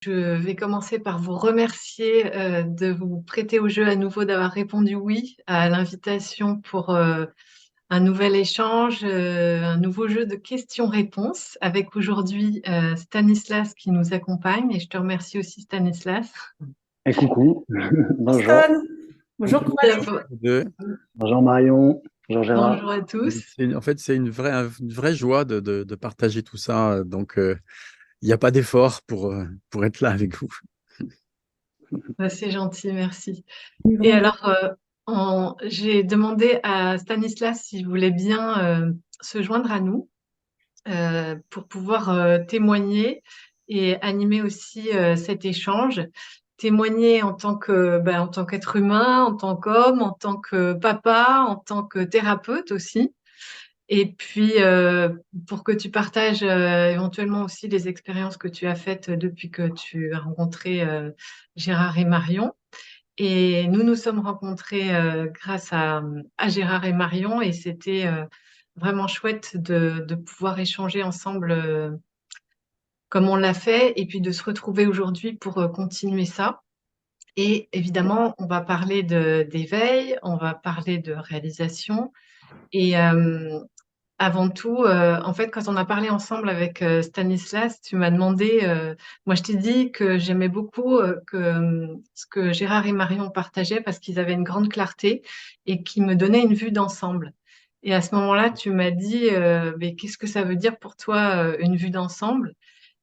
Je vais commencer par vous remercier de vous prêter au jeu à nouveau, d'avoir répondu oui à l'invitation pour un nouvel échange, un nouveau jeu de questions-réponses avec aujourd'hui Stanislas qui nous accompagne et je te remercie aussi Stanislas. Et coucou, bonjour. Stan. Bonjour Coralie. Deux. Bonjour Marion, bonjour Gérard. Bonjour à tous. En fait, c'est une vraie joie de partager tout ça. Donc, il n'y a pas d'effort pour être là avec vous. C'est gentil, merci. Oui, Et vraiment. alors, j'ai demandé à Stanislas s'il voulait bien se joindre à nous pour pouvoir témoigner et animer aussi cet échange. Témoigner en tant en tant qu'être humain, en tant qu'homme, en tant que papa, en tant que thérapeute aussi. Et puis, pour que tu partages éventuellement aussi les expériences que tu as faites depuis que tu as rencontré Gérard et Marion. Et nous nous sommes rencontrés grâce à Gérard et Marion et c'était vraiment chouette de pouvoir échanger ensemble comme on l'a fait et puis de se retrouver aujourd'hui pour continuer ça. Et évidemment, on va parler d'éveil, on va parler de réalisation et avant tout, en fait, quand on a parlé ensemble avec Stanislas, tu m'as demandé, moi je t'ai dit que j'aimais beaucoup ce que Gérard et Marion partageaient parce qu'ils avaient une grande clarté et qui me donnaient une vue d'ensemble. Et à ce moment-là, tu m'as dit, mais qu'est-ce que ça veut dire pour toi une vue d'ensemble?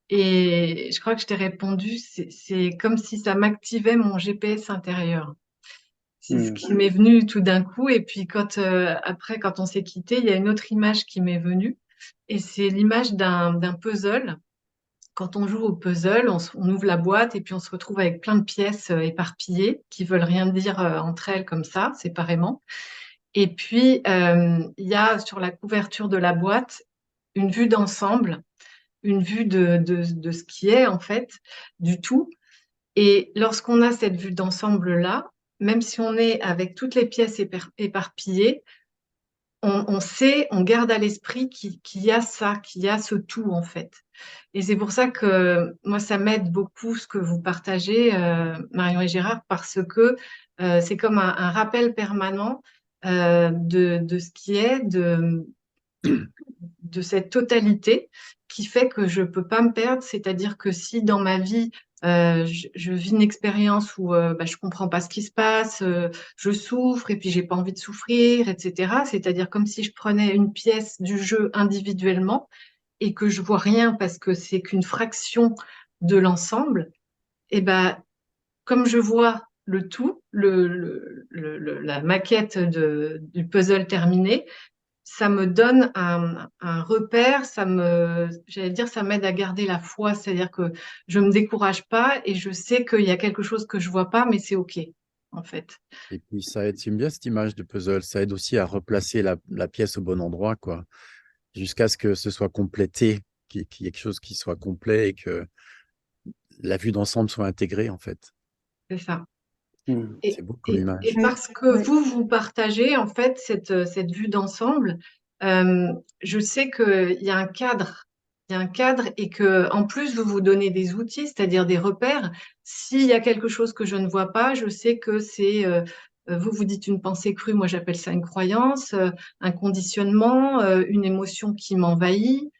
Et je crois que je t'ai répondu, c'est comme si ça m'activait mon GPS intérieur. C'est ce Hmm. qui m'est venu tout d'un coup. Et puis après, quand on s'est quitté, il y a une autre image qui m'est venue. Et c'est l'image d'un puzzle. Quand on joue au puzzle, on ouvre la boîte et puis on se retrouve avec plein de pièces éparpillées qui veulent rien dire entre elles comme ça, séparément. Et puis, il y a sur la couverture de la boîte une vue d'ensemble, une vue de ce qui est en fait, du tout. Et lorsqu'on a cette vue d'ensemble-là, même si on est avec toutes les pièces éparpillées, on sait, on garde à l'esprit qu'il y a ça, qu'il y a ce tout en fait. Et c'est pour ça que moi, ça m'aide beaucoup ce que vous partagez, Marion et Gérard, parce que c'est comme un rappel permanent de ce qui est, de cette totalité qui fait que je peux pas me perdre. C'est-à-dire que si dans ma vie, je vis une expérience où je comprends pas ce qui se passe, je souffre et puis j'ai pas envie de souffrir, etc. C'est-à-dire comme si je prenais une pièce du jeu individuellement et que je vois rien parce que c'est qu'une fraction de l'ensemble. Et ben, comme je vois le tout, la maquette du puzzle terminé, ça me donne un repère, j'allais dire, ça m'aide à garder la foi, c'est-à-dire que je me décourage pas et je sais qu'il y a quelque chose que je vois pas, mais c'est OK, en fait. Et puis, ça aide, j'aime bien cette image de puzzle. Ça aide aussi à replacer la pièce au bon endroit, quoi, jusqu'à ce que ce soit complété, qu'il y ait quelque chose qui soit complet et que la vue d'ensemble soit intégrée, en fait. C'est ça. Hmm. C'est beau comme Et image. Oui, parce que oui. vous partagez, en fait, cette vue d'ensemble, euh, je sais qu'il y a un cadre. Il y a un cadre et que, en plus, vous vous donnez des outils, c'est-à-dire des repères. S'il y a quelque chose que je ne vois pas, je sais que vous vous dites une pensée crue, moi j'appelle ça une croyance, un conditionnement, une émotion qui m'envahit,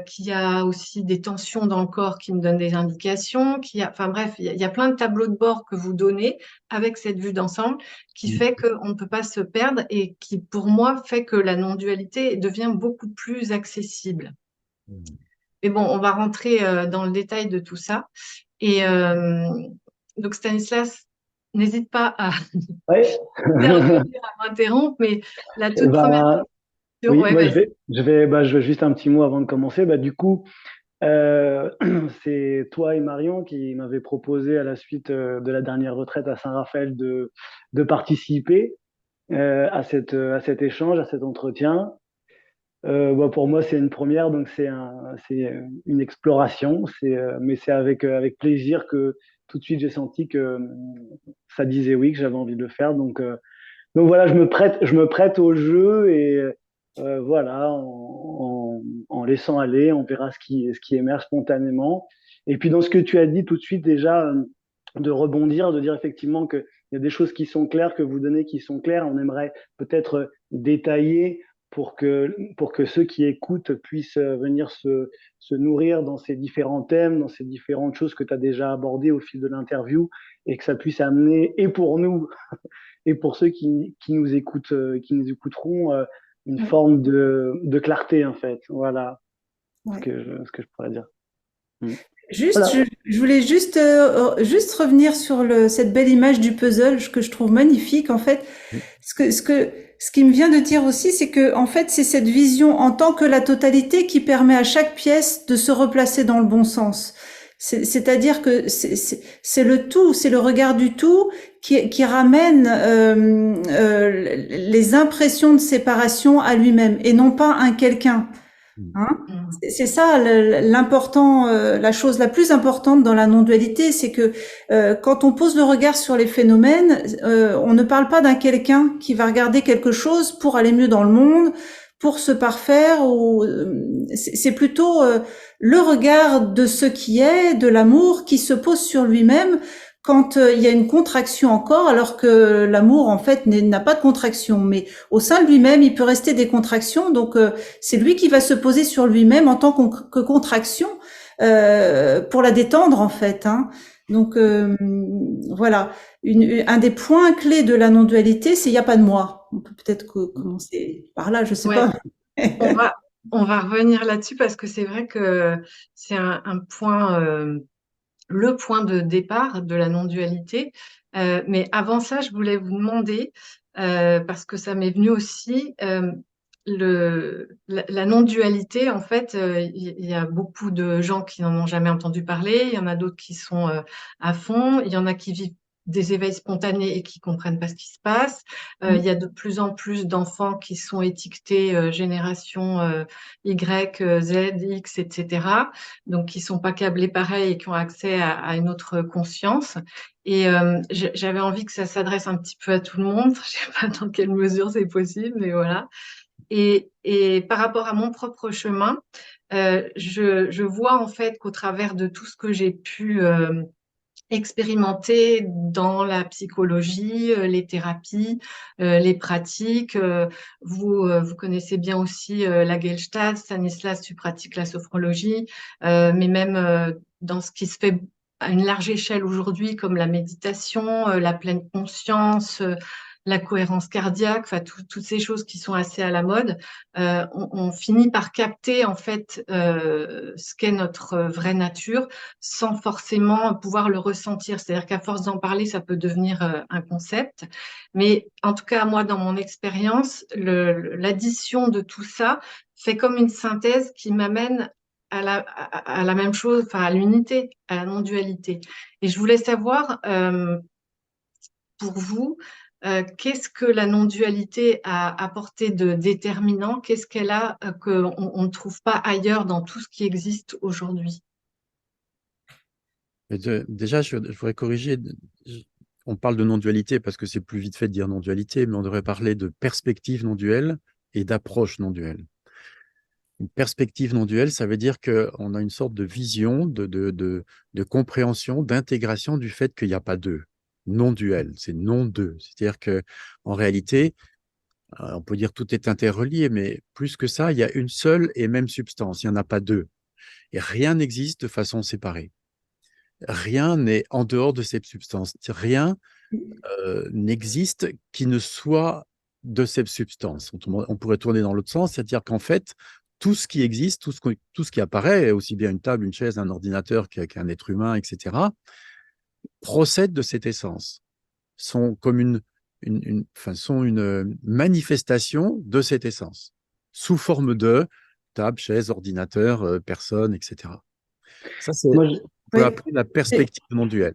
qu'il y a aussi des tensions dans le corps qui me donnent des indications, enfin bref, il y a plein de tableaux de bord que vous donnez avec cette vue d'ensemble qui fait qu'on ne peut pas se perdre et qui, pour moi, fait que la non-dualité devient beaucoup plus accessible. Mm. Mais bon, on va rentrer dans le détail de tout ça. Et donc, Stanislas, n'hésite pas à Ouais. intervenir, à m'interrompre, mais la Eh toute première ben, question, oui, ouais, moi vas-y. je vais juste un petit mot avant de commencer. Bah, du coup, euh, c'est toi et Marion qui m'avaient proposé à la suite de la dernière retraite à Saint-Raphaël de participer à cet échange, à cet entretien. Bah, pour moi, c'est une première, donc c'est une exploration. Mais c'est avec plaisir que tout de suite j'ai senti que ça disait oui, que j'avais envie de le faire. Donc voilà, je me prête au jeu et voilà, en laissant aller, on verra ce qui émerge spontanément. Et puis dans ce que tu as dit tout de suite déjà, de rebondir, de dire effectivement qu'il y a des choses qui sont claires, que vous donnez qui sont claires. On aimerait peut-être détailler pour que ceux qui écoutent puissent venir se nourrir dans ces différents thèmes, dans ces différentes choses que tu as déjà abordées au fil de l'interview, et que ça puisse amener, et pour nous, et pour ceux qui nous écoutent, qui nous écouteront, une Ouais, forme de clarté, en fait. Voilà ouais. ce que je pourrais dire. Mm. Juste, Voilà. je voulais juste revenir sur cette belle image du puzzle que je trouve magnifique. En fait, ce qui me vient de dire aussi, c'est que, en fait, c'est cette vision en tant que la totalité qui permet à chaque pièce de se replacer dans le bon sens. C'est-à-dire que c'est le tout, c'est le regard du tout qui ramène les impressions de séparation à lui-même et non pas un quelqu'un. Hein? Mm. C'est ça l'important, la chose la plus importante dans la non-dualité, c'est que quand on pose le regard sur les phénomènes, on ne parle pas d'un quelqu'un qui va regarder quelque chose pour aller mieux dans le monde, pour se parfaire, ou c'est plutôt le regard de ce qui est, de l'amour qui se pose sur lui-même quand il y a une contraction encore, alors que l'amour en fait n'a pas de contraction, mais au sein de lui-même, il peut rester des contractions, donc c'est lui qui va se poser sur lui-même en tant que contraction pour la détendre en fait. Hein. Donc voilà, un des points clés de la non-dualité, c'est il n'y a pas de moi. On peut peut-être commencer par là, je sais Ouais, pas. on va, on va revenir là-dessus parce que c'est vrai que c'est un point, le point de départ de la non-dualité. Mais avant ça, je voulais vous demander, parce que ça m'est venu aussi, la non-dualité, en fait, il y a beaucoup de gens qui n'en ont jamais entendu parler, il y en a d'autres qui sont à fond, il y en a qui vivent des éveils spontanés et qui comprennent pas ce qui se passe. Il y a de plus en plus d'enfants qui sont étiquetés génération Y, Z, X, etc. Donc qui sont pas câblés pareil et qui ont accès à une autre conscience. Et j'avais envie que ça s'adresse un petit peu à tout le monde. Je sais pas dans quelle mesure c'est possible, mais voilà. Et par rapport à mon propre chemin, je vois en fait qu'au travers de tout ce que j'ai pu expérimenter dans la psychologie, les thérapies, les pratiques. Vous connaissez bien aussi la Gestalt, Stanislas, tu pratiques la sophrologie, mais même dans ce qui se fait à une large échelle aujourd'hui, comme la méditation, la pleine conscience, la cohérence cardiaque, enfin toutes ces choses qui sont assez à la mode, on finit par capter en fait ce qu'est notre vraie nature sans forcément pouvoir le ressentir. C'est-à-dire qu'à force d'en parler, ça peut devenir un concept. Mais en tout cas, moi, dans mon expérience, l'addition de tout ça fait comme une synthèse qui m'amène à la même chose, enfin à l'unité, à la non-dualité. Et je voulais savoir, pour vous, qu'est-ce que la non-dualité a apporté de déterminant? Qu'est-ce qu'elle a qu'on ne trouve pas ailleurs dans tout ce qui existe aujourd'hui? Déjà, je voudrais corriger. Je- On parle de non-dualité parce que c'est plus vite fait de dire non-dualité, mais on devrait parler de perspective non-duelle et d'approche non-duelle. Une perspective non-duelle, ça veut dire qu'on a une sorte de vision, de compréhension, d'intégration du fait qu'il n'y a pas deux. Non-duel, c'est non-deux. C'est-à-dire que en réalité, on peut dire tout est interrelié, mais plus que ça, il y a une seule et même substance. Il n'y en a pas deux. Et rien n'existe de façon séparée. Rien n'est en dehors de cette substance. Rien n'existe qui ne soit de cette substance. On pourrait tourner dans l'autre sens, c'est-à-dire qu'en fait, tout ce qui existe, tout ce qui apparaît, aussi bien une table, une chaise, un ordinateur qu'un être humain, etc., procède de cette essence, sont comme enfin, sont une manifestation de cette essence, sous forme de table, chaise, ordinateur, personne, etc. Ça, Moi, on peut Oui. appeler la perspective non duelle.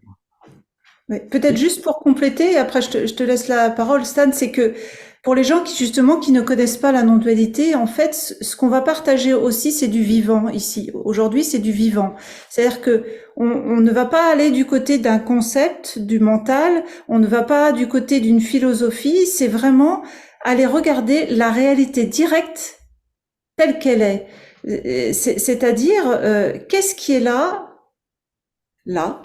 Oui. Peut-être juste pour compléter, et après je te laisse la parole, Stan, c'est que pour les gens qui justement qui ne connaissent pas la non-dualité, en fait, ce qu'on va partager aussi, c'est du vivant ici. Aujourd'hui, c'est du vivant. C'est-à-dire que on ne va pas aller du côté d'un concept, du mental, on ne va pas du côté d'une philosophie, c'est vraiment aller regarder la réalité directe telle qu'elle est. C'est-à-dire, qu'est-ce qui est là? là,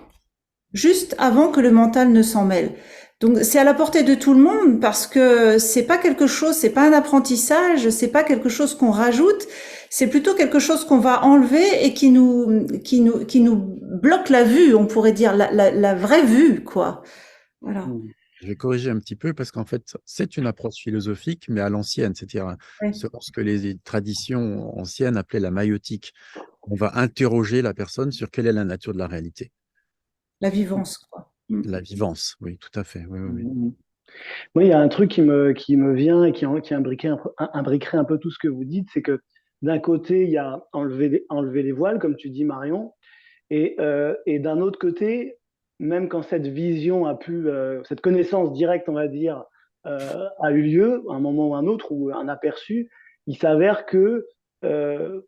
juste avant que le mental ne s'en mêle. Donc c'est à la portée de tout le monde parce que c'est pas quelque chose, c'est pas un apprentissage, c'est pas quelque chose qu'on rajoute, c'est plutôt quelque chose qu'on va enlever et qui nous bloque la vue, on pourrait dire la vraie vue, quoi. Voilà. Mm. Je vais corriger un petit peu parce qu'en fait, c'est une approche philosophique, mais à l'ancienne, c'est-à-dire Ouais. ce que les traditions anciennes appelaient la maïotique. On va interroger la personne sur quelle est la nature de la réalité. La vivance, quoi. Mm. La vivance, oui, tout à fait. Oui, oui, oui. Mm. Moi, il y a un truc qui me vient et qui imbriquerait un peu tout ce que vous dites, c'est que d'un côté, il y a enlever les voiles, comme tu dis, Marion, et d'un autre côté, même quand cette vision cette connaissance directe, on va dire, a eu lieu, à un moment ou un autre, ou un aperçu, il s'avère que euh,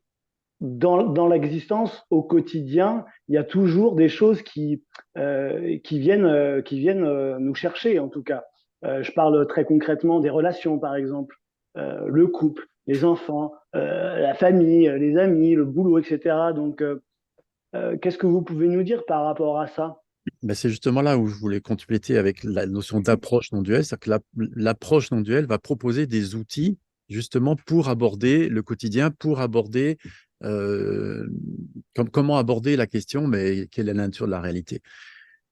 dans l'existence, au quotidien, il y a toujours des choses qui viennent nous chercher, en tout cas. Je parle très concrètement des relations, par exemple, le couple, les enfants, la famille, les amis, le boulot, etc. Donc, qu'est-ce que vous pouvez nous dire par rapport à ça? Ben, c'est justement là où je voulais compléter avec la notion d'approche non duelle, c'est-à-dire que l'approche non duelle va proposer des outils justement pour aborder le quotidien, pour aborder comment aborder la question, mais quelle est la nature de la réalité.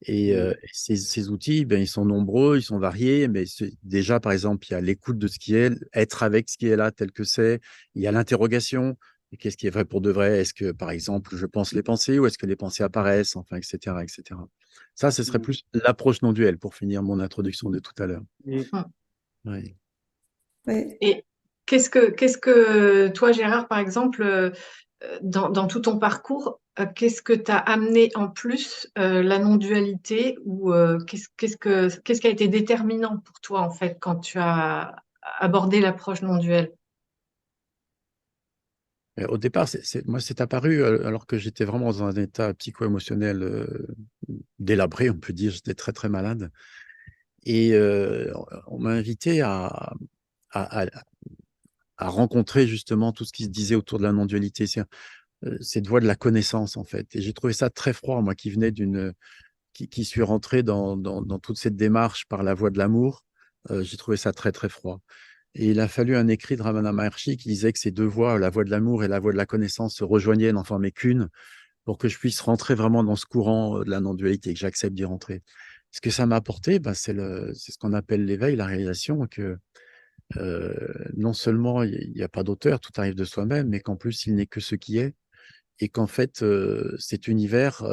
Et ces outils, ben, ils sont nombreux, ils sont variés, mais déjà, par exemple, il y a l'écoute de ce qui est, être avec ce qui est là tel que c'est, il y a l'interrogation, et qu'est-ce qui est vrai pour de vrai? Est-ce que, par exemple, je pense les pensées ou est-ce que les pensées apparaissent? Enfin, etc., etc. Ça, ce serait plus l'approche non duelle pour finir mon introduction de tout à l'heure. Et Mm. Oui. Ouais. Et qu'est-ce que toi, Gérard, par exemple, dans tout ton parcours, qu'est-ce que tu as amené en plus, la non-dualité, ou qu'est-ce qui a été déterminant pour toi, en fait, quand tu as abordé l'approche non-duelle? Au départ, moi, c'est apparu alors que j'étais vraiment dans un état psycho-émotionnel délabré, on peut dire, j'étais très, très malade. Et on m'a invité à, à- à rencontrer justement tout ce qui se disait autour de la non-dualité, cette voie de la connaissance en fait. Et j'ai trouvé ça très froid, moi qui suis rentré dans toute cette démarche par la voie de l'amour. J'ai trouvé ça très très froid. Et il a fallu un écrit de Ramana Maharshi qui disait que ces deux voies, la voie de l'amour et la voie de la connaissance, se rejoignaient, n'en formaient qu'une, pour que je puisse rentrer vraiment dans ce courant de la non-dualité, que j'accepte d'y rentrer. Ce que ça m'a apporté, bah, c'est ce qu'on appelle l'éveil, la réalisation que non seulement il n'y a pas d'auteur, tout arrive de soi-même, mais qu'en plus il n'est que ce qui est, et qu'en fait cet univers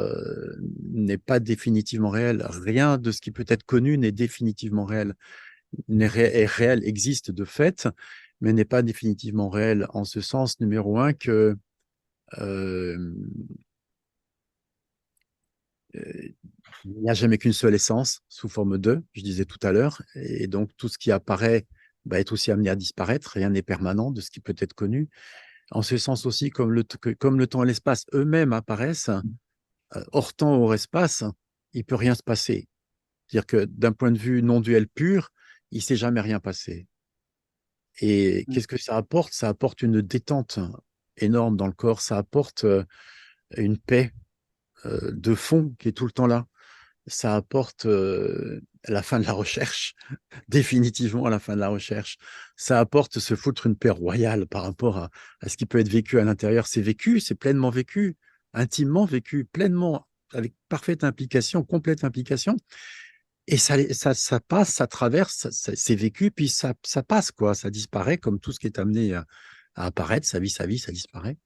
n'est pas définitivement réel. Rien de ce qui peut être connu n'est définitivement réel. Est réel, existe de fait, mais n'est pas définitivement réel en ce sens, numéro un, que euh, il n'y a jamais qu'une seule essence sous forme de, je disais tout à l'heure, et donc tout ce qui apparaît va être aussi amené à disparaître, rien n'est permanent de ce qui peut être connu. En ce sens aussi, comme le temps et l'espace eux-mêmes apparaissent, hors temps, hors espace, il ne peut rien se passer. C'est-à-dire que d'un point de vue non duel pur, il ne s'est jamais rien passé. Et qu'est-ce que ça apporte? Ça apporte une détente énorme dans le corps, ça apporte une paix de fond qui est tout le temps là. Ça apporte la fin de la recherche, définitivement à la fin de la recherche. Ça apporte se foutre une paix royale par rapport à ce qui peut être vécu à l'intérieur. C'est vécu, c'est pleinement vécu, intimement vécu, pleinement, avec parfaite implication, complète implication. Et ça passe, ça traverse, c'est vécu, puis ça passe, quoi. Ça disparaît comme tout ce qui est amené à apparaître, sa vie, ça disparaît.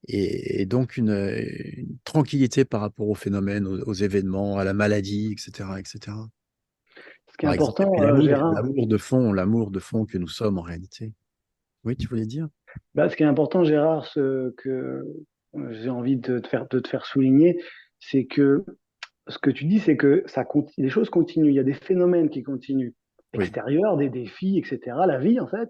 Et donc une tranquillité par rapport aux phénomènes, aux événements, à la maladie, etc., etc. ce qui est Par exemple, et important, puis Gérard, l'amour de fond que nous sommes en réalité. Oui, tu voulais dire? ce qui est important, Gérard, ce que j'ai envie de te faire souligner, c'est que ce que tu dis, c'est que les choses continuent. Il y a des phénomènes qui continuent, Oui. extérieurs, des défis, etc. La vie, en fait.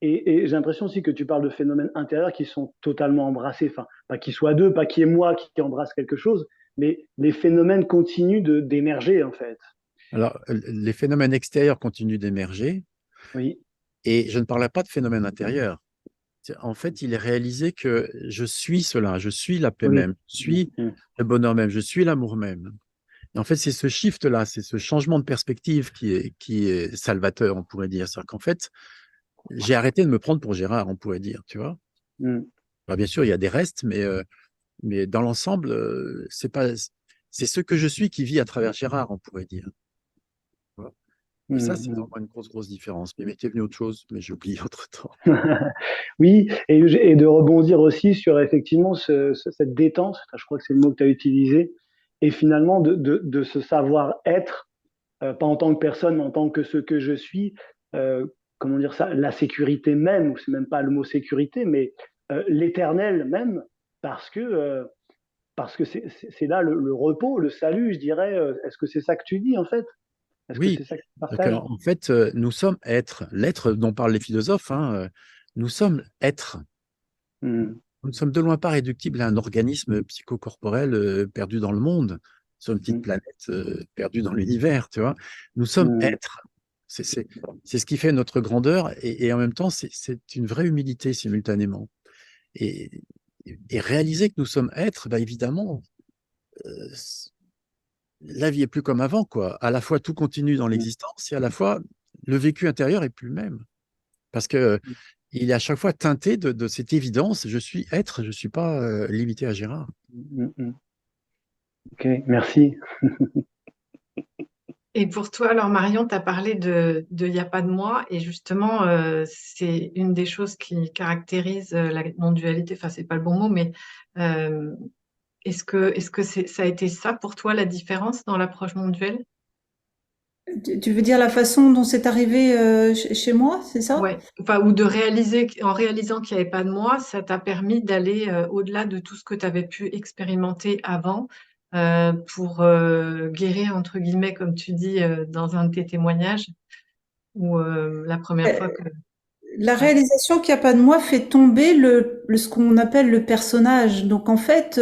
Et j'ai l'impression aussi que tu parles de phénomènes intérieurs qui sont totalement embrassés. Enfin, pas qu'ils soient deux, pas qu'il y ait moi qui embrasse quelque chose, mais les phénomènes continuent d'émerger, en fait. Alors, les phénomènes extérieurs continuent d'émerger, Oui. et je ne parlais pas de phénomènes intérieurs. En fait, il est réalisé que je suis cela, je suis la paix Oui. même, je suis Mm. le bonheur même, je suis l'amour même. Et en fait, c'est ce shift-là, c'est ce changement de perspective qui est salvateur, on pourrait dire. C'est-à-dire qu'en fait, j'ai arrêté de me prendre pour Gérard, on pourrait dire, tu vois. Mm. Alors, bien sûr, il y a des restes, mais dans l'ensemble, c'est ce que je suis qui vit à travers Gérard, on pourrait dire. Voilà. Et ça, c'est Mm. vraiment une grosse différence. Mais m'était venu autre chose, mais j'ai oublié entre-temps. Oui, et de rebondir aussi sur effectivement cette détente, je crois que c'est le mot que tu as utilisé, et finalement de ce savoir-être, pas en tant que personne, mais en tant que ce que je suis, euh, comment dire ça, la sécurité même, ou c'est même pas le mot sécurité, mais l'éternel même, parce que, euh, parce que c'est là le repos, le salut, je dirais. Est-ce que c'est ça que tu dis en fait? Est-ce que Oui, c'est ça que tu donc, partages? en fait, nous sommes êtres. L'être dont parlent les philosophes, hein, nous sommes êtres. Hmm. Nous ne sommes de loin pas réductibles à un organisme psychocorporel perdu dans le monde, sur une petite Hmm. planète perdue dans l'univers, tu vois. Nous sommes Hmm. êtres. C'est ce qui fait notre grandeur et en même temps, c'est une vraie humilité simultanément. Et, et réaliser que nous sommes êtres, bah, évidemment, euh, la vie est plus comme avant, quoi. À la fois, tout continue dans Hmm. l'existence et à la fois, le vécu intérieur est plus le même. Parce que il est à chaque fois teinté de cette évidence, je suis être, je ne suis pas limité à Gérard. Hmm. Hmm. Ok, merci. Et pour toi, alors Marion, tu as parlé de Y a pas de moi, et justement, c'est une des choses qui caractérise la non-dualité, enfin, c'est pas le bon mot, mais euh, est-ce que ça a été ça pour toi la différence dans l'approche non-duelle? Tu veux dire la façon dont c'est arrivé chez moi, c'est ça? Ouais, enfin, ou de réaliser, en réalisant qu'il n'y avait pas de moi, ça t'a permis d'aller au-delà de tout ce que tu avais pu expérimenter avant pour guérir, entre guillemets, comme tu dis dans un de tes témoignages, ou la première fois que... La Ouais. réalisation qu'il n'y a pas de moi fait tomber ce qu'on appelle le personnage. Donc en fait,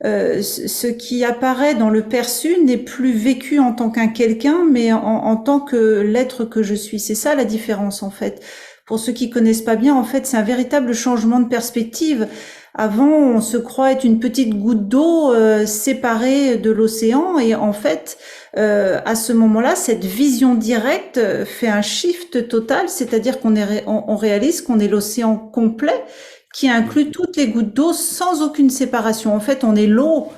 ce qui apparaît dans le perçu n'est plus vécu en tant qu'un quelqu'un, mais en tant que l'être que je suis. C'est ça la différence en fait. Pour ceux qui connaissent pas bien, en fait, c'est un véritable changement de perspective. Avant, on se croit être une petite goutte d'eau séparée de l'océan, et en fait, à ce moment-là, cette vision directe fait un shift total, c'est-à-dire on réalise qu'on est l'océan complet qui inclut toutes les gouttes d'eau sans aucune séparation. En fait, on est l'eau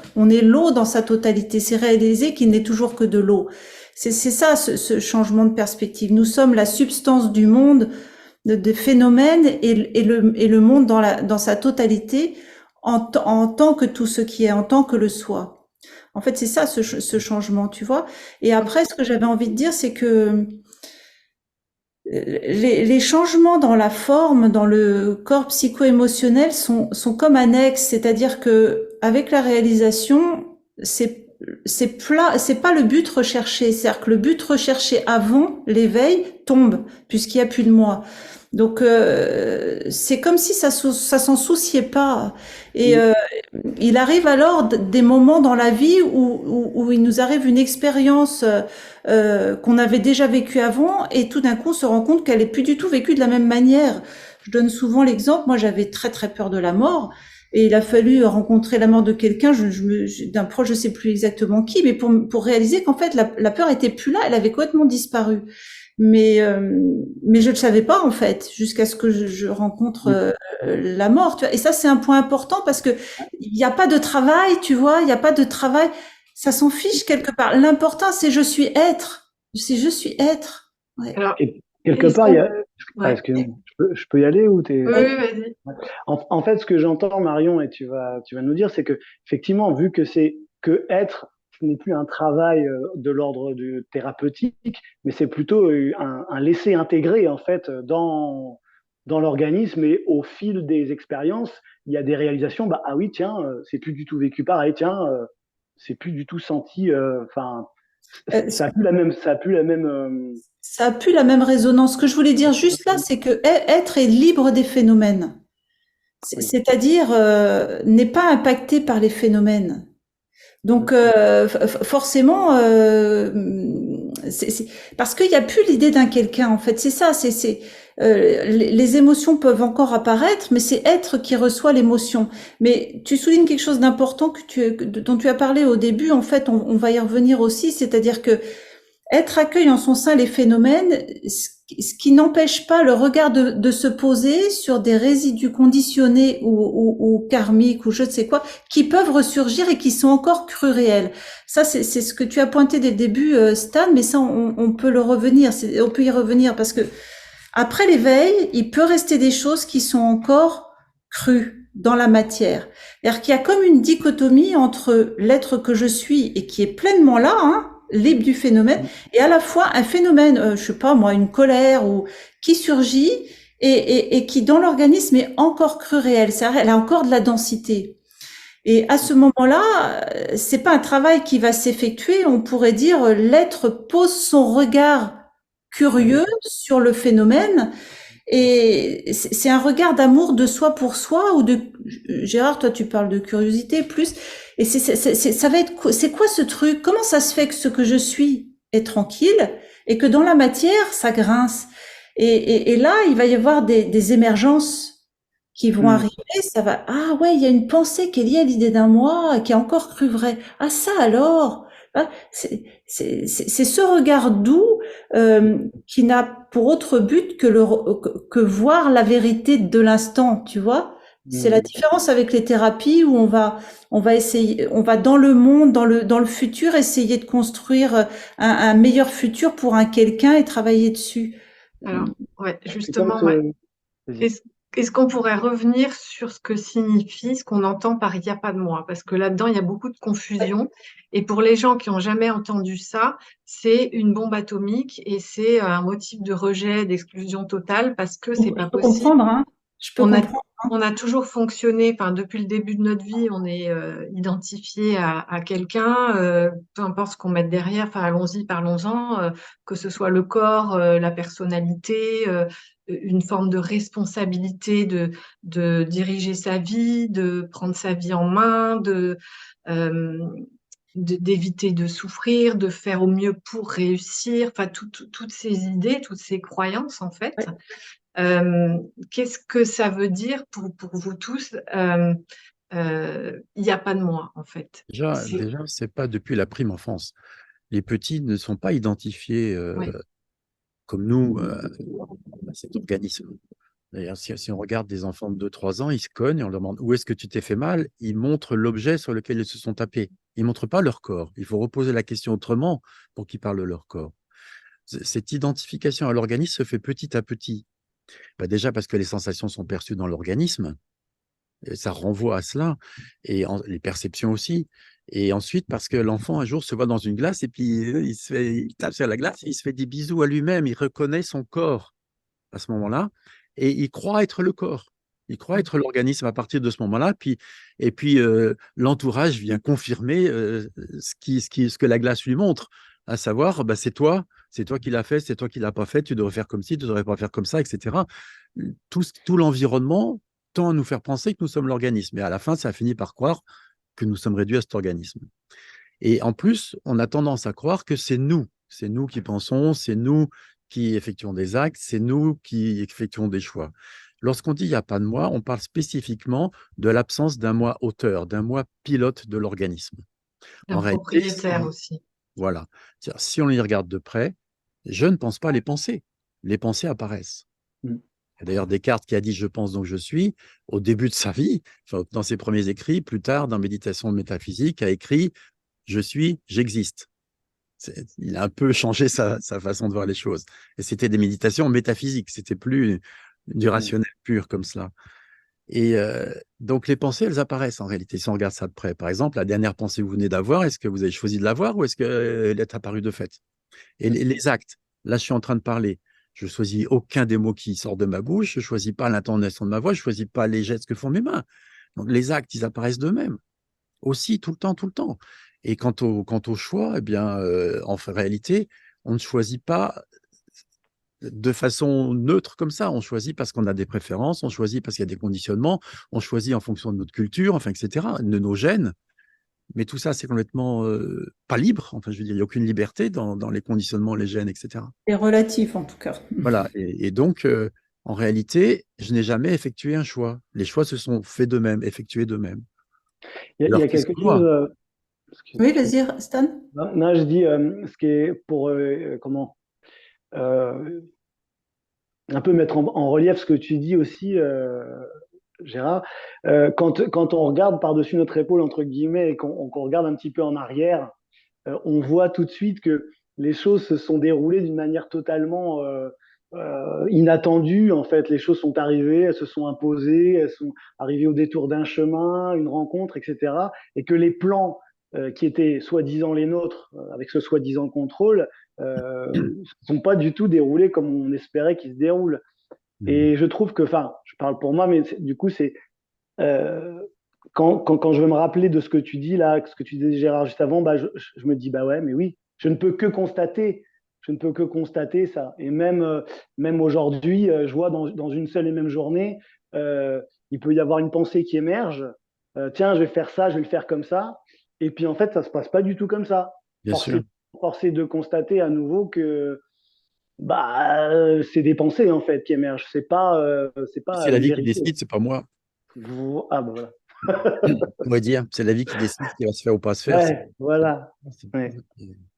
dans sa totalité. C'est réaliser qu'il n'est toujours que de l'eau. C'est ça, ce changement de perspective. Nous sommes la substance du monde, de phénomènes, et le monde dans sa totalité, en tant que tout ce qui est, en tant que le soi. En fait, c'est ça, ce changement, tu vois. Et après, ce que j'avais envie de dire, c'est que les changements dans la forme, dans le corps psycho-émotionnel sont comme annexes, c'est-à-dire que avec la réalisation, c'est pas le but recherché, c'est-à-dire que le but recherché avant l'éveil tombe puisqu'il y a plus de moi. Donc c'est comme si ça s'en souciait pas. Et il arrive alors des moments dans la vie où il nous arrive une expérience qu'on avait déjà vécue avant, et tout d'un coup on se rend compte qu'elle est plus du tout vécue de la même manière. Je donne souvent l'exemple, moi j'avais très très peur de la mort, et il a fallu rencontrer la mort de quelqu'un, d'un proche, je sais plus exactement qui, mais pour réaliser qu'en fait la peur était plus là, elle avait complètement disparu. Mais je ne le savais pas en fait, jusqu'à ce que je rencontre la mort. Tu vois. Et ça, c'est un point important parce que il n'y a pas de travail, tu vois, il n'y a pas de travail. Ça s'en fiche quelque part. L'important, c'est je suis être. C'est je suis être. Ouais. Alors, Et quelque est-ce part, il y qu'on... a... Ah, Ouais. excuse-moi, je peux y aller ou t'es... Oui, oui, vas-y. En fait, ce que j'entends, Marion, et tu vas nous dire, c'est que effectivement, vu que c'est que être, ce n'est plus un travail de l'ordre du thérapeutique, mais c'est plutôt un laisser intégrer en fait dans l'organisme, et au fil des expériences, il y a des réalisations. Bah ah oui, tiens, c'est plus du tout vécu pareil. Tiens, c'est plus du tout senti. Enfin, Euh, ça a plus la même. Ça a plus la même résonance. Ce que je voulais dire juste là, c'est que être est libre des phénomènes. Oui. C'est-à-dire n'est pas impacté par les phénomènes. Donc forcément, parce qu'il n'y a plus l'idée d'un quelqu'un, en fait. C'est ça, les émotions peuvent encore apparaître, mais c'est être qui reçoit l'émotion. Mais tu soulignes quelque chose d'important dont tu as parlé au début. En fait, on va y revenir aussi, c'est-à-dire que être accueille en son sein les phénomènes, ce qui n'empêche pas le regard de se poser sur des résidus conditionnés ou karmiques ou je ne sais quoi, qui peuvent ressurgir et qui sont encore crus réels. Ça, c'est ce que tu as pointé dès le début, Stan, mais ça, on peut on peut y revenir parce que après l'éveil, il peut rester des choses qui sont encore crues dans la matière. C'est-à-dire qu'il y a comme une dichotomie entre l'être que je suis et qui est pleinement là, hein, libre du phénomène, et à la fois un phénomène, je sais pas moi, une colère ou qui surgit et qui dans l'organisme est encore cru réel. Elle a encore de la densité. Et à ce moment-là, c'est pas un travail qui va s'effectuer. On pourrait dire l'être pose son regard curieux sur le phénomène. Et c'est un regard d'amour de soi pour soi ou de Gérard, toi tu parles de curiosité plus. Et ça va être c'est quoi ce truc? Comment ça se fait que ce que je suis est tranquille et que dans la matière ça grince? Et là il va y avoir des émergences qui vont arriver. Ça va ah ouais il y a une pensée qui est liée à l'idée d'un moi qui est encore cru vrai. Ah ça alors. Ah, c'est ce regard doux qui n'a pour autre but que voir la vérité de l'instant, tu vois. C'est la différence avec les thérapies où on va essayer, on va dans le monde, dans le futur, essayer de construire un meilleur futur pour un quelqu'un et travailler dessus. Alors, ouais, justement, ouais. Est-ce, est-ce qu'on pourrait revenir sur ce que signifie, ce qu'on entend par il n'y a pas de moi? Parce que là-dedans, il y a beaucoup de confusion. Et pour les gens qui n'ont jamais entendu ça, c'est une bombe atomique et c'est un motif de rejet, d'exclusion totale parce que c'est pas Je peux possible. comprendre, hein. Je peux comprendre. On a toujours fonctionné, enfin, depuis le début de notre vie, on est identifié à quelqu'un, peu importe ce qu'on met derrière, enfin, allons-y, parlons-en, que ce soit le corps, la personnalité, une forme de responsabilité de diriger sa vie, de prendre sa vie en main, euh, d'éviter de souffrir, de faire au mieux pour réussir, enfin, toutes ces idées, toutes ces croyances, en fait. Ouais. Qu'est-ce que ça veut dire pour vous tous? Il n'y a pas de moi, en fait. Déjà, c'est pas depuis la prime enfance. Les petits ne sont pas identifiés Ouais. comme nous à cet organisme. D'ailleurs, si on regarde des enfants de 2-3 ans, ils se cognent, on leur demande où est-ce que tu t'es fait mal, ils montrent l'objet sur lequel ils se sont tapés. Ils ne montrent pas leur corps. Il faut reposer la question autrement pour qu'ils parlent de leur corps. Cette identification à l'organisme se fait petit à petit. Bah déjà parce que les sensations sont perçues dans l'organisme, et ça renvoie à cela, et les perceptions aussi. Et ensuite, parce que l'enfant, un jour, se voit dans une glace, et puis il tape sur la glace, et il se fait des bisous à lui-même, il reconnaît son corps à ce moment-là, et il croit être le corps. Il croit être l'organisme à partir de ce moment-là, et puis l'entourage vient confirmer ce que la glace lui montre, à savoir, bah, c'est toi qui l'as fait, c'est toi qui l'as pas fait, tu devrais faire comme ci, tu devrais pas faire comme ça, etc. Tout l'environnement tend à nous faire penser que nous sommes l'organisme, et à la fin, ça finit par croire que nous sommes réduits à cet organisme. Et en plus, on a tendance à croire que c'est nous qui pensons, c'est nous qui effectuons des actes, c'est nous qui effectuons des choix. Lorsqu'on dit il n'y a pas de moi, on parle spécifiquement de l'absence d'un moi auteur, d'un moi pilote de l'organisme. Un En réalité, propriétaire aussi. voilà. Si on les regarde de près, je ne pense pas les pensées. Les pensées apparaissent. Il y a d'ailleurs Descartes qui a dit « je pense donc je suis » au début de sa vie, enfin, dans ses premiers écrits, plus tard dans Méditation métaphysique, a écrit « je suis, j'existe ». Il a un peu changé sa façon de voir les choses. Et c'était des méditations métaphysiques, c'était plus du rationnel pur comme cela. Et donc les pensées, elles apparaissent en réalité, si on regarde ça de près. Par exemple, la dernière pensée que vous venez d'avoir, est-ce que vous avez choisi de l'avoir ou est-ce qu'elle est apparue de fait? Et les actes, là je suis en train de parler, je ne choisis aucun des mots qui sortent de ma bouche, je ne choisis pas l'intonation de ma voix, je ne choisis pas les gestes que font mes mains. Donc les actes, ils apparaissent d'eux-mêmes, aussi, tout le temps, tout le temps. Et quant au choix, eh bien, en réalité, on ne choisit pas de façon neutre comme ça. On choisit parce qu'on a des préférences, on choisit parce qu'il y a des conditionnements, on choisit en fonction de notre culture, enfin, etc., de nos gènes. Mais tout ça, c'est complètement pas libre. Enfin, je veux dire, il n'y a aucune liberté dans les conditionnements, les gènes, etc. C'est relatif en tout cas. Voilà. Et donc, en réalité, je n'ai jamais effectué un choix. Les choix se sont faits d'eux-mêmes, effectués d'eux-mêmes. Il y Alors a qu'est-ce quelque que chose. moi? Oui, vas-y, Stan. Non, non, je dis ce qui est pour comment euh, un peu mettre en relief ce que tu dis aussi, Gérard. Quand on regarde par-dessus notre épaule entre guillemets et qu'on regarde un petit peu en arrière, on voit tout de suite que les choses se sont déroulées d'une manière totalement inattendue. En fait, les choses sont arrivées, elles se sont imposées, elles sont arrivées au détour d'un chemin, une rencontre, etc. Et que les plans qui étaient soi-disant les nôtres, avec ce soi-disant contrôle, ne sont pas du tout déroulés comme on espérait qu'ils se déroulent. Et je trouve que, enfin, je parle pour moi, mais du coup, c'est euh, quand je veux me rappeler de ce que tu dis là, ce que tu disais Gérard juste avant, bah, je me dis bah ouais, mais oui, je ne peux que constater ça. Et même aujourd'hui, je vois dans une seule et même journée, il peut y avoir une pensée qui émerge. Tiens, je vais faire ça, je vais le faire comme ça. Et puis en fait, ça se passe pas du tout comme ça. Bien Forcé, sûr. forcé de constater à nouveau que bah, c'est des pensées en fait qui émergent. C'est pas C'est la une vie qui vérité. décide, c'est pas moi. Ah bah voilà. On va dire, c'est la vie qui décide ce qui va se faire ou pas se faire. Ouais, voilà. C'est pas Ouais.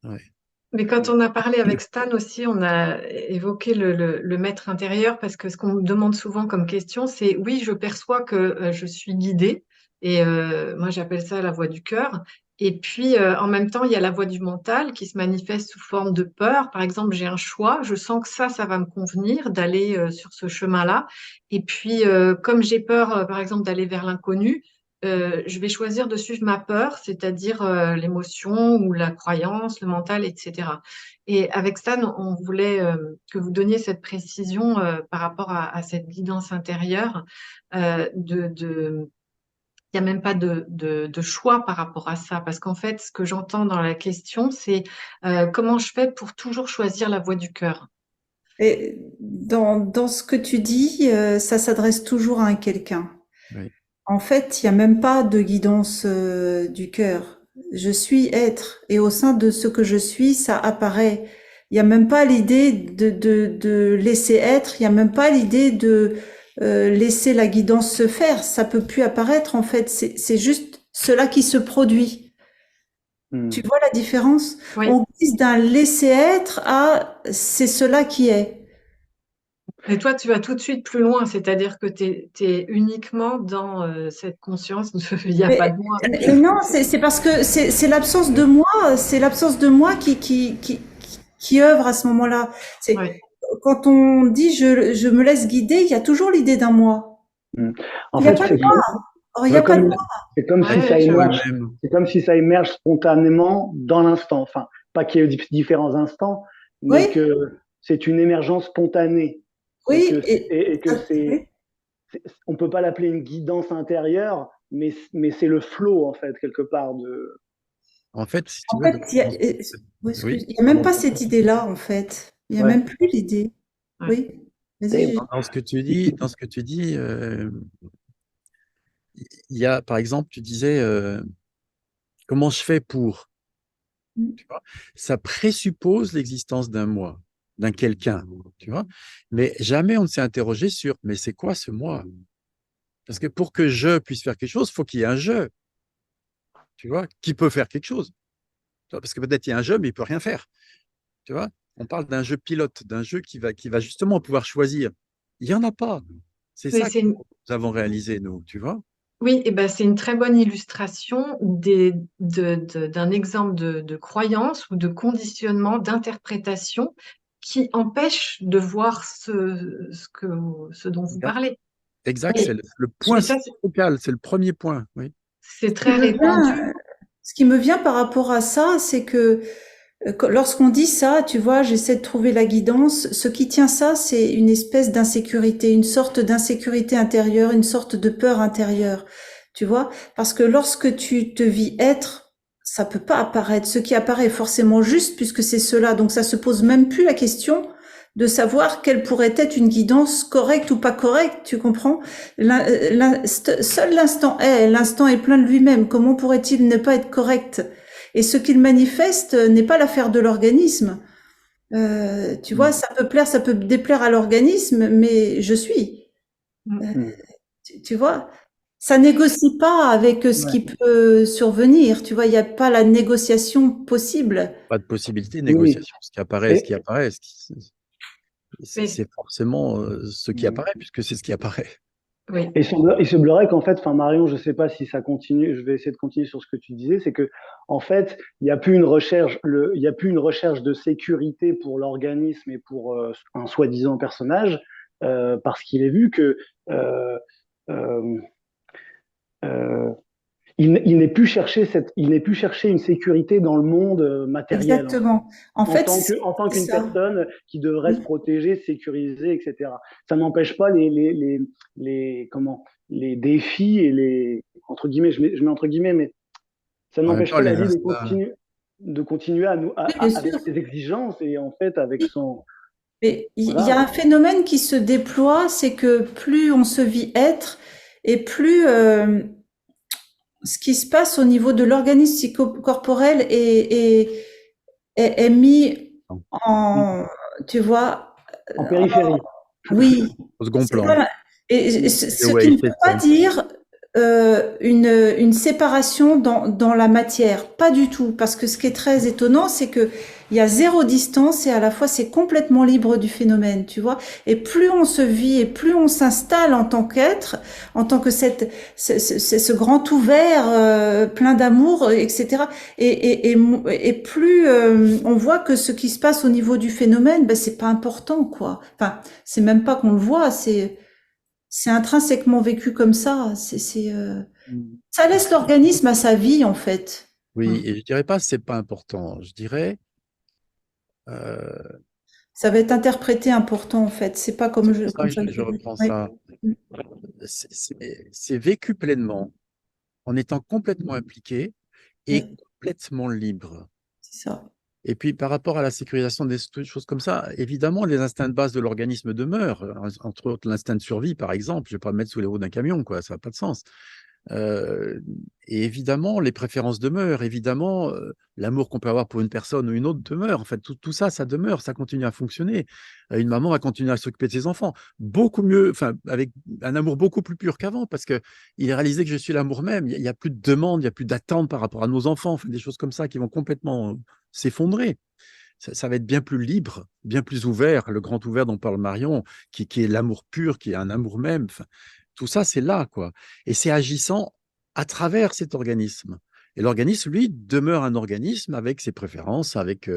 moi ouais. Mais quand on a parlé avec Stan aussi, on a évoqué le maître intérieur parce que ce qu'on me demande souvent comme question, c'est oui, je perçois que je suis guidée et moi j'appelle ça la voix du cœur. Et puis en même temps, il y a la voix du mental qui se manifeste sous forme de peur. Par exemple, j'ai un choix, je sens que ça va me convenir d'aller sur ce chemin-là. Et puis comme j'ai peur, par exemple, d'aller vers l'inconnu, je vais choisir de suivre ma peur, c'est-à-dire l'émotion ou la croyance, le mental, etc. Et avec Stan, on voulait que vous donniez cette précision par rapport à cette guidance intérieure. Il n'y a même pas de choix par rapport à ça, parce qu'en fait, ce que j'entends dans la question, c'est comment je fais pour toujours choisir la voie du cœur. Et dans ce que tu dis, ça s'adresse toujours à un quelqu'un. Oui. En fait, il n'y a même pas de guidance du cœur. Je suis être, et au sein de ce que je suis, ça apparaît. Il n'y a même pas l'idée de laisser être, il n'y a même pas l'idée de laisser la guidance se faire. Ça peut plus apparaître, en fait. C'est juste cela qui se produit. Tu Hmm. vois la différence? Oui. On glisse d'un laisser être à c'est cela qui est. Et toi, tu vas tout de suite plus loin, c'est-à-dire que tu es uniquement dans cette conscience, il n'y a pas Mais, de moi. mais non, c'est parce que c'est l'absence de moi, c'est l'absence de moi qui œuvre à ce moment-là. C'est Ouais. quand on dit je me laisse guider, il y a toujours l'idée d'un moi. Hmm. En Il n'y a fait, pas de moi. Or, il n'y ouais, a pas de moi. c'est comme si Ouais, ça je vois. émerge, Moi-même. c'est comme si ça émerge spontanément dans l'instant. Enfin, pas qu'il y ait différents instants, mais Oui, que c'est une émergence spontanée oui, et que oui. on peut pas l'appeler une guidance intérieure, mais c'est le flow en fait quelque part de. En fait, si tu En veux, fait, oui, il y a même pardon. pas cette idée-là, en fait. Il y a Ouais. même plus l'idée. Ouais. Oui, vas-y, Gégé. Dans ce que tu dis, il y a, par exemple, tu disais, comment je fais pour, tu vois, ça présuppose l'existence d'un moi, d'un quelqu'un, tu vois, mais jamais on ne s'est interrogé sur, mais c'est quoi ce moi? Parce que pour que je puisse faire quelque chose, il faut qu'il y ait un je, tu vois, qui peut faire quelque chose. Tu vois, parce que peut-être il y a un jeu, mais il peut rien faire. Tu vois, on parle d'un jeu pilote, d'un jeu qui va justement pouvoir choisir. Il n'y en a pas. C'est Mais ça que nous avons réalisé, nous, tu vois. oui, et ben, c'est une très bonne illustration d'un exemple de croyance ou de conditionnement, d'interprétation qui empêche de voir ce dont vous Exact, parlez. exact, c'est Et, le point et ça, focal, c'est le premier point. Oui. c'est Ce qui très me répandu. vient, ce qui me vient par rapport à ça, c'est que lorsqu'on dit ça, tu vois, j'essaie de trouver la guidance. Ce qui tient ça, c'est une espèce d'insécurité, une sorte d'insécurité intérieure, une sorte de peur intérieure. Tu vois? Parce que lorsque tu te vis être, ça peut pas apparaître. Ce qui apparaît est forcément juste puisque c'est cela. Donc ça se pose même plus la question de savoir quelle pourrait être une guidance correcte ou pas correcte, tu comprends? Seul l'instant est plein de lui-même. Comment pourrait-il ne pas être correct? Et ce qu'il manifeste n'est pas l'affaire de l'organisme. Tu vois, ça peut plaire, ça peut déplaire à l'organisme, mais je suis. Mm. Tu vois, ça négocie pas avec ce Ouais. qui peut survenir. Tu vois, il n'y a pas la négociation possible. Pas de possibilité de Oui, oui. négociation. Ce qui apparaît, ce qui Et, apparaît, Mais, c'est forcément ce qui apparaît, puisque c'est ce qui apparaît. oui. il semblerait qu'en fait, enfin Marion, je ne sais pas si ça continue, je vais essayer de continuer sur ce que tu disais, c'est que en fait, il n'y a plus une recherche, il y a plus une recherche de sécurité pour l'organisme et pour un soi-disant personnage, parce qu'il est vu que euh, euh, euh, il n'est plus chercher il n'est plus chercher une sécurité dans le monde matériel. Exactement. En fait, En tant c'est qu'une ça. personne qui devrait se Oui. protéger, se sécuriser, etc. Ça n'empêche pas les défis et les, entre guillemets, je mets entre guillemets, mais ça En même n'empêche temps, pas les la vie instincts, de continuer Oui, bien avec sûr. ses exigences et en fait avec Oui. son, Mais il y voilà. a un phénomène qui se déploie, c'est que plus on se vit être et plus ce qui se passe au niveau de l'organisme psychocorporel est mis en, tu vois, En périphérie. oui, au second c'est plan. pas, et The ce qui ne wasted veut pas sense. dire une séparation dans la matière, pas du tout, parce que ce qui est très étonnant, c'est que il y a zéro distance et à la fois c'est complètement libre du phénomène, tu vois. Et plus on se vit et plus on s'installe en tant qu'être, en tant que ce grand ouvert plein d'amour, etc. Et plus on voit que ce qui se passe au niveau du phénomène, ben c'est pas important, quoi. Enfin, c'est même pas qu'on le voit, c'est intrinsèquement vécu comme ça. Ça laisse l'organisme à sa vie, en fait. Oui, et je dirais pas c'est pas important. Je dirais euh, Ça va être interprété important, en fait. C'est pas c'est pour ça comme que ça que je je l'ai vu. reprends Oui. ça. C'est vécu pleinement, en étant complètement impliqué et Oui, complètement libre. c'est ça. Et puis, par rapport à la sécurisation des choses comme ça, évidemment, les instincts de base de l'organisme demeurent, entre autres l'instinct de survie, par exemple. Je ne vais pas me mettre sous les roues d'un camion, quoi, ça n'a pas de sens. Euh, et évidemment, les préférences demeurent. Évidemment, l'amour qu'on peut avoir pour une personne ou une autre demeure. En fait, tout ça, ça demeure, ça continue à fonctionner. Une maman va continuer à s'occuper de ses enfants. Beaucoup mieux, enfin, avec un amour beaucoup plus pur qu'avant, parce qu'il est réalisé que je suis l'amour même. Il n'y a plus de demande, il n'y a plus d'attente par rapport à nos enfants. Enfin, des choses comme ça qui vont complètement s'effondrer. Ça va être bien plus libre, bien plus ouvert, le grand ouvert dont parle Marion, qui est l'amour pur, qui est un amour même. Enfin, tout ça, c'est là, quoi. Et c'est agissant à travers cet organisme. Et l'organisme, lui, demeure un organisme avec ses préférences, avec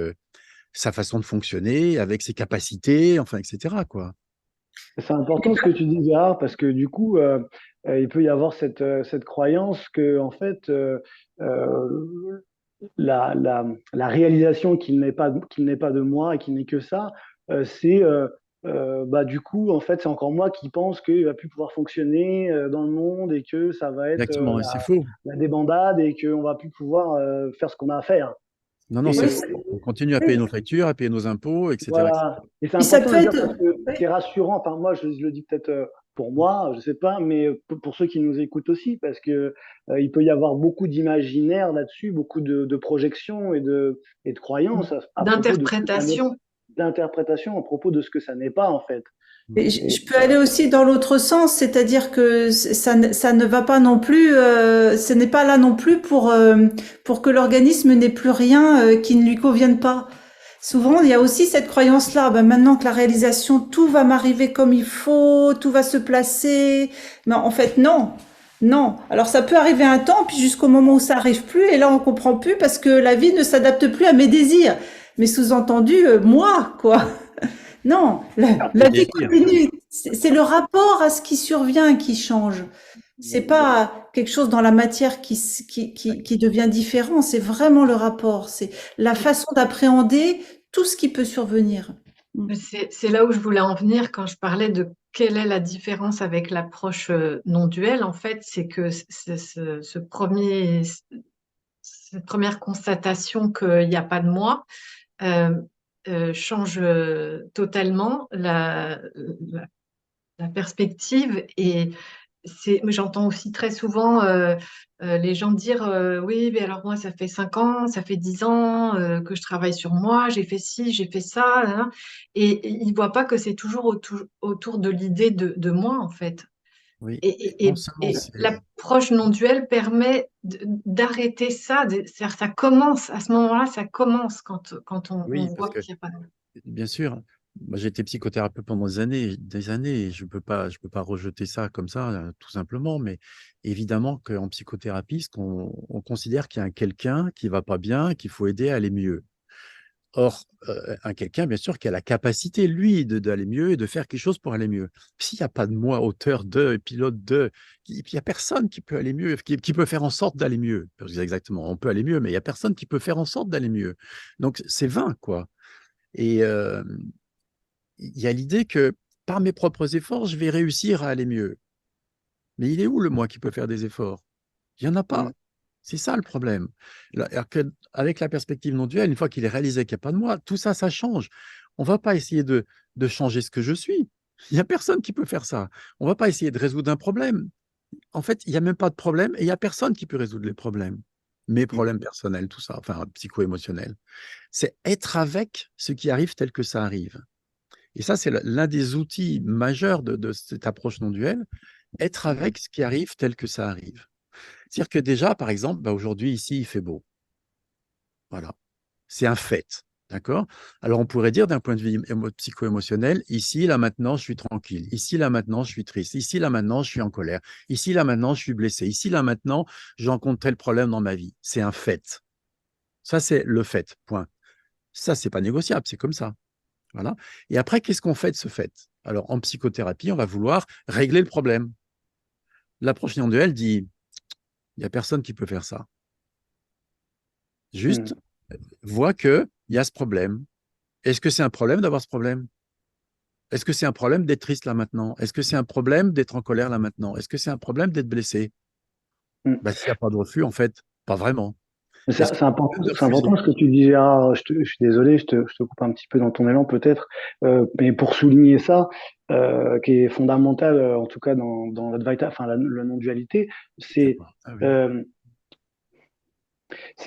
sa façon de fonctionner, avec ses capacités, enfin, etc., quoi. C'est important ce que tu dis, Gérard, parce que du coup, il peut y avoir cette croyance que, en fait, euh, la réalisation qu'il n'est pas de moi et qu'il n'est que ça, c'est bah, du coup, en fait, c'est encore moi qui pense qu'il va plus pouvoir fonctionner dans le monde et que ça va être Exactement, et c'est faux. la débandade et qu'on va plus pouvoir faire ce qu'on a à faire. Non, non, c'est Oui, Et faux. On continue à payer nos factures, à payer nos impôts, etc., etc. voilà. Et c'est et ça important de peut le dire parce être, que oui. c'est rassurant. Enfin, moi, je le dis peut-être pour moi, je sais pas, mais pour ceux qui nous écoutent aussi, parce que il peut y avoir beaucoup d'imaginaire là-dessus, beaucoup de projections et de croyances à propos de ce que ça n'est, D'interprétation. d'interprétation à propos de ce que ça n'est pas en fait. Et Et, je peux aller aussi dans l'autre sens, c'est-à-dire que ça ne va pas non plus, ce n'est pas là non plus pour que l'organisme n'ait plus rien qui ne lui convienne pas. Souvent, il y a aussi cette croyance-là, ben maintenant que la réalisation, tout va m'arriver comme il faut, tout va se placer. Mais en fait, non. Non. Alors ça peut arriver un temps, puis jusqu'au moment où ça arrive plus, et là on comprend plus parce que la vie ne s'adapte plus à mes désirs. Mais sous-entendu, moi, quoi. Non, Les la vie désirs. continue. C'est le rapport à ce qui survient qui change. C'est pas quelque chose dans la matière qui devient différent. C'est vraiment le rapport. C'est la façon d'appréhender tout ce qui peut survenir. Mm. C'est là où je voulais en venir quand je parlais de quelle est la différence avec l'approche non duelle. En fait, c'est que cette première constatation qu'il n'y a pas de moi, euh, change totalement la perspective. Et j'entends aussi très souvent les gens dire oui, mais alors moi, ça fait 5 ans, ça fait 10 ans que je travaille sur moi, j'ai fait ci, j'ai fait ça, hein. Et ils ne voient pas que c'est toujours autour de l'idée de moi, en fait. Oui. Et, Non et, seulement et c'est l'approche non duelle permet d'arrêter ça. C'est-à-dire, ça commence, à ce moment-là, ça commence quand on oui, parce voit que qu'il n'y a pas de... bien sûr, moi j'ai été psychothérapeute pendant des années, et je peux pas rejeter ça comme ça, tout simplement. Mais évidemment qu'en psychothérapie, on considère qu'il y a un quelqu'un qui va pas bien, qu'il faut aider à aller mieux. Or, un quelqu'un, bien sûr, qui a la capacité, lui, d'aller mieux et de faire quelque chose pour aller mieux. S'il n'y a pas de moi, auteur de, pilote de, il n'y a personne qui peut aller mieux, qui peut faire en sorte d'aller mieux. Exactement, on peut aller mieux, mais il n'y a personne qui peut faire en sorte d'aller mieux. Donc, c'est vain, quoi. Et il y a l'idée que par mes propres efforts, je vais réussir à aller mieux. Mais il est où le moi qui peut faire des efforts? Il n'y en a pas. Mm. C'est ça le problème. Alors avec la perspective non duelle, une fois qu'il est réalisé qu'il n'y a pas de moi, tout ça, ça change. On ne va pas essayer de changer ce que je suis. Il n'y a personne qui peut faire ça. On ne va pas essayer de résoudre un problème. En fait, il n'y a même pas de problème et il n'y a personne qui peut résoudre les problèmes. Mes Mm. problèmes personnels, tout ça, enfin psycho-émotionnels. C'est être avec ce qui arrive tel que ça arrive. Et ça, c'est l'un des outils majeurs de cette approche non duelle, être avec ce qui arrive tel que ça arrive. C'est-à-dire que déjà, par exemple, bah, aujourd'hui, ici, il fait beau. Voilà. C'est un fait. D'accord? Alors, on pourrait dire d'un point de vue psycho-émotionnel, ici, là, maintenant, je suis tranquille. Ici, là, maintenant, je suis triste. Ici, là, maintenant, je suis en colère. Ici, là, maintenant, je suis blessé. Ici, là, maintenant, je rencontre tel problème dans ma vie. C'est un fait. Ça, c'est le fait. Point. Ça, c'est pas négociable. C'est comme ça. Voilà. Et après, qu'est-ce qu'on fait de ce fait? Alors, en psychothérapie, on va vouloir régler le problème. L'approche non duelle dit, il n'y a personne qui peut faire ça. Juste, Mm. vois qu'il y a ce problème. Est-ce que c'est un problème d'avoir ce problème? Est-ce que c'est un problème d'être triste là maintenant? Est-ce que c'est un problème d'être en colère là maintenant? Est-ce que c'est un problème d'être blessé? Mm. Bah, s'il n'y a pas de refus, en fait, pas vraiment. Mais Est-ce que de c'est important refuser? ce que tu dis, Gérard. Je suis désolé, je te coupe un petit peu dans ton élan peut-être, mais pour souligner ça, qui est fondamental, en tout cas dans l'Advaita, enfin la non-dualité, c'est Ah oui. euh,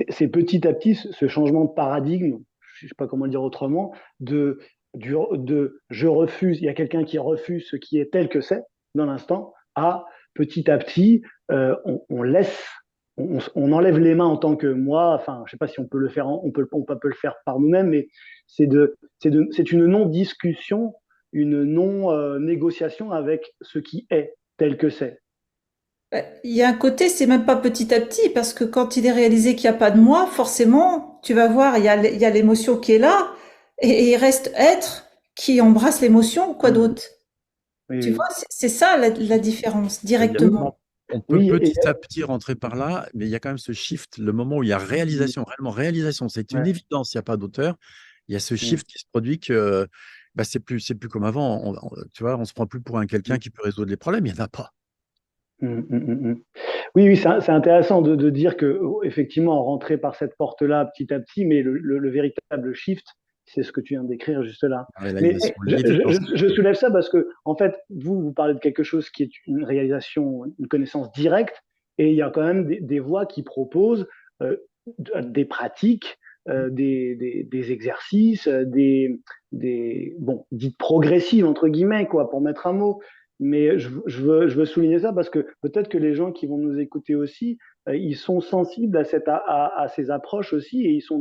c'est petit à petit ce changement de paradigme, je ne sais pas comment le dire autrement, de je refuse, il y a quelqu'un qui refuse ce qui est tel que c'est dans l'instant, à petit à petit, on laisse, on enlève les mains en tant que moi, enfin, je ne sais pas si on peut le faire, on peut le faire par nous-mêmes, mais c'est une non-discussion, une non-négociation avec ce qui est tel que c'est. Il y a un côté, c'est même pas petit à petit, parce que quand il est réalisé qu'il n'y a pas de moi, forcément, tu vas voir, il y a l'émotion qui est là, et il reste être qui embrasse l'émotion, quoi Mm. d'autre? Tu Oui, vois, c'est ça la différence, Mais directement. on peut oui, petit à petit rentrer par là, mais il y a quand même ce shift, le moment où il y a réalisation, réellement réalisation, c'est une ouais. évidence, il n'y a pas d'auteur. Il y a ce Mm. shift qui se produit que bah, c'est plus comme avant. Tu vois, on se prend plus pour un quelqu'un qui peut résoudre les problèmes, il n'y en a pas. Mm, mm, mm, mm. Oui, oui, c'est intéressant de dire que effectivement, on rentrait par cette porte-là petit à petit, mais le véritable shift, c'est ce que tu viens de décrire juste là. La Mais réalisation, l'évidence. je soulève ça parce que, en fait, vous parlez de quelque chose qui est une réalisation, une connaissance directe, et il y a quand même des voies qui proposent euh, des pratiques, des exercices, bon, dites progressives, entre guillemets, quoi, pour mettre un mot. Mais je veux souligner ça parce que peut-être que les gens qui vont nous écouter aussi, ils sont sensibles à ces approches aussi et ils sont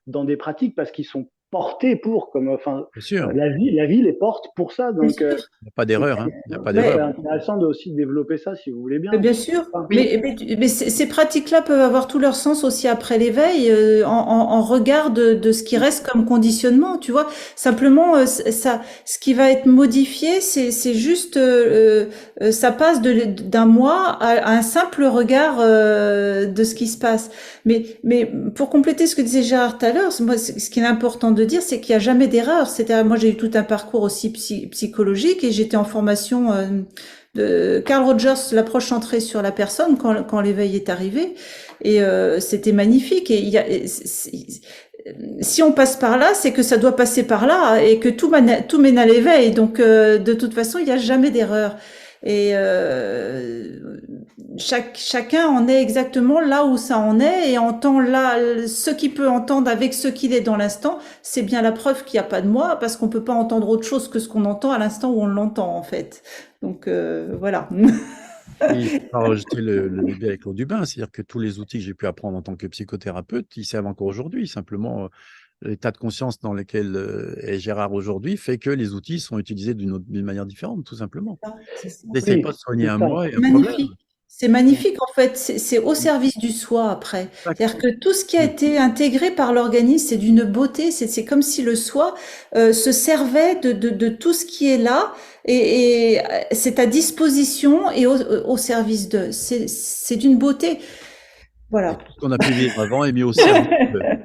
dans des pratiques parce qu'ils sont portés pour, comme, enfin, Bien sûr, la vie les porte pour ça. Bien Donc, sûr. il n'y a pas d'erreur, hein. Il n'y a pas ça serait d'erreur. Mais intéressant de aussi développer ça si vous voulez Mais bien. bien sûr, Enfin, Oui, mais ces pratiques-là peuvent avoir tout leur sens aussi après l'éveil, en regard de ce qui reste comme conditionnement, tu vois. Simplement, ça, ce qui va être modifié, c'est juste, ça passe d'un moi à un simple regard de ce qui se passe. Mais pour compléter ce que disait Gérard tout à l'heure, moi, ce qui est important de dire, c'est qu'il n'y a jamais d'erreur. C'est-à-dire, moi, j'ai eu tout un parcours aussi psychologique et j'étais en formation. De Carl Rogers, l'approche centrée sur la personne quand l'éveil est arrivé, et c'était magnifique. Et si on passe par là, c'est que ça doit passer par là et que tout mène à l'éveil. Donc, de toute façon, il n'y a jamais d'erreur. Et chacun en est exactement là où ça en est et entend là ce qu'il peut entendre avec ce qu'il est dans l'instant. C'est bien la preuve qu'il n'y a pas de moi parce qu'on peut pas entendre autre chose que ce qu'on entend à l'instant où on l'entend en fait. Donc voilà. Et il faut pas rejeter le bébé avec l'eau du bain. C'est-à-dire que tous les outils que j'ai pu apprendre en tant que psychothérapeute, ils servent encore aujourd'hui. Simplement, l'état de conscience dans lequel est Gérard aujourd'hui fait que les outils sont utilisés d'une manière différente, tout simplement. C'est ça. N'essaye pas Oui, de soigner c'est un ça. moi et un problème. Magnifique. C'est magnifique en fait, c'est au service du soi après. C'est-à-dire que tout ce qui a été intégré par l'organisme, c'est d'une beauté, c'est comme si le soi se servait de tout ce qui est là et c'est à disposition et au service de. C'est d'une beauté. Voilà. Et tout ce qu'on a pu vivre avant est mis au service de. Ouais.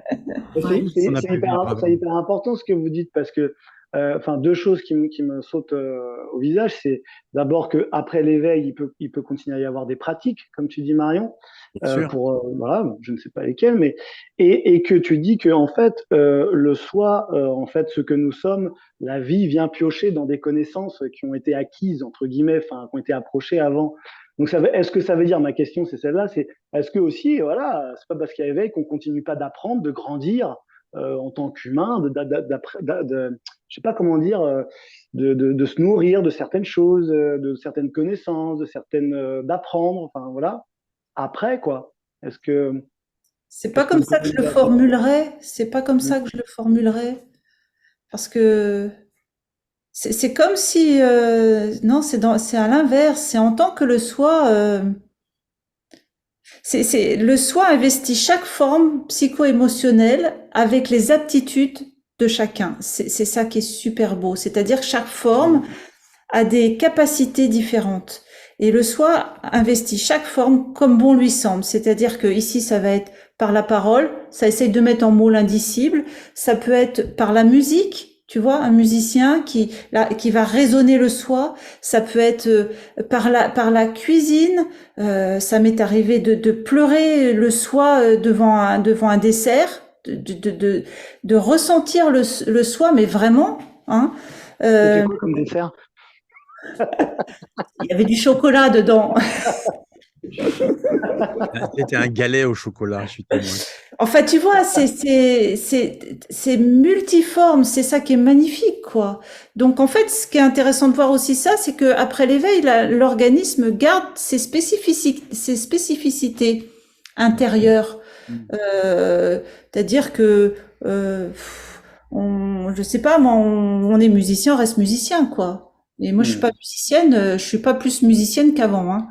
Tout ce qu'on a pu vivre avant. C'est hyper important ce que vous dites parce que, enfin, deux choses qui me sautent au visage, c'est d'abord que après l'éveil, il peut continuer à y avoir des pratiques, comme tu dis Marion, Bien sûr. pour voilà, je ne sais pas lesquelles, mais et que tu dis que en fait le soi, en fait, ce que nous sommes, la vie vient piocher dans des connaissances qui ont été acquises entre guillemets, enfin, qui ont été approchées avant. Donc, est-ce que ça veut dire, ma question, c'est celle-là, c'est est-ce que aussi, voilà, c'est pas parce qu'il y a éveil qu'on continue pas d'apprendre, de grandir en tant qu'humain, je sais pas comment dire, de se nourrir de certaines choses, de certaines connaissances, de certaines, d'apprendre, enfin voilà. Après, quoi. Est-ce que, C'est pas est-ce comme qu'on ça peut que je le dire ça? formulerais. C'est pas comme ça que je le formulerais. Parce que c'est comme si non, c'est à l'inverse. C'est en tant que le soi. C'est le soi investit chaque forme psycho-émotionnelle avec les aptitudes de chacun. C'est ça qui est super beau. C'est-à-dire que chaque forme a des capacités différentes. Et le soi investit chaque forme comme bon lui semble. C'est-à-dire que ici, ça va être par la parole, ça essaye de mettre en mots l'indicible. Ça peut être par la musique, tu vois, un musicien qui va résonner le soi. Ça peut être par la cuisine. Ça m'est arrivé de pleurer le soi devant un dessert, de ressentir le soi, mais vraiment, hein. C'était Euh, quoi comme dessert? il y avait du chocolat dedans. C'était un galet au chocolat, je suis témoin. En fait, tu vois, c'est multiforme, c'est ça qui est magnifique, quoi. Donc, en fait, ce qui est intéressant de voir aussi ça, c'est que après l'éveil, l'organisme garde ses spécificités intérieures. C'est-à-dire que, je sais pas, moi, on est musicien, on reste musicien, quoi. Et moi, je suis pas musicienne, je suis pas plus musicienne qu'avant, hein.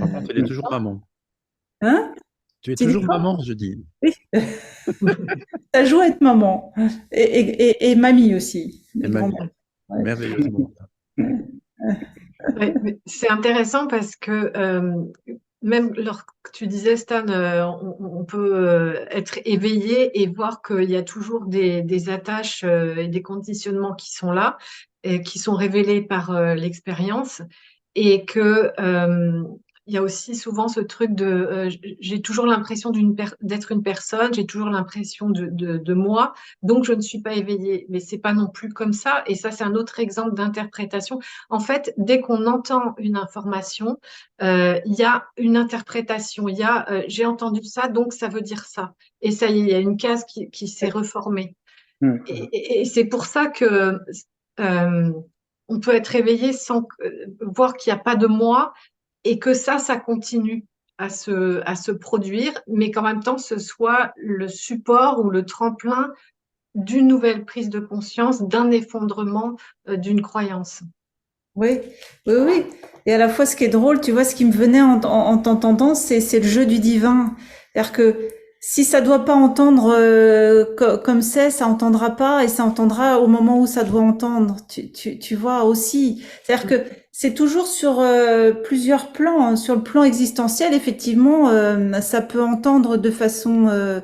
Par contre, elle est toujours maman. Hein? Tu es Tu dis toujours quoi? maman, je dis. Oui. Ça joue à être maman et mamie aussi. Et Grand- mamie, ouais. merveilleusement. Ouais, mais c'est intéressant parce que même lorsque tu disais, Stan, on peut être éveillé et voir qu'il y a toujours des attaches et des conditionnements qui sont là et qui sont révélés par l'expérience et que il y a aussi souvent ce truc de j'ai toujours l'impression d'être une personne, j'ai toujours l'impression de moi, donc je ne suis pas éveillée. Mais c'est pas non plus comme ça. Et ça, c'est un autre exemple d'interprétation. En fait, dès qu'on entend une information, il y a une interprétation. Il y a j'ai entendu ça, donc ça veut dire ça. Et ça y est, il y a une case qui s'est reformée. Et c'est pour ça que euh, on peut être éveillé sans voir qu'il n'y a pas de moi et que ça continue à se produire, mais qu'en même temps, ce soit le support ou le tremplin d'une nouvelle prise de conscience, d'un effondrement d'une croyance. Oui, oui, oui. Et à la fois, ce qui est drôle, tu vois, ce qui me venait en t'entendant, c'est le jeu du divin. C'est-à-dire que si ça doit pas entendre comme c'est, ça entendra pas et ça entendra au moment où ça doit entendre. Tu vois aussi. C'est-à-dire que c'est toujours sur plusieurs plans, hein. Sur le plan existentiel, effectivement, ça peut entendre de façon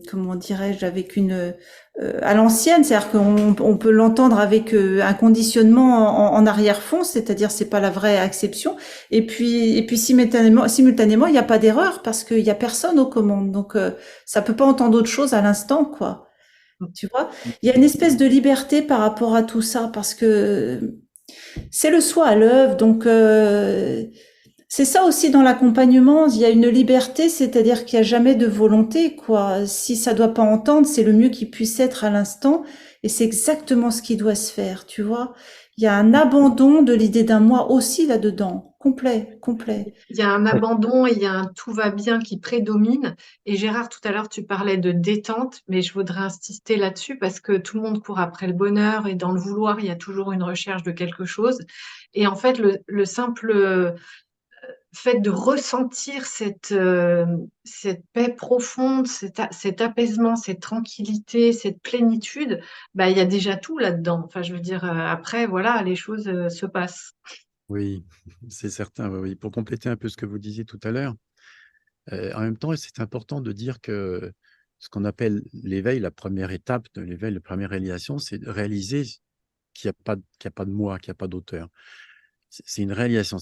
comment dirais-je, avec à l'ancienne, c'est-à-dire qu'on peut l'entendre avec un conditionnement en arrière-fond, c'est-à-dire c'est pas la vraie acception. Et puis simultanément, il n'y a pas d'erreur parce qu'il y a personne aux commandes, donc ça peut pas entendre autre chose à l'instant, quoi. Tu vois, il y a une espèce de liberté par rapport à tout ça parce que c'est le soi à l'œuvre, donc c'est ça aussi dans l'accompagnement, il y a une liberté, c'est-à-dire qu'il n'y a jamais de volonté, quoi. Si ça doit pas entendre, c'est le mieux qu'il puisse être à l'instant, et c'est exactement ce qui doit se faire, tu vois. Il y a un abandon de l'idée d'un moi aussi là-dedans, complet, complet. Il y a un abandon et il y a un tout va bien qui prédomine. Et Gérard, tout à l'heure, tu parlais de détente, mais je voudrais insister là-dessus parce que tout le monde court après le bonheur et dans le vouloir, il y a toujours une recherche de quelque chose. Et en fait, le simple fait de ressentir cette paix profonde, cet apaisement, cette tranquillité, cette plénitude, bah, il y a déjà tout là-dedans. Enfin, je veux dire, après, voilà, les choses se passent. Oui, c'est certain. Oui, oui. Pour compléter un peu ce que vous disiez tout à l'heure, en même temps, c'est important de dire que ce qu'on appelle l'éveil, la première étape de l'éveil, la première réalisation, c'est de réaliser qu'il y a pas de moi, qu'il n'y a pas d'auteur. C'est une réalisation,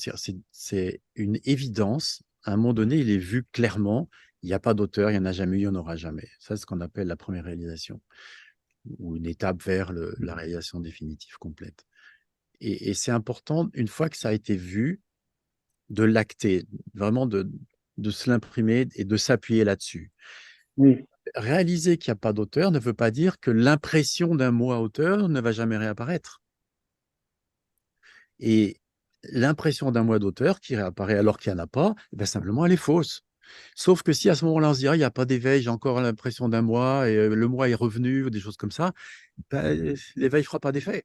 c'est une évidence. À un moment donné, il est vu clairement, il n'y a pas d'auteur, il n'y en a jamais eu, il n'y en aura jamais. Ça, c'est ce qu'on appelle la première réalisation, ou une étape vers la réalisation définitive complète. Et c'est important, une fois que ça a été vu, de l'acter, vraiment de se l'imprimer et de s'appuyer là-dessus. Oui. Réaliser qu'il n'y a pas d'auteur ne veut pas dire que l'impression d'un moi auteur ne va jamais réapparaître. Et l'impression d'un moi d'auteur qui réapparaît alors qu'il n'y en a pas, eh ben simplement, elle est fausse. Sauf que si à ce moment-là, on se dit, ah, il n'y a pas d'éveil, j'ai encore l'impression d'un moi, et le moi est revenu, ou des choses comme ça, ben, l'éveil ne fera pas d'effet.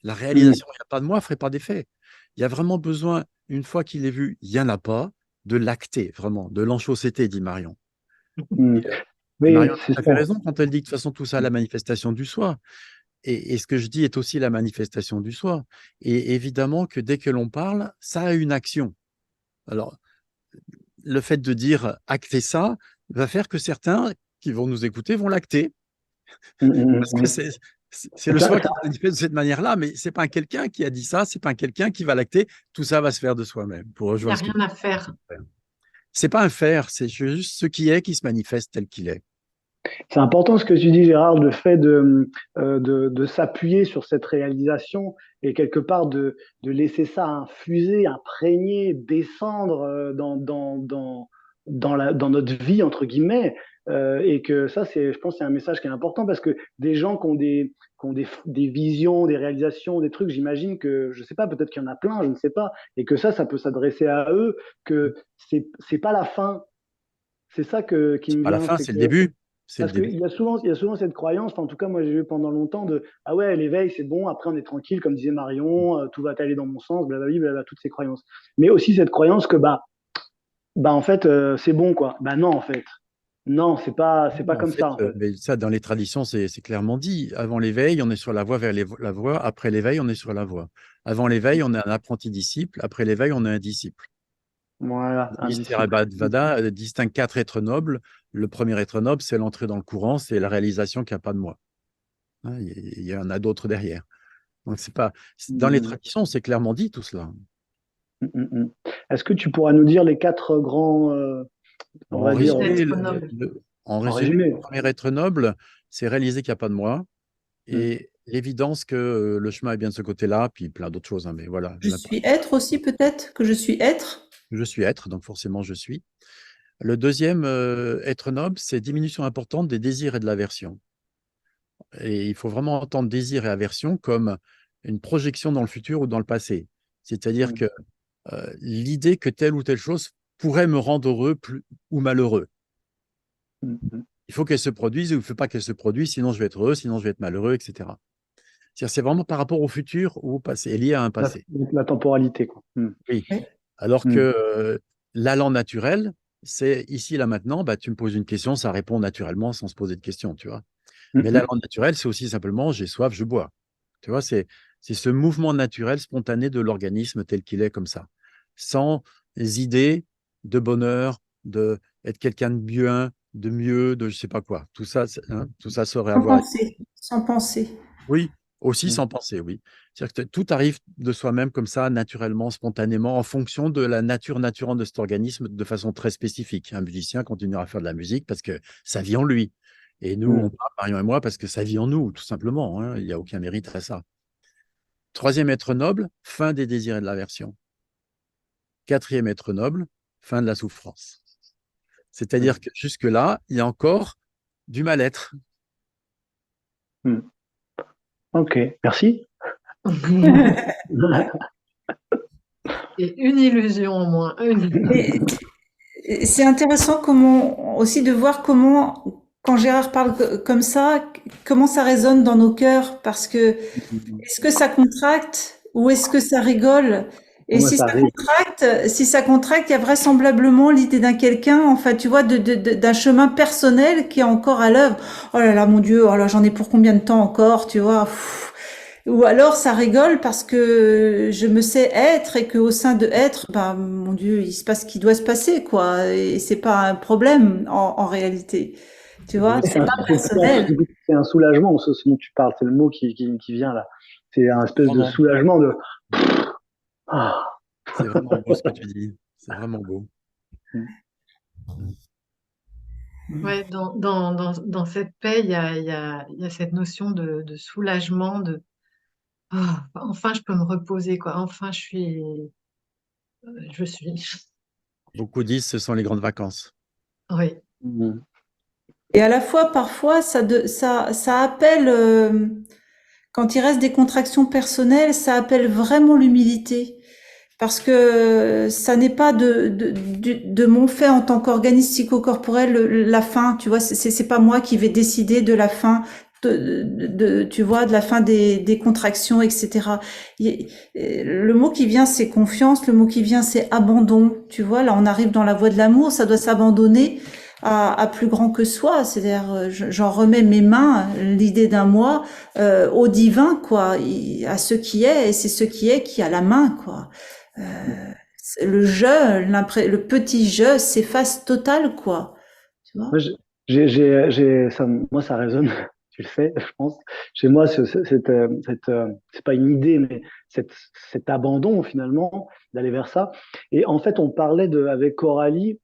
La Mm. réalisation, il n'y a pas de moi, ne ferait pas d'effet. Il y a vraiment besoin, une fois qu'il est vu, il n'y en a pas, de l'acter, vraiment, de l'enchausseter, dit Marion. Mm. Et Oui, Marion a tout c'est à ça. fait raison quand elle dit que de toute façon, tout ça est la manifestation du soi. Et ce que je dis est aussi la manifestation du soi. Et évidemment que dès que l'on parle, ça a une action. Alors, le fait de dire acter ça va faire que certains qui vont nous écouter vont l'acter. Mm, mm, Parce que mm. c'est le Ça, soi qui ça- se manifeste de cette manière-là, mais c'est pas quelqu'un qui a dit ça, c'est pas quelqu'un qui va l'acter. Tout ça va se faire de soi-même, pour Il n'y a rejoindre ce que rien à faire. c'est pas un faire, c'est juste ce qui est qui se manifeste tel qu'il est. c'est important ce que tu dis, Gérard, le fait de s'appuyer sur cette réalisation et quelque part de laisser ça infuser, imprégner, descendre dans notre vie, entre guillemets. Et que ça, je pense, c'est un message qui est important parce que des gens qui ont des visions, des réalisations, des trucs, j'imagine que, je sais pas, peut-être qu'il y en a plein, je ne sais pas, et que ça peut s'adresser à eux, que c'est pas la fin. C'est ça qui C'est me pas la vient, fin, c'est c'est le que début. C'est le parce début. qu'il y a souvent cette croyance, enfin, en tout cas, moi j'ai eu pendant longtemps ah ouais, l'éveil c'est bon, après on est tranquille, comme disait Marion, tout va aller dans mon sens, blablabla, blablabla, toutes ces croyances. Mais aussi cette croyance que bah en fait, c'est bon quoi. Bah non, en fait. Non, c'est pas En comme fait, ça, en fait. mais ça, dans les traditions, c'est clairement dit. Avant l'éveil, on est sur la voie vers la voie. Après l'éveil, on est sur la voie. Avant l'éveil, on est un apprenti-disciple. Après l'éveil, on est un disciple. Voilà, un Ministère disciple. Vada distingue 4 êtres nobles. Le premier être noble, c'est l'entrée dans le courant, c'est la réalisation qu'il n'y a pas de moi. Hein, il y en a d'autres derrière. Donc, c'est pas... Dans les Mm, traditions, c'est clairement dit tout cela. mm, mm, mm. Est-ce que tu pourras nous dire les quatre grands, on En va dire, résumé, Être noble. en résumé? le premier être noble, c'est réaliser qu'il n'y a pas de moi Mm. et l'évidence que le chemin est bien de ce côté-là, puis plein d'autres choses. Hein, mais voilà, Je suis être aussi peut-être, que je suis être. je suis être, donc forcément je suis. Le deuxième être noble, c'est diminution importante des désirs et de l'aversion. Et il faut vraiment entendre désir et aversion comme une projection dans le futur ou dans le passé. C'est-à-dire Mm. que l'idée que telle ou telle chose pourrait me rendre heureux ou malheureux. Mm, mm. Il faut qu'elle se produise ou il ne faut pas qu'elle se produise, sinon je vais être heureux, sinon je vais être malheureux, etc. C'est vraiment par rapport au futur ou au passé, lié à un La, passé. la temporalité, quoi. Mm. Oui. Oui. Alors que Mm. l'allant naturel, c'est ici, là, maintenant, bah, tu me poses une question, ça répond naturellement sans se poser de questions, tu vois. Mm, Mais mm. l'allant naturel, c'est aussi simplement j'ai soif, je bois. Tu vois, c'est ce mouvement naturel, spontané de l'organisme tel qu'il est comme ça. Sans idée de bonheur, de être quelqu'un de bien, de mieux, de je sais pas quoi. Tout ça, tout ça saurait Sans avoir. penser, sans penser. Oui, aussi Mm. sans penser, oui. C'est-à-dire que tout arrive de soi-même comme ça, naturellement, spontanément, en fonction de la nature naturelle de cet organisme, de façon très spécifique. Un musicien continuera à faire de la musique parce que ça vit en lui. Et nous, on Mm. parle, Marion et moi, parce que ça vit en nous, tout simplement, hein. Il n'y a aucun mérite à ça. Troisième être noble, fin des désirs et de l'aversion. Quatrième être noble, fin de la souffrance. C'est-à-dire que jusque-là, il y a encore du mal-être. Mm. Ok, merci. Et une illusion en moins. Et c'est intéressant comment, aussi de voir comment, quand Gérard parle comme ça, comment ça résonne dans nos cœurs, parce que est-ce que ça contracte ou est-ce que ça rigole? Et Moi, ça arrive. si ça contracte, il y a vraisemblablement l'idée d'un quelqu'un, enfin, tu vois, d'un chemin personnel qui est encore à l'œuvre. Oh là là, mon Dieu, oh là, j'en ai pour combien de temps encore, tu vois? Pff. Ou alors ça rigole parce que je me sais être et qu'au sein de être, ben, mon Dieu, il se passe ce qui doit se passer, quoi. Et c'est pas un problème en réalité. Tu vois, Oui, c'est pas personnel. C'est un soulagement, ce dont tu parles, c'est le mot qui vient là. C'est un espèce de vraiment, soulagement de. Ah. c'est vraiment beau ce que tu dis. C'est vraiment beau. Ouais, dans cette paix, il y a cette notion de soulagement, ah, enfin je peux me reposer, quoi. Enfin je suis. Beaucoup disent ce sont les grandes vacances. Oui. Mm. Et à la fois, parfois, ça appelle, quand il reste des contractions personnelles, ça appelle vraiment l'humilité. Parce que ça n'est pas de mon fait en tant qu'organisme psychocorporel la fin, tu vois, c'est pas moi qui vais décider de la fin, tu vois, de la fin des contractions, etc. Le mot qui vient, c'est confiance, le mot qui vient, c'est abandon, tu vois, là on arrive dans la voie de l'amour, ça doit s'abandonner à plus grand que soi, c'est-à-dire j'en remets mes mains, l'idée d'un moi, au divin, quoi, à ce qui est, et c'est ce qui est qui a la main, quoi. Le je, le petit je s'efface total, quoi. Tu vois? Moi, moi, ça résonne, tu le sais, je pense. Chez moi, c'est pas une idée, mais cet abandon, finalement, d'aller vers ça. Et en fait, avec Coralie,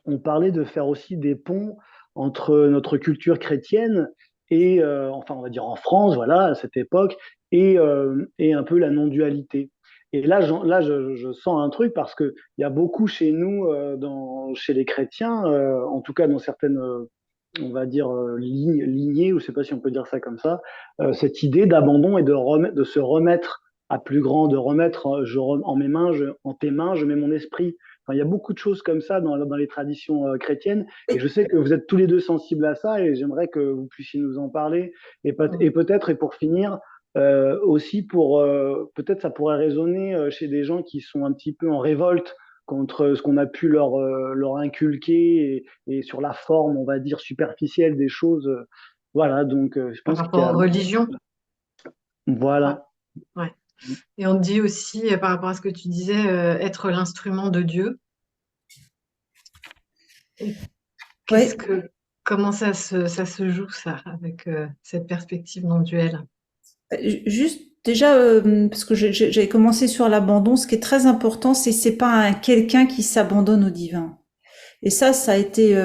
on parlait de faire aussi des ponts entre notre culture chrétienne et, enfin, on va dire en France, voilà, à cette époque, et un peu la non-dualité. Et là, je sens un truc parce que il y a beaucoup chez nous, chez les chrétiens, en tout cas dans certaines, on va dire lignées, ou je sais pas si on peut dire ça comme ça, cette idée d'abandon et de se remettre à plus grand, de remettre en mes mains, en tes mains, je mets mon esprit. Enfin, il y a beaucoup de choses comme ça dans les traditions chrétiennes, et je sais que vous êtes tous les deux sensibles à ça, et j'aimerais que vous puissiez nous en parler. Et peut-être, et pour finir, aussi peut-être ça pourrait résonner chez des gens qui sont un petit peu en révolte contre ce qu'on a pu leur inculquer, et sur la forme, on va dire, superficielle des choses. Voilà, donc je Par pense qu'il y rapport a. aux religions. Ouais, Voilà. ouais. Et on dit aussi, par rapport à ce que tu disais, être l'instrument de Dieu. Et Ouais. comment ça se joue, ça, avec cette perspective non duelle? Juste déjà, parce que j'avais commencé sur l'abandon, ce qui est très important, c'est pas un quelqu'un qui s'abandonne au divin. Et ça a été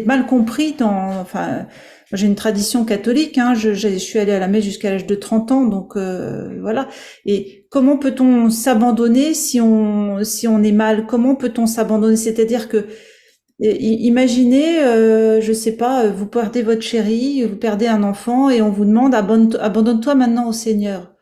mal compris enfin, moi, j'ai une tradition catholique, hein, je suis allée à la messe jusqu'à l'âge de 30 ans, donc voilà. Et comment peut-on s'abandonner si on est mal? Comment peut-on s'abandonner? C'est-à-dire que imaginez, je sais pas, vous perdez votre chéri, vous perdez un enfant et on vous demande abandonne-toi maintenant au Seigneur.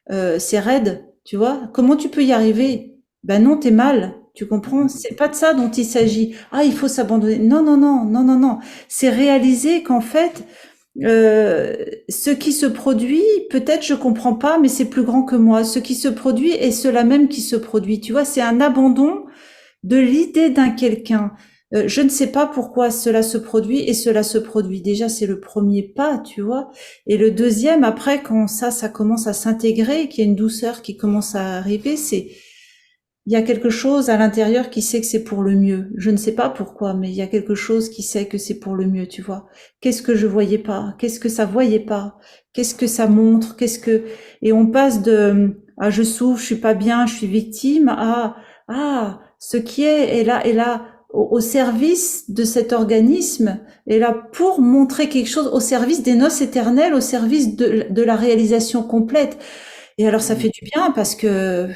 C'est raide, tu vois. Comment tu peux y arriver? Ben non, t'es mal. Tu comprends? C'est pas de ça dont il s'agit. Ah, il faut s'abandonner. Non, non, non, non, non, non. C'est réaliser qu'en fait, ce qui se produit, peut-être je comprends pas, mais c'est plus grand que moi. Ce qui se produit est cela même qui se produit. Tu vois, c'est un abandon de l'idée d'un quelqu'un. Je ne sais pas pourquoi cela se produit et cela se produit. Déjà, c'est le premier pas, tu vois. Et le deuxième, après, quand ça commence à s'intégrer, qu'il y a une douceur qui commence à arriver, il y a quelque chose à l'intérieur qui sait que c'est pour le mieux. Je ne sais pas pourquoi, mais il y a quelque chose qui sait que c'est pour le mieux, tu vois. Qu'est-ce que je voyais pas? Qu'est-ce que ça voyait pas? Qu'est-ce que ça montre? Et on passe de, ah, je souffre, je suis pas bien, je suis victime, à, ah, ce qui est là, au service de cet organisme, est là pour montrer quelque chose au service des noces éternelles, au service de la réalisation complète. Et alors, ça fait du bien parce que,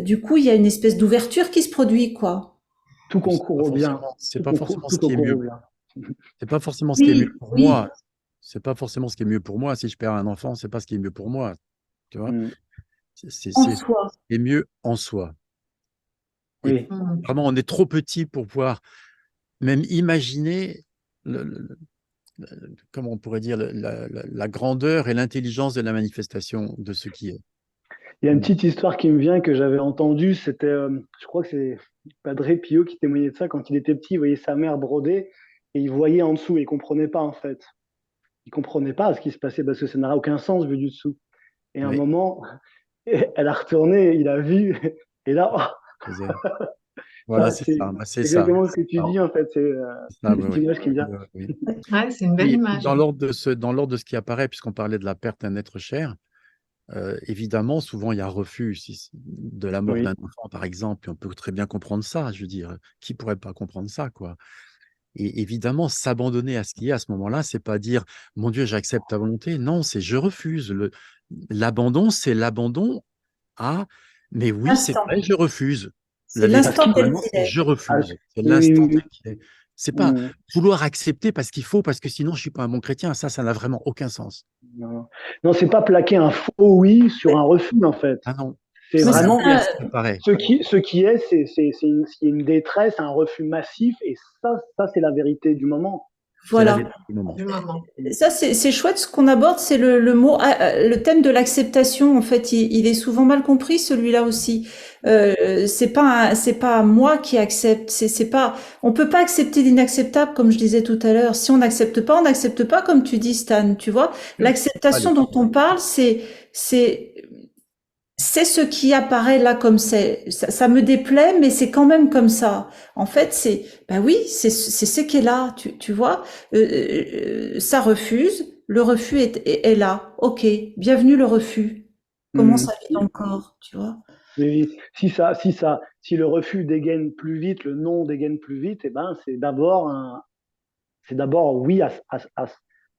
du coup, il y a une espèce d'ouverture qui se produit, quoi. Tout concourt au bien. C'est pas forcément Tout ce qui est concourt au mieux. bien. C'est pas forcément ce qui est Oui, mieux pour oui, moi. C'est pas forcément ce qui est mieux pour moi. Si je perds un enfant, c'est pas ce qui est mieux pour moi. Tu vois? Mm. en C'est ce soi. qui est mieux en soi. Et Oui. vraiment, on est trop petit pour pouvoir même imaginer comment on pourrait dire, la grandeur et l'intelligence de la manifestation de ce qui est. Il y a une petite histoire qui me vient que j'avais entendue. C'était, je crois que c'est Padre Pio qui témoignait de ça quand il était petit. Il voyait sa mère broder et il voyait en dessous et il comprenait pas en fait. Il comprenait pas ce qui se passait parce que ça n'a aucun sens vu du dessous. Et à un Oui, moment, elle a retourné, il a vu et là, oh, voilà, c'est c'est ça. Bah, c'est ça. exactement ce que tu dis en fait. C'est C'est ça, cette oui, image qui me vient. oui. Oui. Ouais, c'est une belle Et image. dans l'ordre de ce qui apparaît, puisqu'on parlait de la perte d'un être cher, évidemment, souvent il y a refus de la mort Oui. d'un enfant, par exemple. Et on peut très bien comprendre ça. Je veux dire, qui pourrait pas comprendre ça, quoi? Et évidemment, s'abandonner à ce qui est à ce moment-là, c'est pas dire mon Dieu, j'accepte ta volonté. Non, c'est je refuse. L'abandon, c'est l'abandon à mais oui, c'est L'instant. vrai, je refuse. C'est La lettre Parce l'instant qu'il tel finalement, qu'il c'est est. je ah, refuse. C'est oui, l'instant oui, tel oui. qu'il est. C'est pas Mm. vouloir accepter parce qu'il faut, parce que sinon je suis pas un bon chrétien. Ça n'a vraiment aucun sens. Non, non, c'est pas plaquer un faux oui sur un refus en fait. Ah non, C'est Mais c'est ça, vraiment l'inverse qui apparaît. ce qui est, c'est une détresse, un refus massif, et ça c'est la vérité du moment. C'est la voilà. vérité du moment. Du moment. Ça, c'est chouette ce qu'on aborde, c'est le mot, le thème de l'acceptation. En fait, il est souvent mal compris, celui-là aussi. C'est pas moi qui accepte. C'est pas, on peut pas accepter l'inacceptable, comme je disais tout à l'heure. Si on n'accepte pas, on n'accepte pas, comme tu dis, Stan. Tu vois, l'acceptation Allez. dont on parle, c'est c'est ce qui apparaît là comme c'est. Ça me déplaît, mais c'est quand même comme ça. En fait, bah oui, c'est ce qui est là, tu vois. Ça refuse, le refus est là. Ok, bienvenue le refus. Comment Hmm. ça vit dans le corps, tu vois. Mais si le refus dégaine plus vite, le non dégaine plus vite, et ben c'est d'abord oui à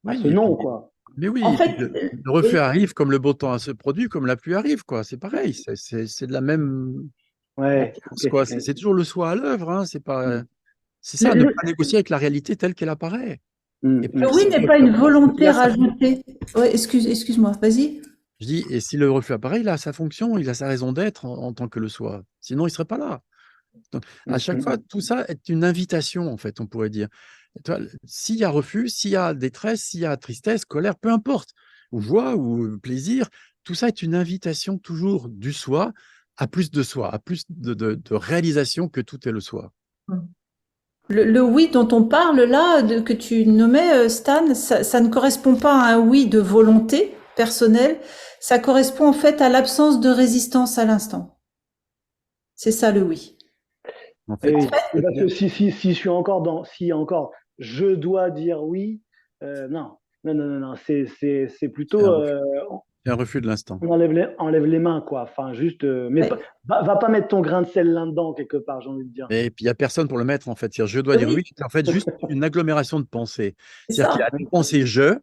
Oui, ce et non, puis, quoi. mais oui, En et puis fait, le refus oui, arrive comme le beau temps se produit, comme la pluie arrive, quoi. C'est pareil, c'est de la même Ouais, ok. ambiance, quoi. C'est toujours le soi à l'œuvre, hein. Hmm. C'est le, ça, ne le, pas négocier avec la réalité telle qu'elle apparaît. Hmm, Et pas le hmm, oui hmm. n'est accepter. pas une Il volonté a sa rajoutée. Ouais, excuse-moi, vas-y. Je dis, et si le refus apparaît, il a sa fonction, il a sa raison d'être en tant que le soi. Sinon, il ne serait pas là. Donc, à Hmm, chaque hmm. fois, tout ça est une invitation, en fait, on pourrait dire. Tu vois, s'il y a refus, s'il y a détresse, s'il y a tristesse, colère, peu importe, ou joie, ou plaisir, tout ça est une invitation toujours du soi à plus de soi, à plus de réalisation que tout est le soi. Le oui dont on parle là, que tu nommais, Stan, ça ne correspond pas à un oui de volonté personnelle, ça correspond en fait à l'absence de résistance à l'instant. C'est ça le oui. En Eh fait, oui, parce que si je suis encore si encore je dois dire oui, non, non, non, non, non, c'est c'est plutôt un refus, c'est un refus de l'instant. on enlève les mains, quoi. Enfin, juste, mais Ouais. va pas mettre ton grain de sel là-dedans, quelque part, j'ai envie de dire. Et puis, il n'y a personne pour le mettre, en fait. C'est-à-dire, je dois dire Oui, oui, c'est en fait juste une agglomération de pensées. c'est C'est-à-dire qu'il y ça. a une pensée je,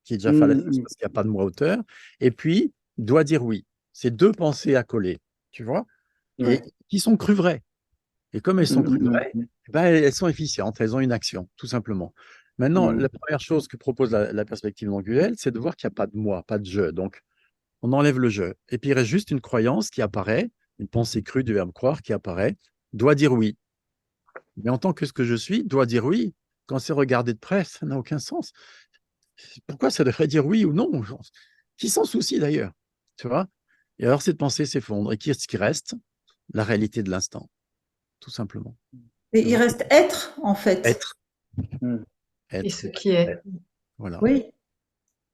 qui est déjà fallacieuses Mm, parce qu'il n'y a pas de moi auteur, et puis doit dire oui. C'est deux pensées à coller, tu vois, et ouais. qui sont crues vraies. Et comme elles Mm, sont crues mm, vraies, eh ben, elles sont efficientes, elles ont une action, tout simplement. Maintenant, mm, la première chose que propose la perspective non duelle, c'est de voir qu'il n'y a pas de moi, pas de je. Donc, on enlève le je. Et puis, il reste juste une croyance qui apparaît, une pensée crue du verbe croire qui apparaît, doit dire oui. Mais en tant que ce que je suis, doit dire oui. Quand c'est regardé de près, ça n'a aucun sens. Pourquoi ça devrait dire oui ou non? Qui s'en soucie d'ailleurs? Tu vois? Et alors, cette pensée s'effondre. Et qu'est-ce qui reste? La réalité de l'instant, tout simplement. Et Tu il vois? reste être en fait. Être, mm. Et être, ce qui est. être. Voilà. Oui.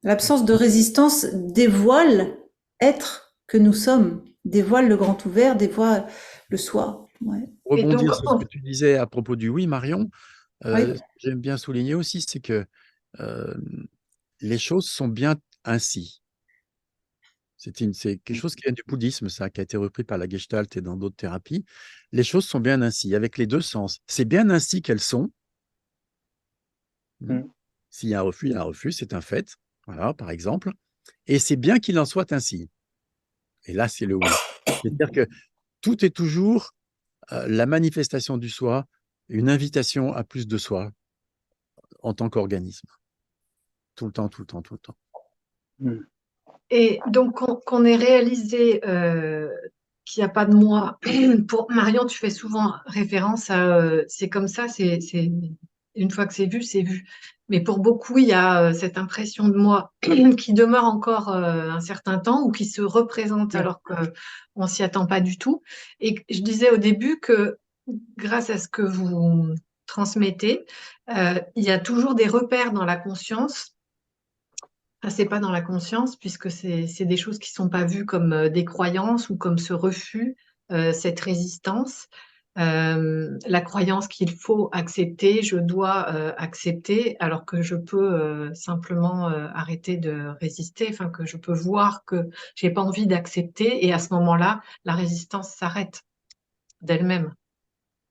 L'absence de résistance dévoile être que nous sommes. dévoile le grand ouvert, dévoile le soi. Ouais. Et donc, Rebondir sur ce que tu disais à propos du oui, Marion, Oui. j'aime bien souligner aussi, c'est que euh, les choses sont bien ainsi. C'est quelque chose qui vient du bouddhisme, ça, qui a été repris par la Gestalt et dans d'autres thérapies. Les choses sont bien ainsi, avec les deux sens. C'est bien ainsi qu'elles sont. Mm. S'il y a un refus, il y a un refus, c'est un fait. Voilà, par exemple. Et c'est bien qu'il en soit ainsi. Et là, c'est le oui. C'est-à-dire que tout est toujours la manifestation du soi, une invitation à plus de soi en tant qu'organisme. Tout le temps, tout le temps, tout le temps. Mm. et donc qu'on ait réalisé qu'il n'y a pas de moi. Pour Marion, tu fais souvent référence à c'est comme ça, une fois que c'est vu, c'est vu. Mais pour beaucoup, il y a cette impression de moi qui demeure encore un certain temps ou qui se représente Ouais. alors qu'on s'y attend pas du tout. Et je disais au début que grâce à ce que vous transmettez, il y a toujours des repères dans la conscience. Ah, c'est pas dans la conscience, puisque c'est des choses qui sont pas vues comme des croyances ou comme ce refus, cette résistance. La croyance qu'il faut accepter, je dois accepter, alors que je peux simplement arrêter de résister, enfin que je peux voir que j'ai pas envie d'accepter, et à ce moment-là, la résistance s'arrête d'elle-même.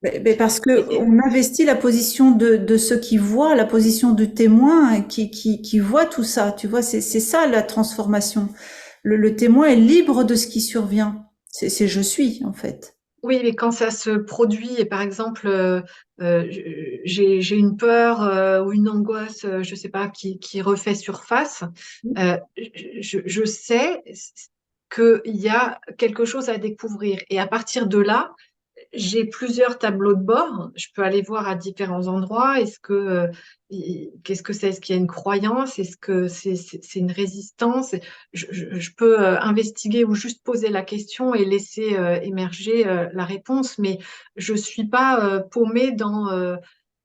Mais parce que Et- on investit la position de ceux qui voient, la position du témoin qui voit tout ça. Tu vois, c'est ça la transformation. Le témoin est libre de ce qui survient. C'est je suis, en fait. Oui, mais quand ça se produit, et par exemple, j'ai une peur ou une angoisse, je sais pas, qui refait surface, je sais qu'il y a quelque chose à découvrir. Et à partir de là, j'ai plusieurs tableaux de bord. Je peux aller voir à différents endroits. Qu'est-ce que c'est? Est-ce qu'il y a une croyance? Est-ce que c'est une résistance? Je peux investiguer ou juste poser la question et laisser émerger la réponse, mais je suis pas paumée dans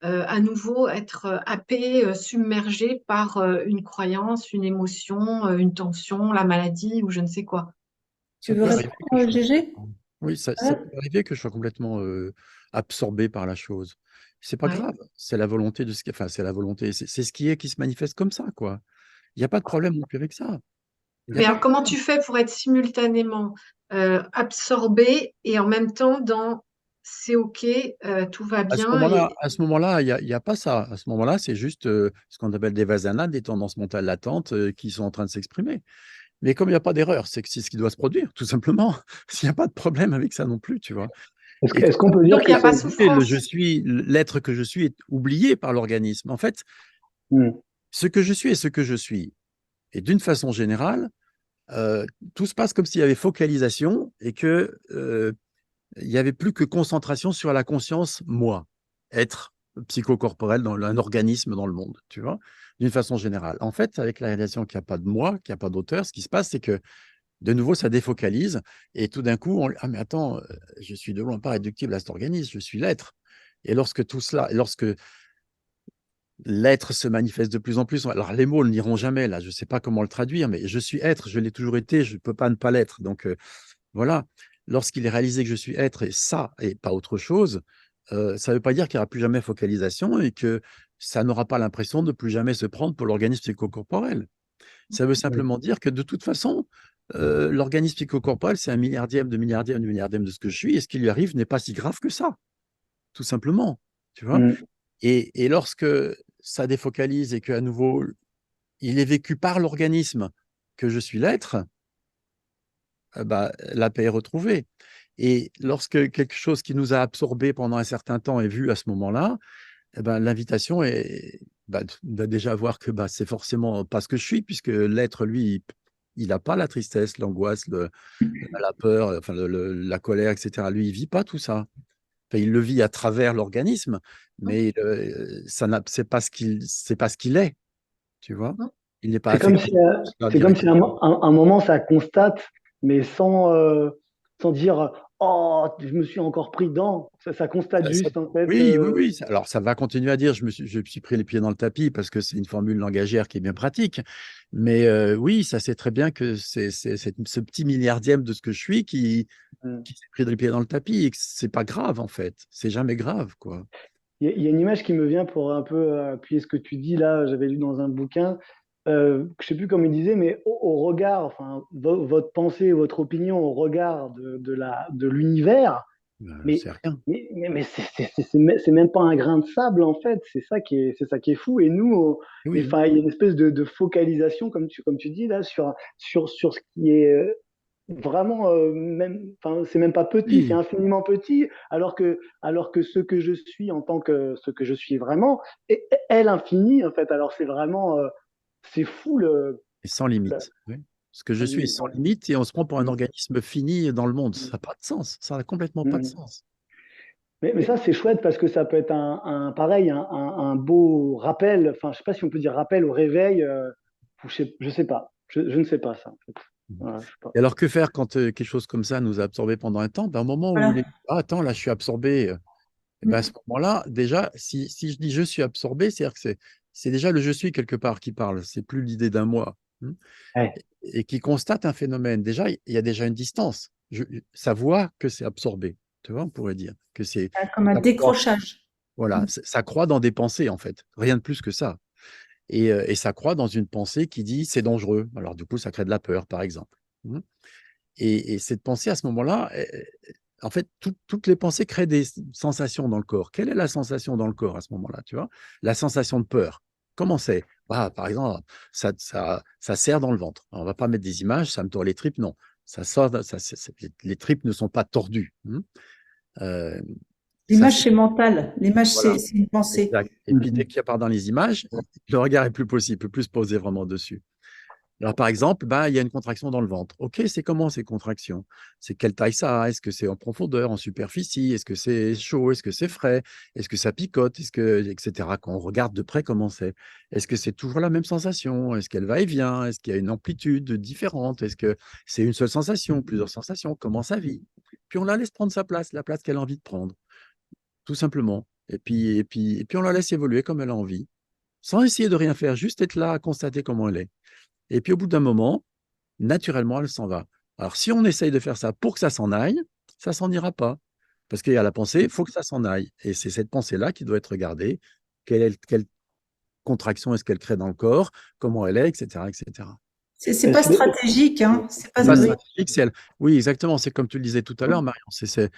à nouveau être happée, submergée par une croyance, une émotion, une tension, la maladie ou je ne sais quoi. Tu Ça veux peut arriver que je répondre, sois Gégé? Oui, ça Ouais. peut arriver que je sois complètement absorbé par la chose. C'est pas Ouais. grave, c'est la volonté de ce qui, enfin, c'est la volonté, c'est ce qui est qui se manifeste comme ça, quoi. Il n'y a pas de problème non plus avec ça. Il n'y a Mais pas de alors, comment tu fais pour être simultanément absorbé et en même temps dans c'est OK, tout va bien À ce moment-là, il y a pas ça. À ce moment-là, c'est juste ce qu'on appelle des vasanas, des tendances mentales latentes qui sont en train de s'exprimer. Mais comme il n'y a pas d'erreur, c'est que c'est ce qui doit se produire, tout simplement. S'il n'y a pas de problème avec ça non plus, tu vois. Et Est-ce qu'on peut dire donc il que n'y a pas c'est... le souffrance. je suis, l'être que je suis est oublié par l'organisme. En fait, Mm. ce que je suis et ce que je suis. Et d'une façon générale, tout se passe comme s'il y avait focalisation et que il n'y avait plus que concentration sur la conscience, moi, être psychocorporel dans un organisme dans le monde, tu vois, d'une façon générale. En fait, avec la réalisation qu'il n'y a pas de moi, qu'il n'y a pas d'auteur, ce qui se passe, c'est que de nouveau, ça défocalise et tout d'un coup, ah mais attends, je suis de loin pas réductible à cet organisme, je suis l'être. Et lorsque tout cela, lorsque l'être se manifeste de plus en plus. Alors, les mots n'iront jamais, là, je ne sais pas comment le traduire, mais je suis être, je l'ai toujours été, je ne peux pas ne pas l'être. Donc, voilà, lorsqu'il est réalisé que je suis être et ça, et pas autre chose, ça ne veut pas dire qu'il n'y aura plus jamais focalisation et que ça n'aura pas l'impression de plus jamais se prendre pour l'organisme psychocorporel. Ça veut Mm. simplement dire que de toute façon, l'organisme psychocorporel, c'est un milliardième de milliardième de ce que je suis, et ce qui lui arrive n'est pas si grave que ça, tout simplement. Tu vois? Mm. Et lorsque ça défocalise et qu'à nouveau, il est vécu par l'organisme que je suis l'être, bah, la paix est retrouvée. Et lorsque quelque chose qui nous a absorbés pendant un certain temps est vu à ce moment-là, eh ben, l'invitation est bah, de déjà voir que bah, c'est forcément pas ce que je suis, puisque l'être, lui, il n'a pas la tristesse, l'angoisse, la peur, enfin, la colère, etc. Lui, il vit pas tout ça. Enfin, il le vit à travers l'organisme, mais c'est pas ce qu'il est, tu vois. Il n'est pas C'est comme affecté si, par c'est comme si directement. un moment ça constate, mais sans dire oh, je me suis encore pris dans. Ça constate Ça- ça- juste, en fait. Oui, oui, oui. Alors, ça va continuer à dire, je me suis pris les pieds dans le tapis parce que c'est une formule langagière qui est bien pratique. Mais oui, ça c'est très bien que c'est ce petit milliardième de ce que je suis Hmm. qui s'est pris les pieds dans le tapis et que c'est pas grave en fait. C'est jamais grave, quoi. Il y a une image qui me vient pour un peu appuyer ce que tu dis là. J'avais lu dans un bouquin, je sais plus comment il disait, mais au regard, enfin, votre pensée, votre opinion au regard de l'univers, mais, C'est rien. mais c'est même pas un grain de sable en fait. C'est ça qui est fou. Et nous, et, Oui. enfin, il y a une espèce de focalisation, comme tu dis là, sur ce qui est vraiment, même, enfin, c'est même pas petit, c'est Oui. infiniment petit, alors que ce que je suis en tant que ce que je suis vraiment est l'infini en fait. Alors c'est vraiment, c'est fou Et sans le- limite. Oui. Ce que je sans suis est limite, sans ouais. limite et on se prend pour un Mm, organisme fini dans le monde. mm, Ça n'a pas de sens. Ça n'a complètement mm, pas de mm. sens. Mais ça, c'est chouette parce que ça peut être pareil, un beau rappel, enfin, je sais pas si on peut dire rappel au réveil, ou je sais pas, je ne sais pas ça, en fait. Voilà, je sais pas. Et alors, que faire quand quelque chose comme ça nous a absorbés pendant un temps? Ben, au moment où Voilà. ah, attends, là, je suis absorbé. Eh ben, à ce Mm. moment-là, déjà, si je dis je suis absorbé, c'est-à-dire que c'est déjà le je suis quelque part qui parle. C'est plus l'idée d'un moi. Hmm. Ouais. Et qui constate un phénomène. Déjà, il y a déjà une distance. Ça voit que c'est absorbé. Tu vois, on pourrait dire que c'est. Ah, comme un Ça croit, décrochage. voilà, Mm. ça croit dans des pensées, en fait. Rien de plus que ça. Et ça croit dans une pensée qui dit c'est dangereux. Alors, du coup, ça crée de la peur, par exemple. Hmm. Et cette pensée, à ce moment-là, en fait, toutes les pensées créent des sensations dans le corps. Quelle est la sensation dans le corps à ce moment-là, tu vois? La sensation de peur. Comment c'est? Ah, par exemple, ça serre dans le ventre. Alors, on va pas mettre des images, ça me tord les tripes, non. Ça sort, les tripes ne sont pas tordues. Euh, ça, L'image, c'est mental. L'image, voilà, c'est une pensée. exact. Et puis, dès Mhm. qu'il y a part dans les images, le regard est plus possible, peut plus se poser vraiment dessus. Alors, par exemple, bah, il y a une contraction dans le ventre. OK, c'est comment ces contractions? C'est quelle taille ça a? Est-ce que c'est en profondeur, en superficie? Est-ce que c'est chaud? Est-ce que c'est frais? Est-ce que ça picote? Etc. Quand on regarde de près comment c'est. Est-ce que c'est toujours la même sensation? Est-ce qu'elle va et vient? Est-ce qu'il y a une amplitude différente? Est-ce que c'est une seule sensation, plusieurs sensations? Comment ça vit? Puis on la laisse prendre sa place, la place qu'elle a envie de prendre, tout simplement. Et puis on la laisse évoluer comme elle a envie, sans essayer de rien faire, juste être là à constater comment elle est. Et puis au bout d'un moment, naturellement, elle s'en va. Alors, si on essaye de faire ça pour que ça s'en aille, ça s'en ira pas. Parce qu'il y a la pensée, il faut que ça s'en aille. Et c'est cette pensée-là qui doit être regardée. Quelle contraction est-ce qu'elle crée dans le corps? Comment elle est, etc., etc. C'est pas C'est- stratégique, hein. C'est pas, C'est pas Mhm. oui. stratégique, oui, exactement. C'est comme tu le disais tout à l'heure, Marion. C'est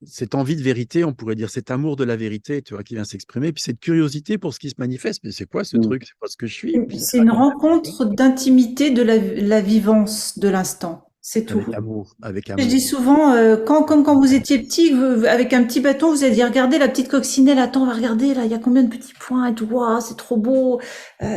cette envie de vérité, on pourrait dire, cet amour de la vérité, tu vois, qui vient s'exprimer. Puis cette curiosité pour ce qui se manifeste. Mais c'est quoi ce Mhm. truc? C'est pas ce que je suis. Puis c'est C'est ça une qu'on aime, rencontre d'intimité de la vivance de l'instant. C'est tout. avec amour, avec Je dis amour. souvent, comme quand vous étiez petit, avec un petit bâton, vous alliez regarder la petite coccinelle. Attends, on va regarder là, il y a combien de petits points et tout. Waouh, c'est trop beau.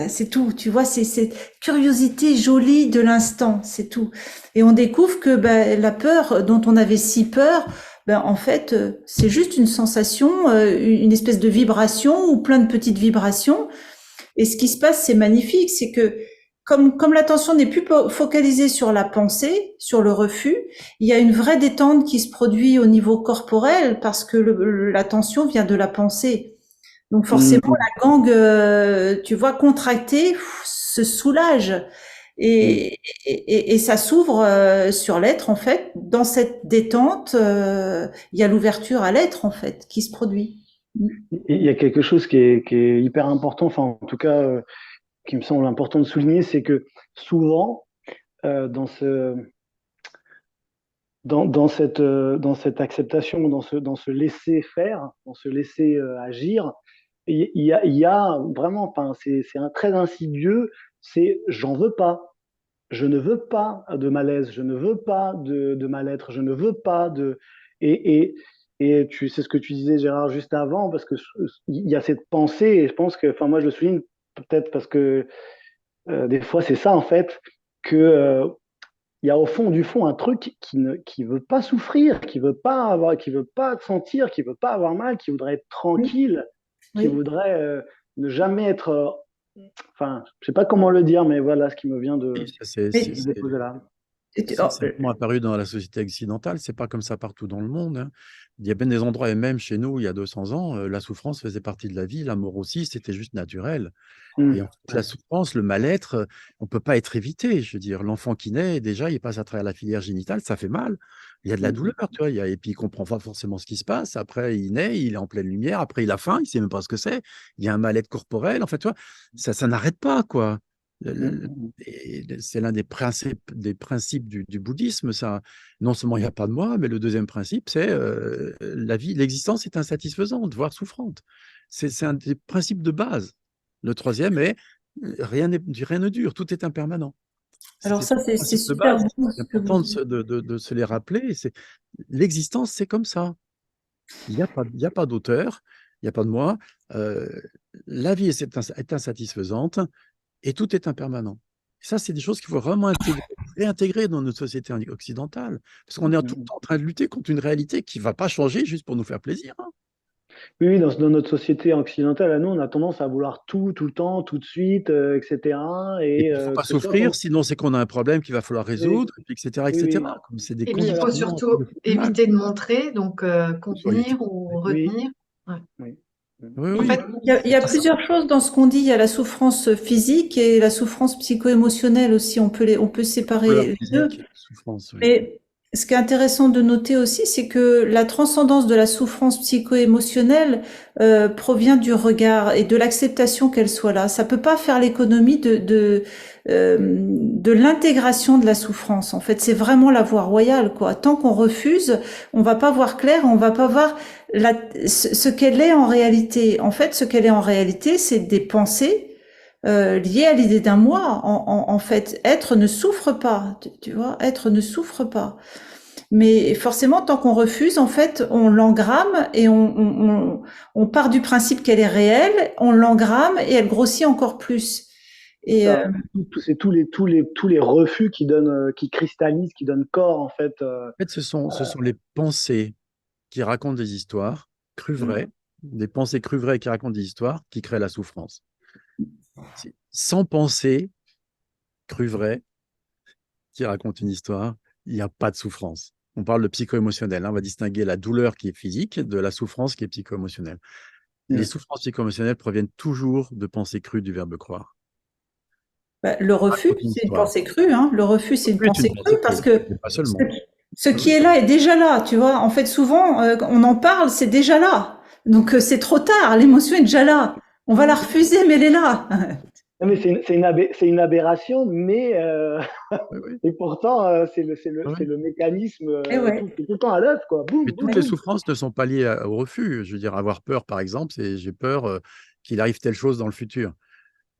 C'est tout. Tu vois, c'est cette curiosité jolie de l'instant. C'est tout. Et on découvre que ben, la peur dont on avait si peur, ben, en fait, c'est juste une sensation, une espèce de vibration ou plein de petites vibrations. Et ce qui se passe, c'est magnifique, c'est que comme l'attention n'est plus focalisée sur la pensée, sur le refus, il y a une vraie détente qui se produit au niveau corporel parce que l'attention vient de la pensée. Donc forcément, Mhm. la gangue, tu vois, contractée, se soulage Mhm. et ça s'ouvre sur l'être en fait. Dans cette détente, il y a l'ouverture à l'être en fait qui se produit. Il y a quelque chose qui est hyper important, enfin en tout cas qui me semble important de souligner, c'est que souvent dans dans cette acceptation, dans ce laisser faire, dans ce laisser agir, il y a vraiment, enfin c'est un très insidieux, c'est j'en veux pas. Je ne veux pas de malaise, je ne veux pas de mal-être, je ne veux pas de... Et, et, et tu sais ce que tu disais, Gérard, juste avant, parce que il y a cette pensée, et je pense que, enfin moi je le souligne peut-être parce que des fois c'est ça en fait, que il y a au fond du fond un truc qui veut pas souffrir, qui veut pas avoir, qui veut pas sentir, qui veut pas avoir mal, qui voudrait être Oui, tranquille, qui oui. voudrait ne jamais être, enfin, je sais pas comment le dire, mais voilà ce qui me vient Oui, de ça, c'est Mais déposer là. C'est simplement apparu dans la société occidentale, c'est pas comme ça partout dans le monde, hein. Il y a bien des endroits, et même chez nous, il y a 200 ans, la souffrance faisait partie de la vie, la mort aussi, c'était juste naturel. Et en fait, la souffrance, le mal-être, on peut pas être évité. Je veux dire, l'enfant qui naît, déjà, il passe à travers la filière génitale, ça fait mal. Il y a de la douleur, tu vois. Et puis, il comprend pas forcément ce qui se passe. Après, il naît, il est en pleine lumière. Après, il a faim, il sait même pas ce que c'est. Il y a un mal-être corporel. En fait, tu vois, ça n'arrête pas, quoi. Et c'est l'un des principes du bouddhisme, ça. Non seulement il n'y a pas de moi, mais le deuxième principe, c'est la vie, l'existence est insatisfaisante, voire souffrante. C'est un des principes de base. Le troisième est rien ne dure, tout est impermanent. Alors C'est ça, trois c'est principes de super base. beau C'est ce que vous important dites. de se les rappeler. L'existence, c'est comme ça. Il y a pas d'auteur, il n'y a pas de moi. Euh, la vie est insatisfaisante et tout est impermanent. Et ça, c'est des choses qu'il faut vraiment réintégrer dans notre société occidentale. Parce qu'on est tout le temps en train de lutter contre une réalité qui ne va pas changer juste pour nous faire plaisir, hein. Oui, dans notre société occidentale, nous, on a tendance à vouloir tout, tout le temps, tout de suite, etc. Et Et puis, il ne faut pas que ce soit. souffrir, sinon c'est qu'on a un problème qu'il va falloir Oui, résoudre, et puis etc., oui, oui. etc. Comme c'est des Et puis, il faut Alors, conditionnements qui surtout nous font du mal. éviter de montrer, donc Soyez tout. contenir ou oui, retenir. Ouais. oui. Oui, En oui, fait, Il y a plusieurs choses dans ce qu'on dit. Il y a la souffrance physique et la souffrance psycho-émotionnelle aussi. On peut douleur séparer les deux. physique, souffrance, oui. Mais ce qui est intéressant de noter aussi, c'est que la transcendance de la souffrance psycho-émotionnelle provient du regard et de l'acceptation qu'elle soit là. Ça peut pas faire l'économie de l'intégration de la souffrance. En fait, c'est vraiment la voie royale, quoi. Tant qu'on refuse, on va pas voir clair, on va pas voir ce qu'elle est en réalité. En fait, ce qu'elle est en réalité, c'est des pensées liées à l'idée d'un moi. En fait, être ne souffre pas, tu vois, être ne souffre pas. Mais forcément, tant qu'on refuse, en fait, on l'engramme et on part du principe qu'elle est réelle, on l'engramme et elle grossit encore plus. Et Ça, c'est tous les refus qui donnent, qui cristallisent, qui donnent corps, en fait. En fait, ce sont les pensées qui racontent des histoires crues vraies, des pensées crues vraies qui racontent des histoires qui créent la souffrance. Sans pensée crue vraie qui raconte une histoire, il n'y a pas de souffrance. On parle de psycho-émotionnel, hein. On va distinguer la douleur qui est physique de la souffrance qui est psycho-émotionnelle. Les souffrances psycho-émotionnelles proviennent toujours de pensées crues du verbe croire. le refus, Raconte une c'est une histoire. pensée crue. Hein. Le refus, c'est une Oui, c'est pensée une pensée crue parce crue, que mais pas ce, seulement. ce qui est là est déjà là, tu vois. En fait, souvent, on en parle, c'est déjà là. Donc, c'est trop tard. L'émotion est déjà là. On va la refuser, mais elle est là. Non, mais c'est une aberration, mais Oui, oui. et pourtant, Oui, c'est oui. le mécanisme Et ouais. tout le temps à l'œuvre, quoi. Mais Boum, boum, toutes les boum. souffrances ne sont pas liées au refus. Je veux dire, avoir peur, par exemple, c'est j'ai peur qu'il arrive telle chose dans le futur.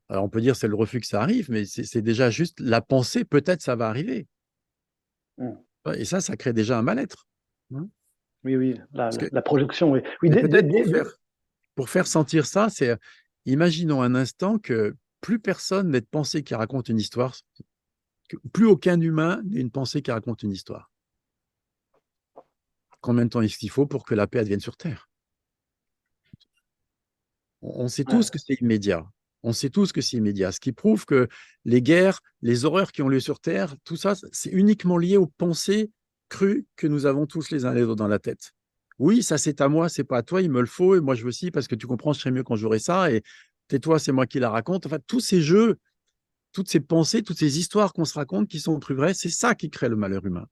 Alors, on peut dire c'est le refus que ça arrive, mais c'est déjà juste la pensée, peut-être ça va arriver. Hum. Ouais, et ça crée déjà un mal-être, hein. Oui, oui, Parce que, la projection, oui. Oui, mais peut-être pour faire sentir ça, c'est imaginons un instant que plus personne n'ait de pensée qui raconte une histoire, que plus aucun humain n'ait une pensée qui raconte une histoire. Combien de temps est-ce qu'il faut pour que la paix advienne sur Terre? On sait ouais. tous que c'est immédiat. On sait tous que c'est immédiat. Ce qui prouve que les guerres, les horreurs qui ont lieu sur Terre, tout ça, c'est uniquement lié aux pensées crues que nous avons tous les uns les autres dans la tête. Oui, ça c'est à moi, c'est pas à toi, il me le faut, et moi je veux aussi, parce que tu comprends, je serais mieux quand j'aurai ça, et tais-toi, c'est moi qui la raconte. Enfin, tous ces jeux, toutes ces pensées, toutes ces histoires qu'on se raconte qui sont plus vraies, c'est ça qui crée le malheur humain.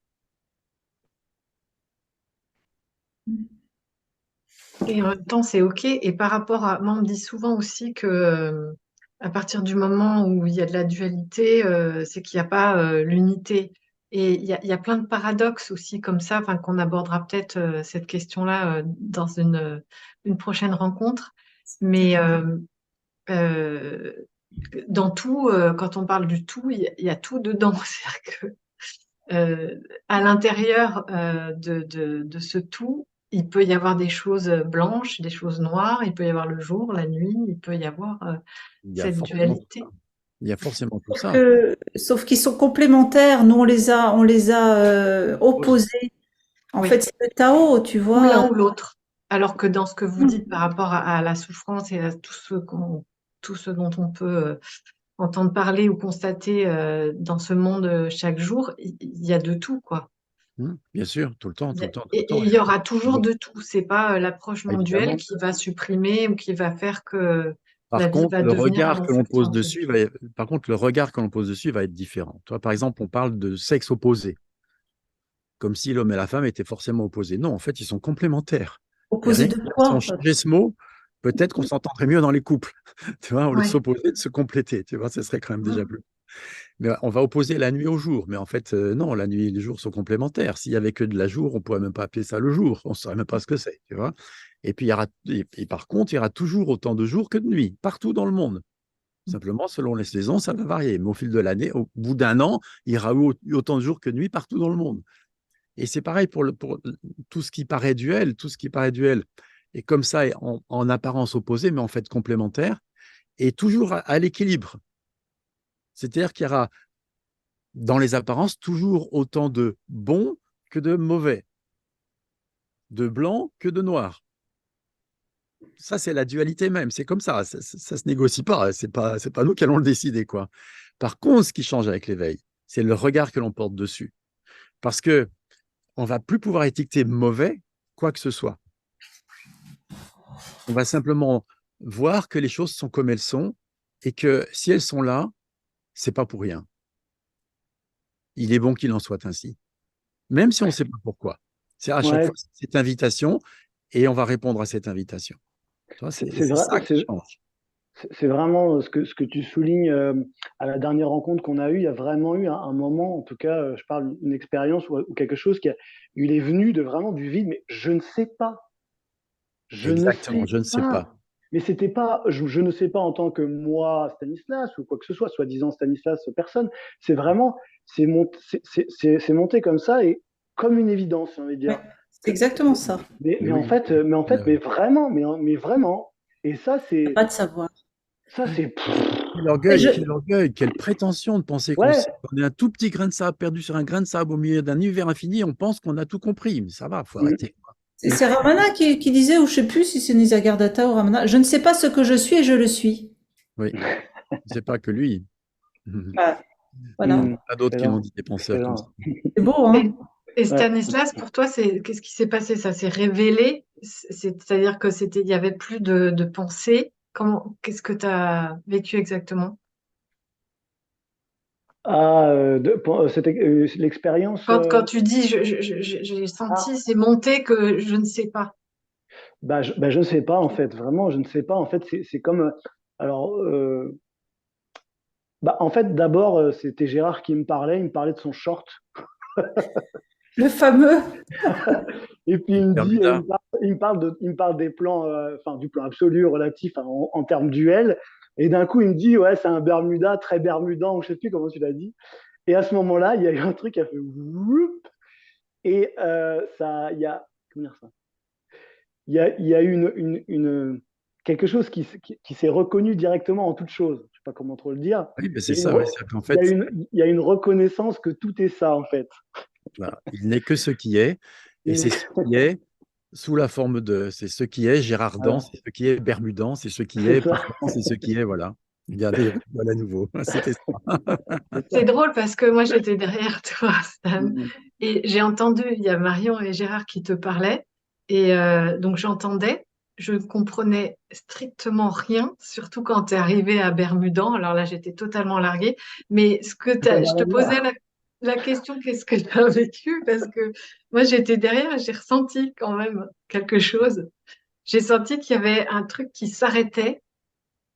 et en même temps, c'est OK. Et par rapport à, moi, on me dit souvent aussi que à partir du moment où il y a de la dualité, c'est qu'il n'y a pas l'unité. Et il y a plein de paradoxes aussi comme ça, enfin, qu'on abordera peut-être cette question-là dans une prochaine rencontre. Mais euh, dans tout, quand on parle du tout, il y a tout dedans. C'est-à-dire que à l'intérieur de ce tout, il peut y avoir des choses blanches, des choses noires, il peut y avoir le jour, la nuit, il peut y avoir Il y a cette forcément tout ça. dualité. Il y a forcément tout ça. Sauf qu'ils sont complémentaires. Nous, on les a opposés. En Oui, fait, c'est le Tao, tu ou l'un vois. ou l'autre. Alors que dans ce que vous dites par rapport à la souffrance et à tout ce dont on peut entendre parler ou constater dans ce monde chaque jour, il y a de tout, quoi. Bien sûr, tout le temps, tout le temps, tout le Et temps. il y aura toujours de tout. C'est pas l'approche mondiale Évidemment. qui va supprimer ou qui va faire que Par la vie contre, va le devenir regard un que l'on enfer pose tranquille. dessus par contre, le regard que l'on pose dessus va être différent. Toi, par exemple, on parle de sexe opposé, comme si l'homme et la femme étaient forcément opposés. Non, en fait, ils sont complémentaires. Et Opposé rien de que si on quoi? changeait ce mot, peut-être qu'on s'entendrait mieux dans les couples. Tu vois, au lieu de Ouais. s'opposer, de se compléter. Tu vois, ce serait quand même déjà Mhm. plus. Mais on va opposer la nuit au jour. Mais en fait, non, la nuit et le jour sont complémentaires. S'il y avait que de la jour, on pourrait même pas appeler ça le jour. On ne saurait même pas ce que c'est. Tu vois. Et puis, et par contre, il y aura toujours autant de jours que de nuits, partout dans le monde. Simplement, selon les saisons, ça va varier. Mais au fil de l'année, au bout d'un an, il y aura eu autant de jours que de nuits partout dans le monde. Et c'est pareil pour tout ce qui paraît duel, tout ce qui paraît duel. Et comme ça, est en apparence opposé, mais en fait complémentaire, et toujours à l'équilibre. C'est-à-dire qu'il y aura dans les apparences toujours autant de bons que de mauvais, de blanc que de noir. Ça, c'est la dualité même. C'est comme ça. Ça se négocie pas. C'est pas nous qui allons le décider, quoi. Par contre, ce qui change avec l'éveil, c'est le regard que l'on porte dessus. Parce que on va plus pouvoir étiqueter mauvais quoi que ce soit. On va simplement voir que les choses sont comme elles sont et que si elles sont là, c'est pas pour rien. Il est bon qu'il en soit ainsi, même si on ne sait pas pourquoi. C'est à chaque Ouais, fois cette invitation et on va répondre à cette invitation. Tu vois, c'est c'est ça qui change. c'est vraiment ce que tu soulignes à la dernière rencontre qu'on a eue. Il y a vraiment eu un moment, en tout cas, je parle d'une expérience ou quelque chose il est venu de vraiment du vide, mais je ne sais pas. Je ne Exactement, sais je ne sais pas. pas. Mais c'était pas, je ne sais pas en tant que moi, Stanislas, ou quoi que ce soit, soi-disant Stanislas, personne. C'est vraiment, c'est monté comme ça et comme une évidence, j'ai envie de dire. Ouais, c'est exactement ça. Mais oui, Mais vraiment, mais vraiment. Et Il n'y a pas de savoir. ça, c'est, Je, quel orgueil, quelle prétention de penser qu'on ouais. sait. On est un tout petit grain de sable perdu sur un grain de sable au milieu d'un univers infini, on pense qu'on a tout compris. Mais ça va, faut Mm, arrêter. c'est Ramana qui disait, ou je sais plus si c'est Nisargadatta ou Ramana, je ne sais pas ce que je suis et je le suis. Oui, c'est pas que lui. Ah, voilà. mm, Pas d'autres qui l'ont excellent, dit, des penseurs comme ça. excellent. C'est beau, Et, hein? et Ouais. Stanislas, pour toi, qu'est-ce qui s'est passé? Ça s'est révélé? C'est-à-dire que il y avait plus de pensée. Qu'est-ce que tu as vécu exactement? Ah, c'était l'expérience. Quand tu dis, j'ai Ah, senti, c'est monté que je ne sais pas. bah, je ne sais pas en fait, vraiment, je ne sais pas. En fait, c'est comme. Alors, bah, en fait, d'abord, c'était Gérard qui me parlait, il me parlait de son short. Le fameux. Et puis il me dit, Bermuda. il me parle des plans, enfin du plan absolu relatif en termes duel. Et d'un coup, il me dit, ouais, c'est un Bermuda, très Bermudan, ou je sais plus comment tu l'as dit. Et à ce moment-là, il y a eu un truc qui a fait whoop, et ça, il y a, comment dire ça? Il y a eu quelque chose qui s'est reconnu directement en toute chose. Je ne sais pas comment trop le dire. Oui, mais c'est Il y a une, ça, oui. C'est qu'en il y a fait, il y a une reconnaissance que tout est ça, en fait. voilà, il n'est que ce qui est, et Il- c'est ce qui est sous la forme de, c'est ce qui est Gérardan, voilà, c'est ce qui est Bermudan, c'est ce qui c'est est ça. Parfaitement, c'est ce qui est, voilà. Regardez, voilà à nouveau. C'était ça. C'est C'est ça. drôle parce que moi, j'étais derrière toi, Stan, Mm, et j'ai entendu, il y a Marion et Gérard qui te parlaient, et donc j'entendais, je comprenais strictement rien, surtout quand tu es arrivé à Bermudan. Alors là, j'étais totalement larguée. Mais ça n'a je te rien à posais voir. la question, qu'est-ce que tu as vécu? Parce que moi, j'étais derrière et j'ai ressenti quand même quelque chose. J'ai senti qu'il y avait un truc qui s'arrêtait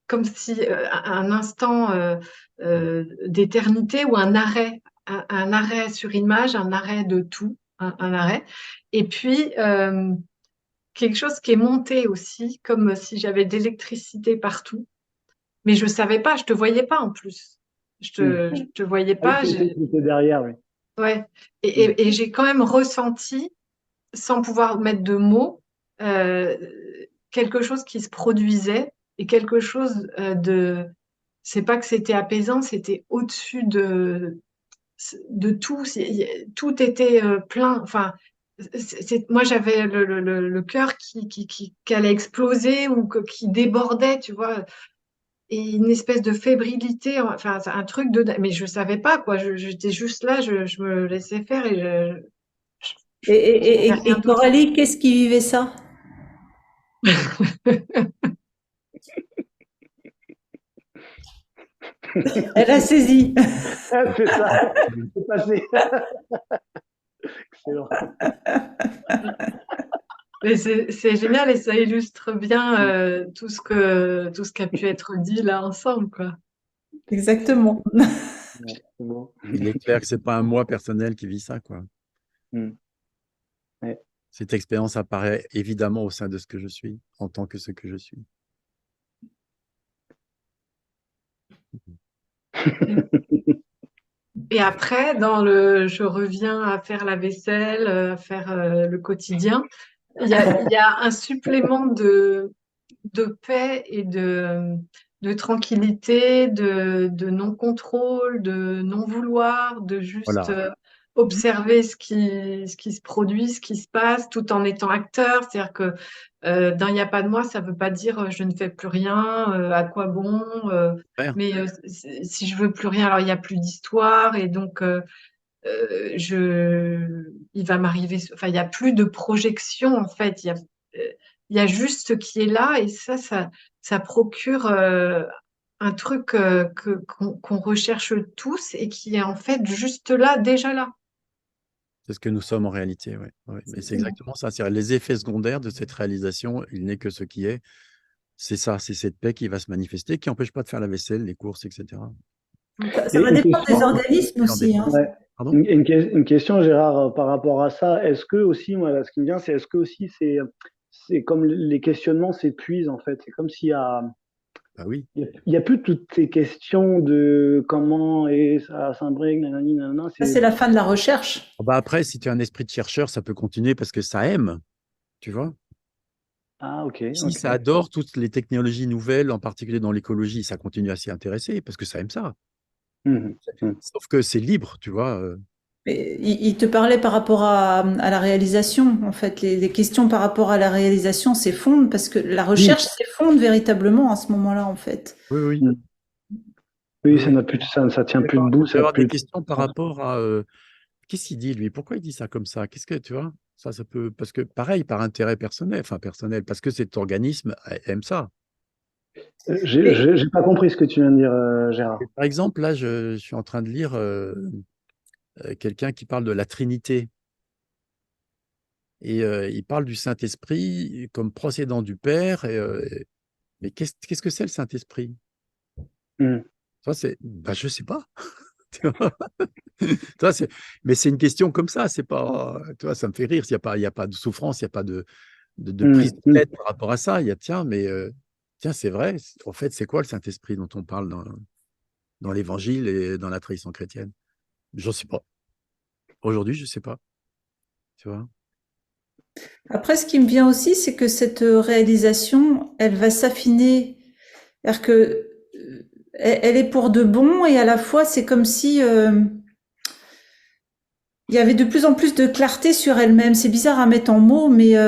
comme si un instant d'éternité ou un arrêt, un arrêt sur image, un arrêt de tout, un arrêt. Et puis, quelque chose qui est monté aussi, comme si j'avais de l'électricité partout. Mais je savais pas, je te voyais pas en plus. Mm. Je te voyais Ah oui, pas. c'était derrière, oui. Ouais. Mm. Et j'ai quand même ressenti, sans pouvoir mettre de mots, euh, quelque chose qui se produisait et quelque chose c'est pas que c'était apaisant, c'était au-dessus de tout. Tout était plein. Enfin, moi, j'avais le cœur qui allait exploser ou qui débordait, tu vois. et une espèce de fébrilité, enfin, c'est un truc de... Mais je savais pas, quoi. J'étais juste là, je me laissais faire et Et, je n'avais rien et d'autre. Coralie, qu'est-ce qui vivait ça? Elle a saisi. C'est ça, c'est passé. Excellent. Mais c'est génial et ça illustre bien tout ce qui a pu être dit là ensemble, quoi. Exactement. Ouais, c'est bon. Il est clair que c'est pas un moi personnel qui vit ça, quoi. Mm. Ouais. Cette expérience apparaît évidemment au sein de ce que je suis, en tant que ce que je suis. Et après, je reviens à faire la vaisselle, à faire le quotidien. Il y a un supplément de paix et de tranquillité, de non-contrôle, de non-vouloir, de juste Voilà. observer ce qui se produit, ce qui se passe, tout en étant acteur. C'est-à-dire que dans Il n'y a pas de moi, ça ne veut pas dire je ne fais plus rien, à quoi bon, Faire. mais si je veux plus rien, alors il n'y a plus d'histoire et donc il va m'arriver, enfin, il n'y a plus de projection en fait, il y a juste ce qui est là et ça procure un truc qu'on recherche tous et qui est en fait juste là, déjà là. C'est ce que nous sommes en réalité, ouais. Ouais. Mais c'est Exactement. exactement ça. C'est les effets secondaires de cette réalisation, il n'est que ce qui est. C'est ça, c'est cette paix qui va se manifester, qui n'empêche pas de faire la vaisselle, les courses, etc. Ça Et va une dépendre des question, organismes Et en aussi, hein. dépend. ouais. Pardon? Une question, Gérard, par rapport à ça. Est-ce que aussi, moi, là, ce qui me vient, c'est est-ce que aussi c'est comme les questionnements s'épuisent en fait. C'est comme s'il y a, Bah oui. il y a plus toutes ces questions de comment et ça s'imbrique, nanani, nanana. Ça, c'est la fin de la recherche. Ah bah après, si tu as un esprit de chercheur, ça peut continuer parce que ça aime, tu vois. Ah, ok, Si ok. ça adore toutes les technologies nouvelles, en particulier dans l'écologie, ça continue à s'y intéresser parce que ça aime ça. Mhm, mhm. Sauf que c'est libre, tu vois. Et il te parlait par rapport à la réalisation. En fait, les questions par rapport à la réalisation s'effondrent parce que la Oui, recherche s'effondre véritablement à ce moment-là, en fait. Oui, oui. mhm. Oui, Oui, ça oui. n'a plus, ça tient Il plus debout, peut y ça a avoir des plus. questions par rapport à qu'est-ce qu'il dit, lui? Pourquoi il dit ça comme ça? Qu'est-ce que tu vois? Ça peut. Parce que pareil, par intérêt personnel, enfin personnel, parce que cet organisme aime ça. Et J'ai pas compris ce que tu viens de dire, Et Gérard. par exemple, là, je suis en train de lire quelqu'un qui parle de la Trinité. Et il parle du Saint-Esprit comme procédant du Père. Mais qu'est-ce que c'est le Saint-Esprit? Mhm, Ça, c'est, bah, je sais pas. Tu vois. Tu vois, mais c'est une question comme ça. C'est pas, tu vois, ça me fait rire. Il y a pas de souffrance, il n'y a pas de prise mhm, de mhm. tête par rapport à ça. Il y a, tiens, mais tiens, c'est vrai. En fait, c'est quoi le Saint-Esprit dont on parle dans l'Évangile et dans la tradition chrétienne? Je ne sais pas. Aujourd'hui, je ne sais pas. Tu vois. après, ce qui me vient aussi, c'est que cette réalisation, elle va s'affiner. C'est-à-dire que elle est pour de bon et à la fois, c'est comme si il y avait de plus en plus de clarté sur elle-même. C'est bizarre à mettre en mots, mais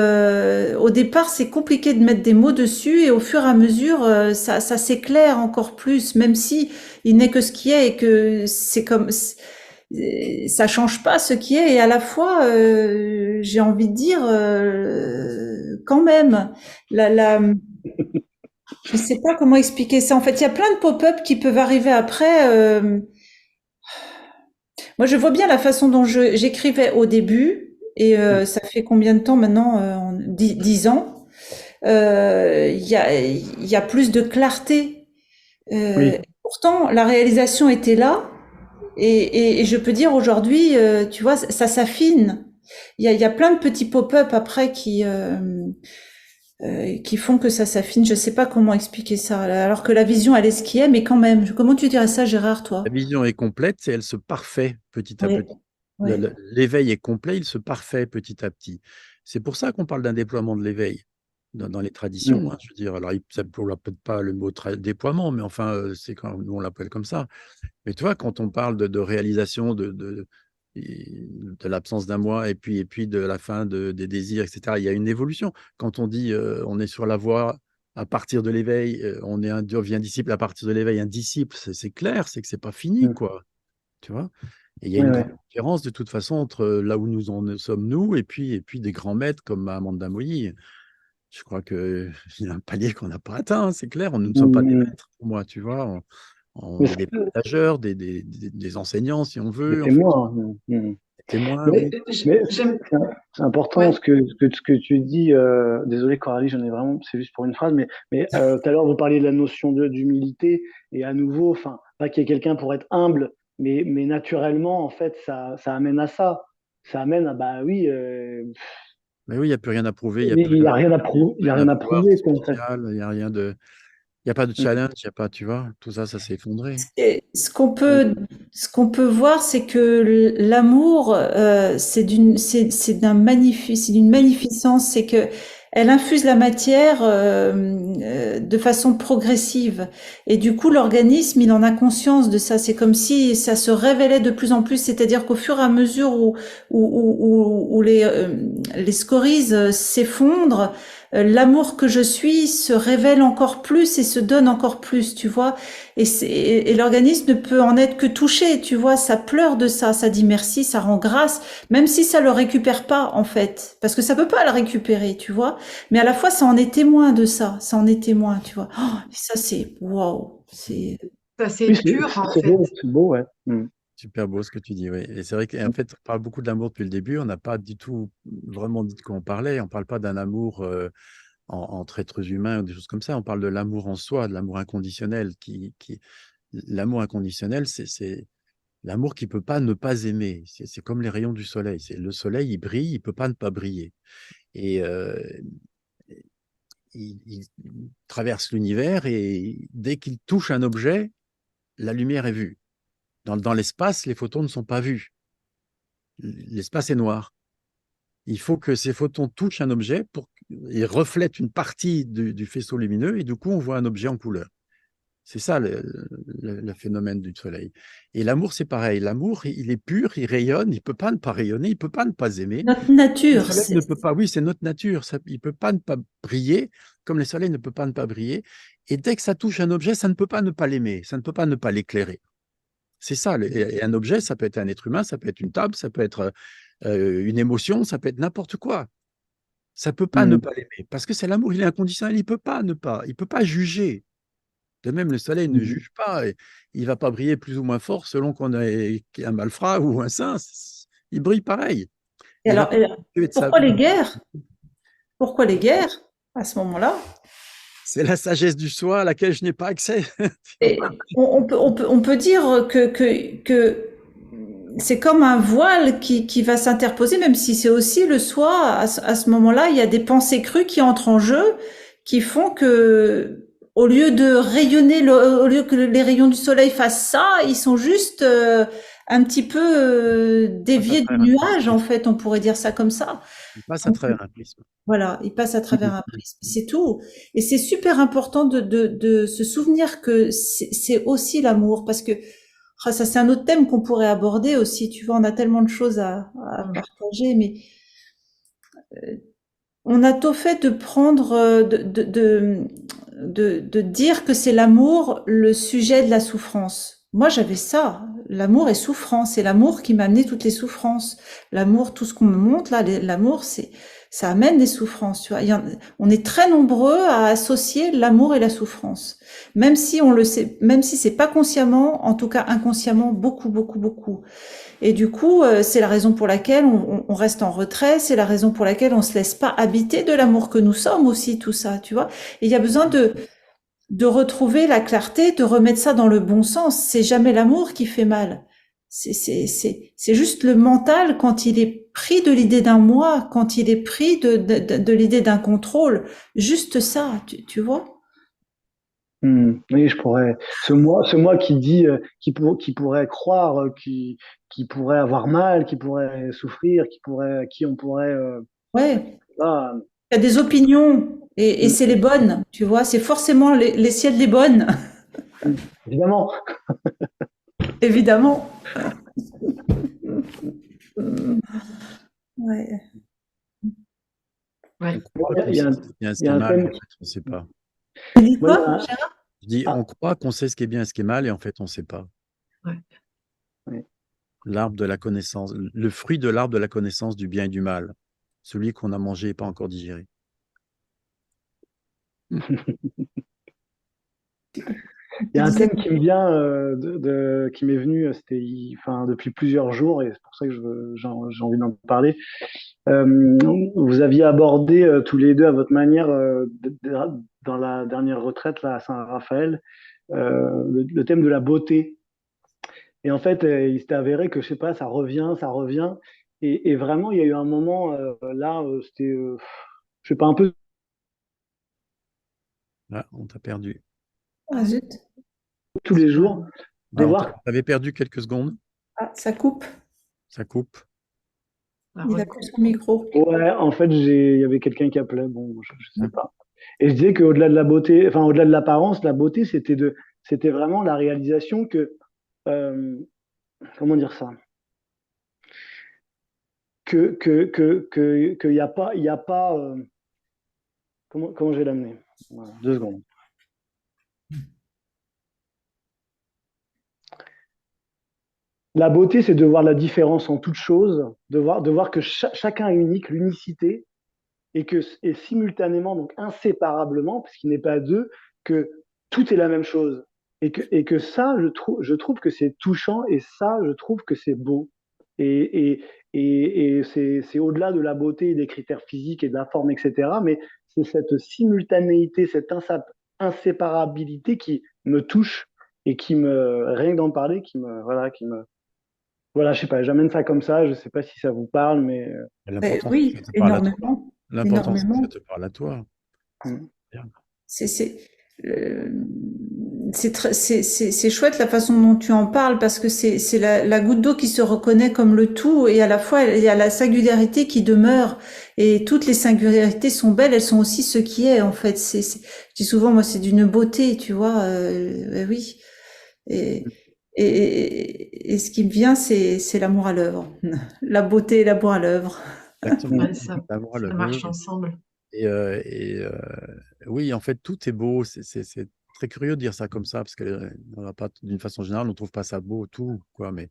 au départ, c'est compliqué de mettre des mots dessus, et au fur et à mesure, ça s'éclaire encore plus, même si il n'est que ce qui est et que c'est comme ça change pas ce qui est. Et à la fois, j'ai envie de dire, quand même, la, je sais pas comment expliquer ça. En fait, il y a plein de pop-up qui peuvent arriver après. Moi, je vois bien la façon dont j'écrivais au début, et ça fait combien de temps maintenant? 10 ans. Il y a plus de clarté. Oui. Pourtant, la réalisation était là, et je peux dire aujourd'hui, tu vois, ça s'affine. Il y a plein de petits pop-up après qui font que ça s'affine. Je sais pas comment expliquer ça. Alors que la vision, elle est ce qui est, mais quand même. Comment tu dirais ça, Gérard, La toi? vision est complète et elle se parfait petit à Oui, petit. oui. L'éveil est complet, il se parfait petit à petit. C'est pour ça qu'on parle d'un déploiement de l'éveil dans les traditions, Mhm. hein. Je veux dire, alors, ça ne peut pas le mot déploiement, mais enfin, c'est quand nous on l'appelle comme ça. Mais tu vois, quand on parle de réalisation de l'absence d'un moi et puis de la fin des désirs, etc., il y a une évolution. Quand on dit on est sur la voie à partir de l'éveil, on devient disciple, à partir de l'éveil, un disciple, c'est clair, c'est que c'est pas fini, quoi. Tu vois? Et il y a Ouais, une ouais. grande différence, de toute façon, entre là où nous en sommes, nous, et puis des grands maîtres comme Amanda Moyi. Je crois qu'il y a un palier qu'on n'a pas atteint, hein, c'est clair. Nous ne sommes pas des Mm. maîtres, pour moi, tu vois. Mais On est des partageurs, des enseignants, si on des veut, en fait, témoins. Mm. des témoins, Mais, oui. mais J'aime, c'est important ouais. ce que tu dis. Désolé Coralie, j'en ai vraiment, c'est juste pour une phrase, mais tout à l'heure vous parliez de la notion d'humilité et à nouveau, enfin, pas qu'il y ait quelqu'un pour être humble, mais naturellement en fait ça amène à ça. Ça amène à bah oui, Mais oui, il n'y a plus rien à prouver, il n'y a il plus y rien a à rien à prouver, prouver, il y a rien à rien à vouloir de prouver quoi, en fait. spécial, il y a pas de challenge, il y a pas, tu vois, tout ça, ça s'est effondré. Et ce qu'on peut voir, c'est que l'amour, c'est d'une magnificence, c'est que elle infuse la matière de façon progressive. Et du coup, l'organisme, il en a conscience de ça. C'est comme si ça se révélait de plus en plus. C'est-à-dire qu'au fur et à mesure où les scories s'effondrent, l'amour que je suis se révèle encore plus et se donne encore plus, tu vois. Et l'organisme ne peut en être que touché, tu vois, ça pleure de ça, ça dit merci, ça rend grâce, même si ça le récupère pas, en fait. Parce que ça peut pas le récupérer, tu vois. Mais à la fois, ça en est témoin de ça, ça en est témoin, tu vois. Oh, et ça, c'est, waouh, c'est, Ça, c'est Oui, pur, en c'est fait. beau, ouais. Super beau ce que tu dis, oui. Et c'est vrai qu'en fait, on parle beaucoup de l'amour depuis le début, on n'a pas du tout vraiment dit de quoi on parlait, on parle pas d'un amour entre êtres humains ou des choses comme ça, on parle de l'amour en soi, de l'amour inconditionnel. L'amour inconditionnel, c'est l'amour qui peut pas ne pas aimer. C'est comme les rayons du soleil. Le soleil, il brille, il peut pas ne pas briller. Et il traverse l'univers et dès qu'il touche un objet, la lumière est vue. Dans l'espace, les photons ne sont pas vus. L'espace est noir. Il faut que ces photons touchent un objet pour qu'ils reflètent une partie du faisceau lumineux et du coup, on voit un objet en couleur. C'est ça le phénomène du soleil. Et l'amour, c'est pareil. L'amour, il est pur, il rayonne, il ne peut pas ne pas rayonner, il ne peut pas ne pas aimer. notre Le nature, soleil ne peut pas, oui, c'est notre nature, il ne peut pas ne pas briller, comme le soleil ne peut pas ne pas briller. Et dès que ça touche un objet, ça ne peut pas ne pas l'aimer, ça ne peut pas ne pas l'éclairer. C'est ça. Et un objet, ça peut être un être humain, ça peut être une table, ça peut être une émotion, ça peut être n'importe quoi. Ça ne peut pas ne Mm. pas l'aimer, parce que c'est l'amour, il est inconditionnel, il ne peut pas ne pas, il peut pas juger. De même, le soleil ne Mm. juge pas, et il ne va pas briller plus ou moins fort selon qu'on est un malfrat ou un saint. Il brille pareil. et Il va alors, pas tuer de sa. pourquoi les guerres? Pourquoi les guerres à ce moment-là? C'est la sagesse du soi à laquelle je n'ai pas accès. Et on peut dire que c'est comme un voile qui va s'interposer, même si c'est aussi le soi. À ce moment-là, il y a des pensées crues qui entrent en jeu, qui font que, au lieu de rayonner, au lieu que les rayons du soleil fassent ça, ils sont juste un petit peu Passe à déviés du travers un nuage, en prisme. fait. On pourrait dire ça comme ça. Il passe à Donc, travers un prisme. voilà, il passe à travers un Mm. prisme, c'est tout. Et c'est super important de se souvenir que c'est aussi l'amour, parce que ah, ça c'est un autre thème qu'on pourrait aborder aussi. Tu vois, on a tellement de choses à partager, mais on a tôt fait de prendre, de dire que c'est l'amour le sujet de la souffrance. Moi, j'avais ça. L'amour est souffrance. C'est l'amour qui m'a amené toutes les souffrances. L'amour, tout ce qu'on me montre là, l'amour, ça amène des souffrances. Tu vois, on est très nombreux à associer l'amour et la souffrance, même si on le sait, même si c'est pas consciemment, en tout cas inconsciemment, beaucoup, beaucoup, beaucoup. Et du coup, c'est la raison pour laquelle on reste en retrait, c'est la raison pour laquelle on se laisse pas habiter de l'amour que nous sommes aussi, tout ça, tu vois. Et il y a besoin de retrouver la clarté, de remettre ça dans le bon sens. C'est jamais l'amour qui fait mal. C'est juste le mental quand il est pris de l'idée d'un moi, quand il est pris de l'idée d'un contrôle. Juste ça, tu vois. Oui, je pourrais. Ce moi qui dit, qui pourrait croire, qui pourrait avoir mal, qui pourrait souffrir, qui on pourrait, Ouais. ah, Il y a des opinions et mm, c'est les bonnes, tu vois. C'est forcément les ciels les bonnes, évidemment. évidemment. Ouais. Ouais. On croit Il y a, qu'on il y sait a un, ce qui est bien, ce il y qui a est un mal, thème en fait, on ne sait pas. Tu dis Moi, quoi, Gérard? Je dis, ah, on croit qu'on sait ce qui est bien et ce qui est mal, et en fait, on ne sait pas. Ouais. oui. L'arbre de la connaissance, le fruit de l'arbre de la connaissance du bien et du mal, celui qu'on a mangé et pas encore digéré. Il y Tu a un disais, thème qui me vient, qui m'est venu, enfin, depuis plusieurs jours, et c'est pour ça que j'ai envie d'en parler. Vous aviez abordé tous les deux à votre manière, dans la dernière retraite là, à Saint-Raphaël, le thème de la beauté. Et en fait, il s'est avéré que, je sais pas, ça revient. Et vraiment, il y a eu un moment là, je sais pas, un peu Ah, on t'a perdu. ah Ah, zut, tous les jours, de Ah, voir. t'avais perdu quelques secondes, ah, ça coupe. ça coupe. la Il a recoupe. plus son micro. Ouais, en fait, il y avait quelqu'un qui appelait, bon, je sais Hein. pas. Et je disais qu'au-delà de la beauté, enfin, au-delà de l'apparence, la beauté, c'était vraiment la réalisation que, euh, comment dire ça? Qu'il n'y a pas, comment je vais l'amener? Voilà, 2 secondes. La beauté, c'est de voir la différence en toute chose, de voir que chacun est unique, l'unicité, et simultanément, donc inséparablement, parce qu'il n'est pas deux, que tout est la même chose. Et que ça, je trouve que c'est touchant, et ça, je trouve que c'est beau. Et c'est au-delà de la beauté et des critères physiques et de la forme, etc. Mais c'est cette simultanéité, cette inséparabilité qui me touche et rien que d'en parler, voilà, je sais pas, j'amène ça comme ça, je sais pas si ça vous parle, mais Ben L'important, c'est que oui, ça te parle à toi. énormément, L'important, c'est que ça énormément. te parle à toi. mm, Bien. C'est euh, c'est chouette la façon dont tu en parles parce que c'est la goutte d'eau qui se reconnaît comme le tout et à la fois il y a la singularité qui demeure et toutes les singularités sont belles, elles sont aussi ce qui est en fait. Je dis souvent moi c'est d'une beauté, tu vois. Oui. Et, et ce qui me vient c'est l'amour à l'œuvre, la beauté et l'amour à l'œuvre. Exactement. Ouais, L'amour à ça l'œuvre, oui, marche oui. ensemble. Et oui, en fait, tout est beau. C'est très curieux de dire ça comme ça, parce que on va pas, d'une façon générale, on trouve pas ça beau, tout, quoi. Mais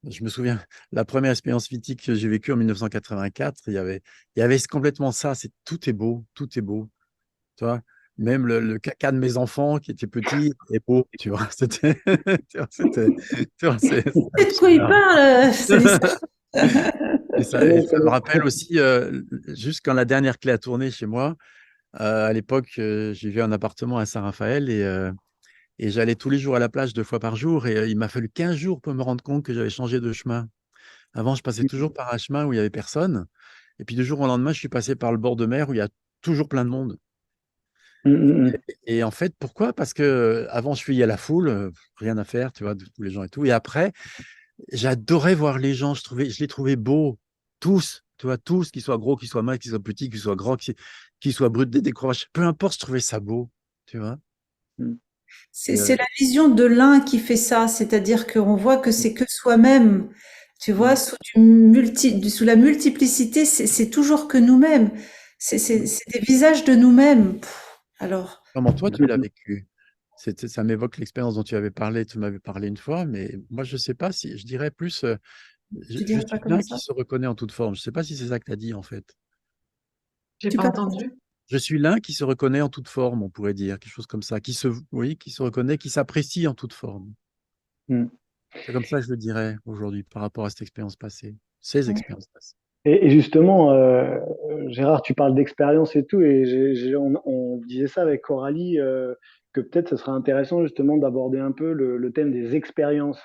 je me souviens, la première expérience mythique que j'ai vécue en 1984, il y avait complètement ça. Tout est beau, tout est beau. Tu vois, même le caca de mes enfants qui étaient petits est beau, tu vois. Tu vois, c'est De quoi il hallucinant. parle, Stanislas? je Ça me connais. rappelle aussi, juste quand la dernière clé a tourné chez moi, à l'époque, j'ai vu un appartement à Saint-Raphaël et j'allais tous les jours à la plage 2 fois par jour et il m'a fallu 15 jours pour me rendre compte que j'avais changé de chemin. Avant, je passais toujours par un chemin où il n'y avait personne. Et puis, du jour au lendemain, je suis passé par le bord de mer où il y a toujours plein de monde. Mm, mm, mm. Et en fait, pourquoi? Parce que avant, je fuyais la foule, rien à faire, tu vois, de tous les gens et tout. Et après, j'adorais voir les gens. Je les trouvais beaux, tous, tu vois, tous, qu'ils soient gros, qu'ils soient minces, qu'ils soient petits, qu'ils soient grands, qu'ils soient bruts, décrochés. Peu importe, je trouvais ça beau, tu vois. Mm. Et, C'est la vision de l'un qui fait ça, c'est-à-dire qu'on voit que c'est que soi-même. Tu vois, Mm. sous la multiplicité, c'est toujours que nous-mêmes. C'est des visages de nous-mêmes. Alors, comment toi, tu l'as Mm. vécu? Ça m'évoque l'expérience dont tu avais parlé, tu m'avais parlé une fois, mais moi, je ne sais pas si, je dirais plus, je, tu je dirais pas suis comment l'un qui ça? se reconnaît en toute forme. Je ne sais pas si c'est ça que tu as dit, en fait. J'ai Tu pas parles. entendu. Je suis l'un qui se reconnaît en toute forme, on pourrait dire, quelque chose comme ça, oui, qui se reconnaît, qui s'apprécie en toute forme. Mm. C'est comme ça que je le dirais aujourd'hui par rapport à cette expérience passée, ces Ouais. expériences passées. Et justement, Gérard, tu parles d'expérience et tout, et on disait ça avec Coralie, que peut-être ce serait intéressant justement d'aborder un peu le thème des expériences.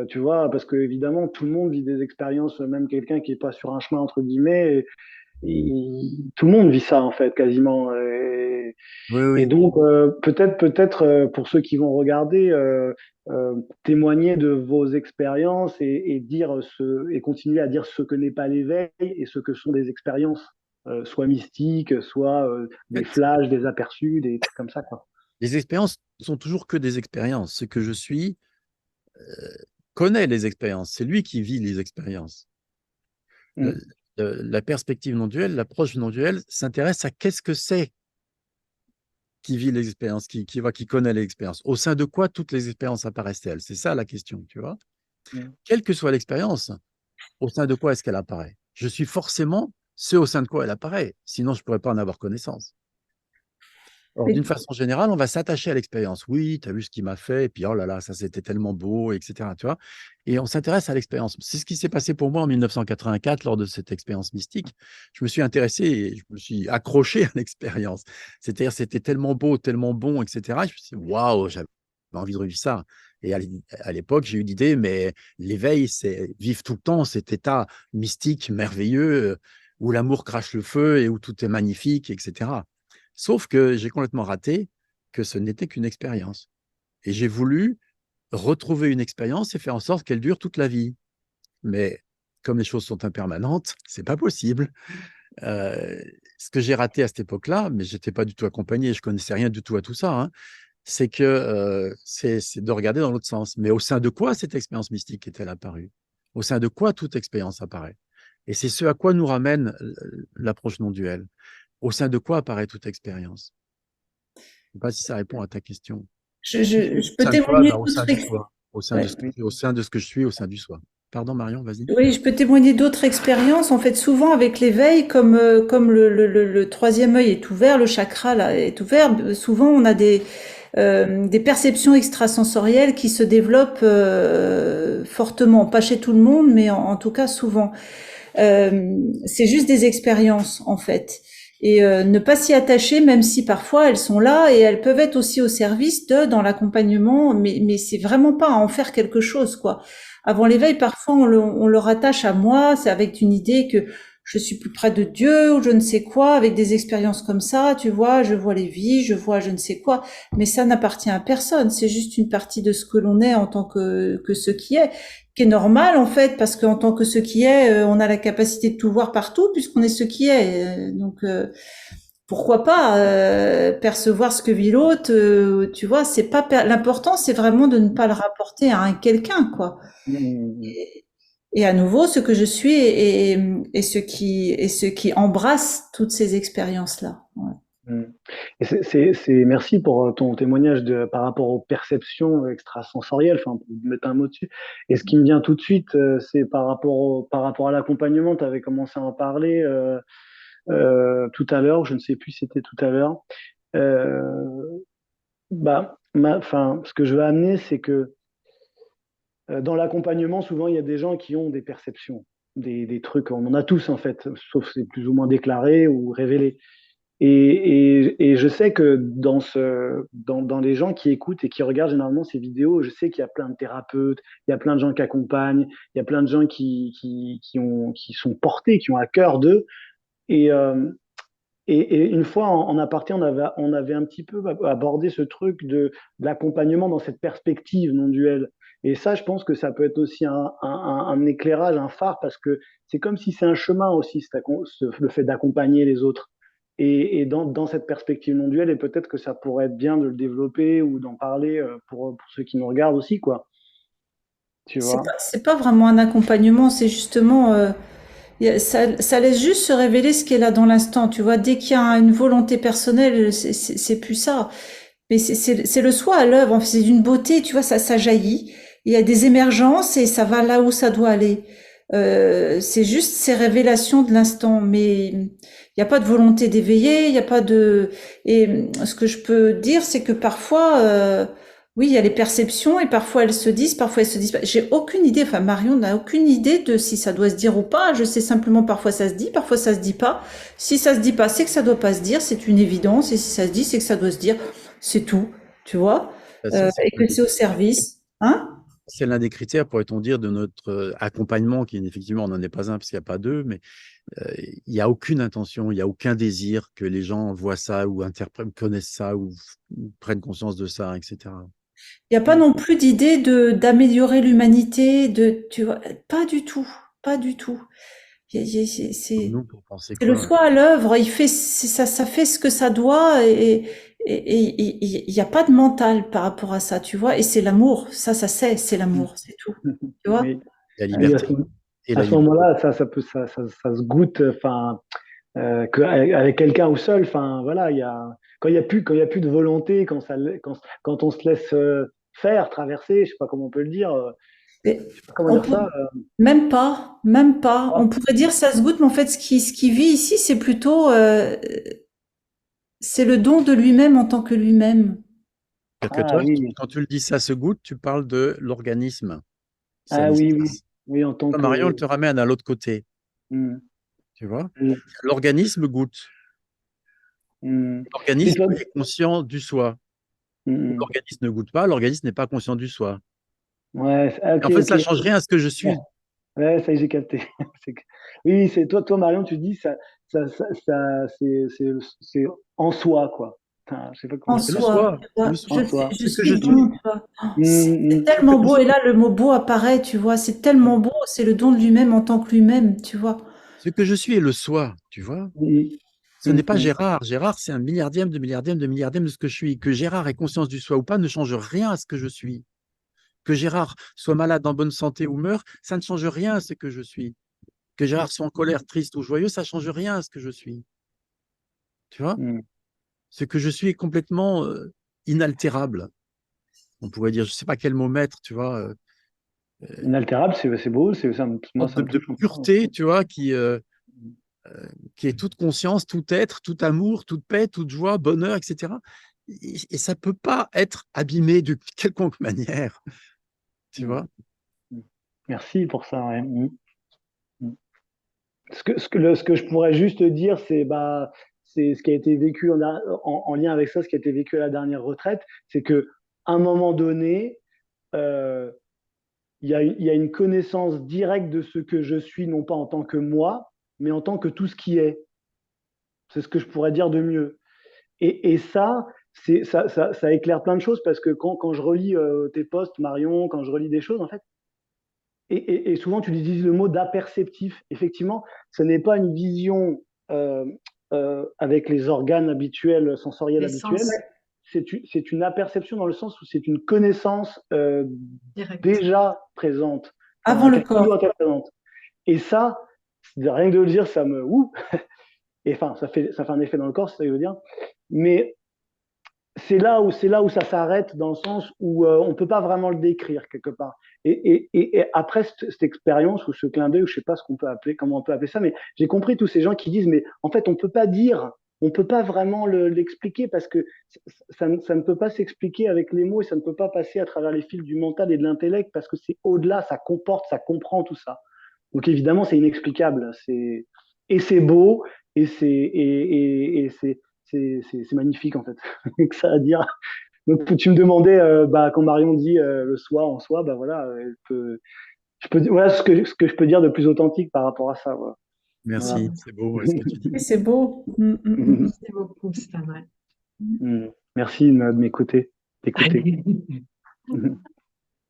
Tu vois, parce que évidemment, tout le monde vit des expériences, même quelqu'un qui est pas sur un chemin entre guillemets, tout le monde vit ça en fait, quasiment. Oui, Et oui. donc, peut-être pour ceux qui vont regarder, témoigner de vos expériences et continuer à dire ce que n'est pas l'éveil et ce que sont des expériences, soit mystiques, soit En des fait, flashs, des aperçus, des trucs comme ça, quoi. les expériences sont toujours que des expériences. Ce que je suis connaît les expériences. C'est lui qui vit les expériences. La, Mm, la perspective non duelle, l'approche non duelle s'intéresse à qu'est-ce que c'est qui vit l'expérience, qui connaît l'expérience? Au sein de quoi toutes les expériences apparaissent-elles? C'est ça la question, tu vois? Quelle que soit l'expérience, au sein de quoi est-ce qu'elle apparaît? Je suis forcément ce au sein de quoi elle apparaît, sinon je ne pourrais pas en avoir connaissance. Alors, d'une façon générale, on va s'attacher à l'expérience. Oui, tu as vu ce qu'il m'a fait, et puis oh là là, ça c'était tellement beau, etc. Tu vois, et on s'intéresse à l'expérience. C'est ce qui s'est passé pour moi en 1984 lors de cette expérience mystique. Je me suis intéressé et je me suis accroché à l'expérience. C'est-à-dire, c'était tellement beau, tellement bon, etc. Je me suis dit, waouh, j'avais envie de revivre ça. Et à l'époque, j'ai eu l'idée, mais l'éveil, c'est vivre tout le temps cet état mystique, merveilleux, où l'amour crache le feu et où tout est magnifique, etc. Sauf que j'ai complètement raté que ce n'était qu'une expérience. Et j'ai voulu retrouver une expérience et faire en sorte qu'elle dure toute la vie. Mais comme les choses sont impermanentes, c'est pas possible. Ce que j'ai raté à cette époque-là, mais j'étais pas du tout accompagné, je connaissais rien du tout à tout ça, hein, c'est que c'est de regarder dans l'autre sens. Mais au sein de quoi cette expérience mystique est-elle apparue? Au sein de quoi toute expérience apparaît? Et c'est ce à quoi nous ramène l'approche non duelle. Au sein de quoi apparaît toute expérience? Je ne sais pas si ça répond à ta question. Je Au peux sein de quoi? témoigner Au sein d'autres du soi. Au sein de ouais. ce que, au sein de ce que je suis, au sein du soi. Pardon, Marion, vas-y. Oui, je peux témoigner d'autres expériences. En fait, souvent avec l'éveil, comme le troisième œil est ouvert, le chakra là est ouvert, souvent on a des perceptions extrasensorielles qui se développent fortement, pas chez tout le monde, mais en tout cas souvent. C'est juste des expériences en fait. Et ne pas s'y attacher, même si parfois elles sont là et elles peuvent être aussi au service dans l'accompagnement, mais c'est vraiment pas à en faire quelque chose, quoi. Avant l'éveil, parfois on le rattache à moi, c'est avec une idée que je suis plus près de Dieu ou je ne sais quoi, avec des expériences comme ça, tu vois, je vois les vies, je vois je ne sais quoi, mais ça n'appartient à personne, c'est juste une partie de ce que l'on est en tant que ce qui est normal en fait, parce qu'en tant que ce qui est, on a la capacité de tout voir partout puisqu'on est ce qui est. Donc pourquoi pas percevoir ce que vit l'autre, tu vois, c'est pas l'important, c'est vraiment de ne pas le rapporter à un quelqu'un quoi. Et à nouveau, ce que je suis et ce qui embrasse toutes ces expériences-là. Ouais. Et merci pour ton témoignage par rapport aux perceptions extrasensorielles, enfin, pour mettre un mot dessus. Et ce qui me vient tout de suite, c'est par rapport à l'accompagnement, tu avais commencé à en parler tout à l'heure, je ne sais plus si c'était tout à l'heure. Euh, ce que je veux amener, c'est que dans l'accompagnement, souvent, il y a des gens qui ont des perceptions, des trucs, on en a tous en fait, sauf c'est plus ou moins déclaré ou révélé. Et je sais que dans les gens qui écoutent et qui regardent généralement ces vidéos, je sais qu'il y a plein de thérapeutes, il y a plein de gens qui accompagnent, il y a plein de gens qui sont portés, qui ont à cœur d'eux. Et, euh, et une fois en aparté, on avait un petit peu abordé ce truc de l'accompagnement dans cette perspective non duelle. Et ça, je pense que ça peut être aussi un éclairage, un phare, parce que c'est comme si c'est un chemin aussi, le fait d'accompagner les autres. Et dans cette perspective non duelle, et peut-être que ça pourrait être bien de le développer ou d'en parler pour ceux qui nous regardent aussi, quoi. Tu vois? C'est pas vraiment un accompagnement, c'est justement ça laisse juste se révéler ce qui est là dans l'instant. Tu vois, dès qu'il y a une volonté personnelle, c'est plus ça. Mais c'est le soi à l'œuvre. C'est d'une beauté, tu vois, ça jaillit. Il y a des émergences et ça va là où ça doit aller. C'est juste ces révélations de l'instant. Mais il n'y a pas de volonté d'éveiller, il n'y a pas de. Et ce que je peux dire, c'est que parfois, oui, il y a les perceptions et parfois elles se disent pas. J'ai aucune idée. Enfin, Marion n'a aucune idée de si ça doit se dire ou pas. Je sais simplement parfois ça se dit, parfois ça se dit pas. Si ça se dit pas, c'est que ça doit pas se dire. C'est une évidence. Et si ça se dit, c'est que ça doit se dire. C'est tout, tu vois, Ça, et que c'est au service, hein? c'est l'un des critères, pourrait-on dire, de notre accompagnement, qui effectivement, on n'en est pas un parce qu'il n'y a pas deux, mais il n'y a aucune intention, il n'y a aucun désir que les gens voient ça ou connaissent ça ou prennent conscience de ça, etc. Il n'y a pas non plus d'idée d'améliorer l'humanité, tu vois, pas du tout, pas du tout. Nous, pour penser C'est le quoi? soi à l'œuvre. Ça fait ce que ça doit et il n'y a pas de mental par rapport à ça, tu vois. Et c'est l'amour, c'est l'amour, c'est tout, tu vois. Oui. La Et liberté. Et à la ce liberté. moment-là, ça se goûte, enfin, qu'avec quelqu'un ou seul. Enfin, voilà, quand il y a plus de volonté, quand on se laisse faire, traverser, je sais pas comment on peut le dire, Et je sais pas comment on dire peut, ça. même pas, même pas. Ah, On pourrait dire ça se goûte, mais en fait, ce qui vit ici, c'est plutôt, c'est le don de lui-même en tant que lui-même. C'est-à-dire que ah toi, oui, quand tu le dis ça se goûte, tu parles de l'organisme, ah oui, oui, Stanislas. oui, en tant Toi, Marion, elle que. te ramène à l'autre côté, Hmm, tu vois. hmm, L'organisme goûte. hmm. Et L'organisme toi, est conscient du soi. hmm, hmm. L'organisme ne goûte pas, l'organisme n'est pas conscient du soi. Ouais, Et ok, en fait, ok. ça change rien à ce que je Ouais, suis. ouais, ça y est, j'ai capté. Oui, c'est toi, Marion, tu dis c'est en soi, quoi. Enfin, je sais pas comment En dire C'est le ça. soi, soi, tu c'est vois. le En soi. soi. Je Ce que je suis le suis, don, tu vois. Oh, Hmm, c'est hmm, ce que tellement je beau. Et suis. là, le mot beau apparaît, tu vois. C'est tellement beau. C'est le don de lui-même en tant que lui-même, tu vois. Ce que je suis est le soi, tu vois. hmm, Ce hmm, n'est pas hmm. Gérard. Gérard, c'est un milliardième de milliardième de milliardième de ce que je suis. Que Gérard ait conscience du soi ou pas ne change rien à ce que je suis. Que Gérard soit malade, en bonne santé ou meurt, ça ne change rien à ce que je suis. Que Gérard soit en colère, triste ou joyeux, ça ne change rien à ce que je suis. Tu vois? Hmm. Ce que je suis est complètement inaltérable. On pourrait dire, je ne sais pas quel mot mettre, tu vois, Inaltérable, c'est beau, moi, sorte ça me de touche un peu. pureté, tu vois, qui est toute conscience, tout être, tout amour, toute paix, toute joie, bonheur, etc. Et ça ne peut pas être abîmé de quelconque manière, tu Hmm, vois. hmm. Merci pour ça. Ouais. Hmm, hmm. Ce que je pourrais juste dire, c'est ce qui a été vécu en lien avec ça, ce qui a été vécu à la dernière retraite, c'est que à un moment donné, euh, il y a une connaissance directe de ce que je suis, non pas en tant que moi, mais en tant que tout ce qui est. C'est ce que je pourrais dire de mieux. Et ça, ça éclaire plein de choses parce que quand je relis tes posts, Marion, quand je relis des choses, en fait, et souvent tu utilises le mot d'aperceptif. Effectivement, ce n'est pas une vision euh, avec les organes habituels, sensoriels habituels. L'essence C'est une aperception dans le sens où c'est une connaissance directe. déjà présente, Avant enfin, le qui a toujours corps. été présente. Et ça, rien que de le dire, ça me ouh, et enfin, ça fait un effet dans le corps, c'est ça que je veux dire. Mais c'est là où ça s'arrête dans le sens où on peut pas vraiment le décrire quelque part. Et après cette expérience ou ce clin d'œil, ou je sais pas ce qu'on peut appeler, comment on peut appeler ça, mais j'ai compris tous ces gens qui disent, mais en fait, on peut pas dire, on peut pas vraiment l'expliquer parce que ça ne peut pas s'expliquer avec les mots et ça ne peut pas passer à travers les fils du mental et de l'intellect parce que c'est au-delà, ça comporte, ça comprend tout ça. Donc évidemment, c'est inexplicable. Et c'est beau et c'est magnifique en fait. Que ça à dire. Donc tu me demandais quand Marion dit le soi en soi, bah voilà, voilà ce que je peux dire de plus authentique par rapport à ça. Voilà. Voilà. Merci, c'est beau ouais, ce que tu dis. Oui, c'est beau. Merci beaucoup, Stan. Ouais. Merci de m'écouter, d'écouter.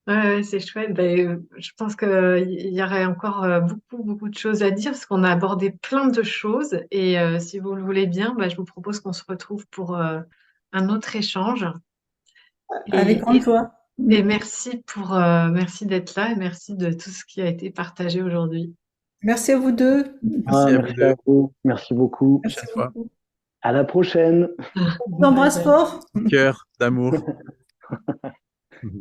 Ouais, ouais, c'est chouette. Ben, je pense qu'il y aurait encore beaucoup, beaucoup de choses à dire parce qu'on a abordé plein de choses. Et si vous le voulez bien, ben, je vous propose qu'on se retrouve pour un autre échange. Avec Et, grande et, joie. et merci d'être là et merci de tout ce qui a été partagé aujourd'hui. Merci à vous deux. Ah, Merci à vous merci deux. à vous, merci beaucoup. Merci Prochaine fois. beaucoup. À la prochaine. On Bye t'embrasse bye. fort. Cœur d'amour.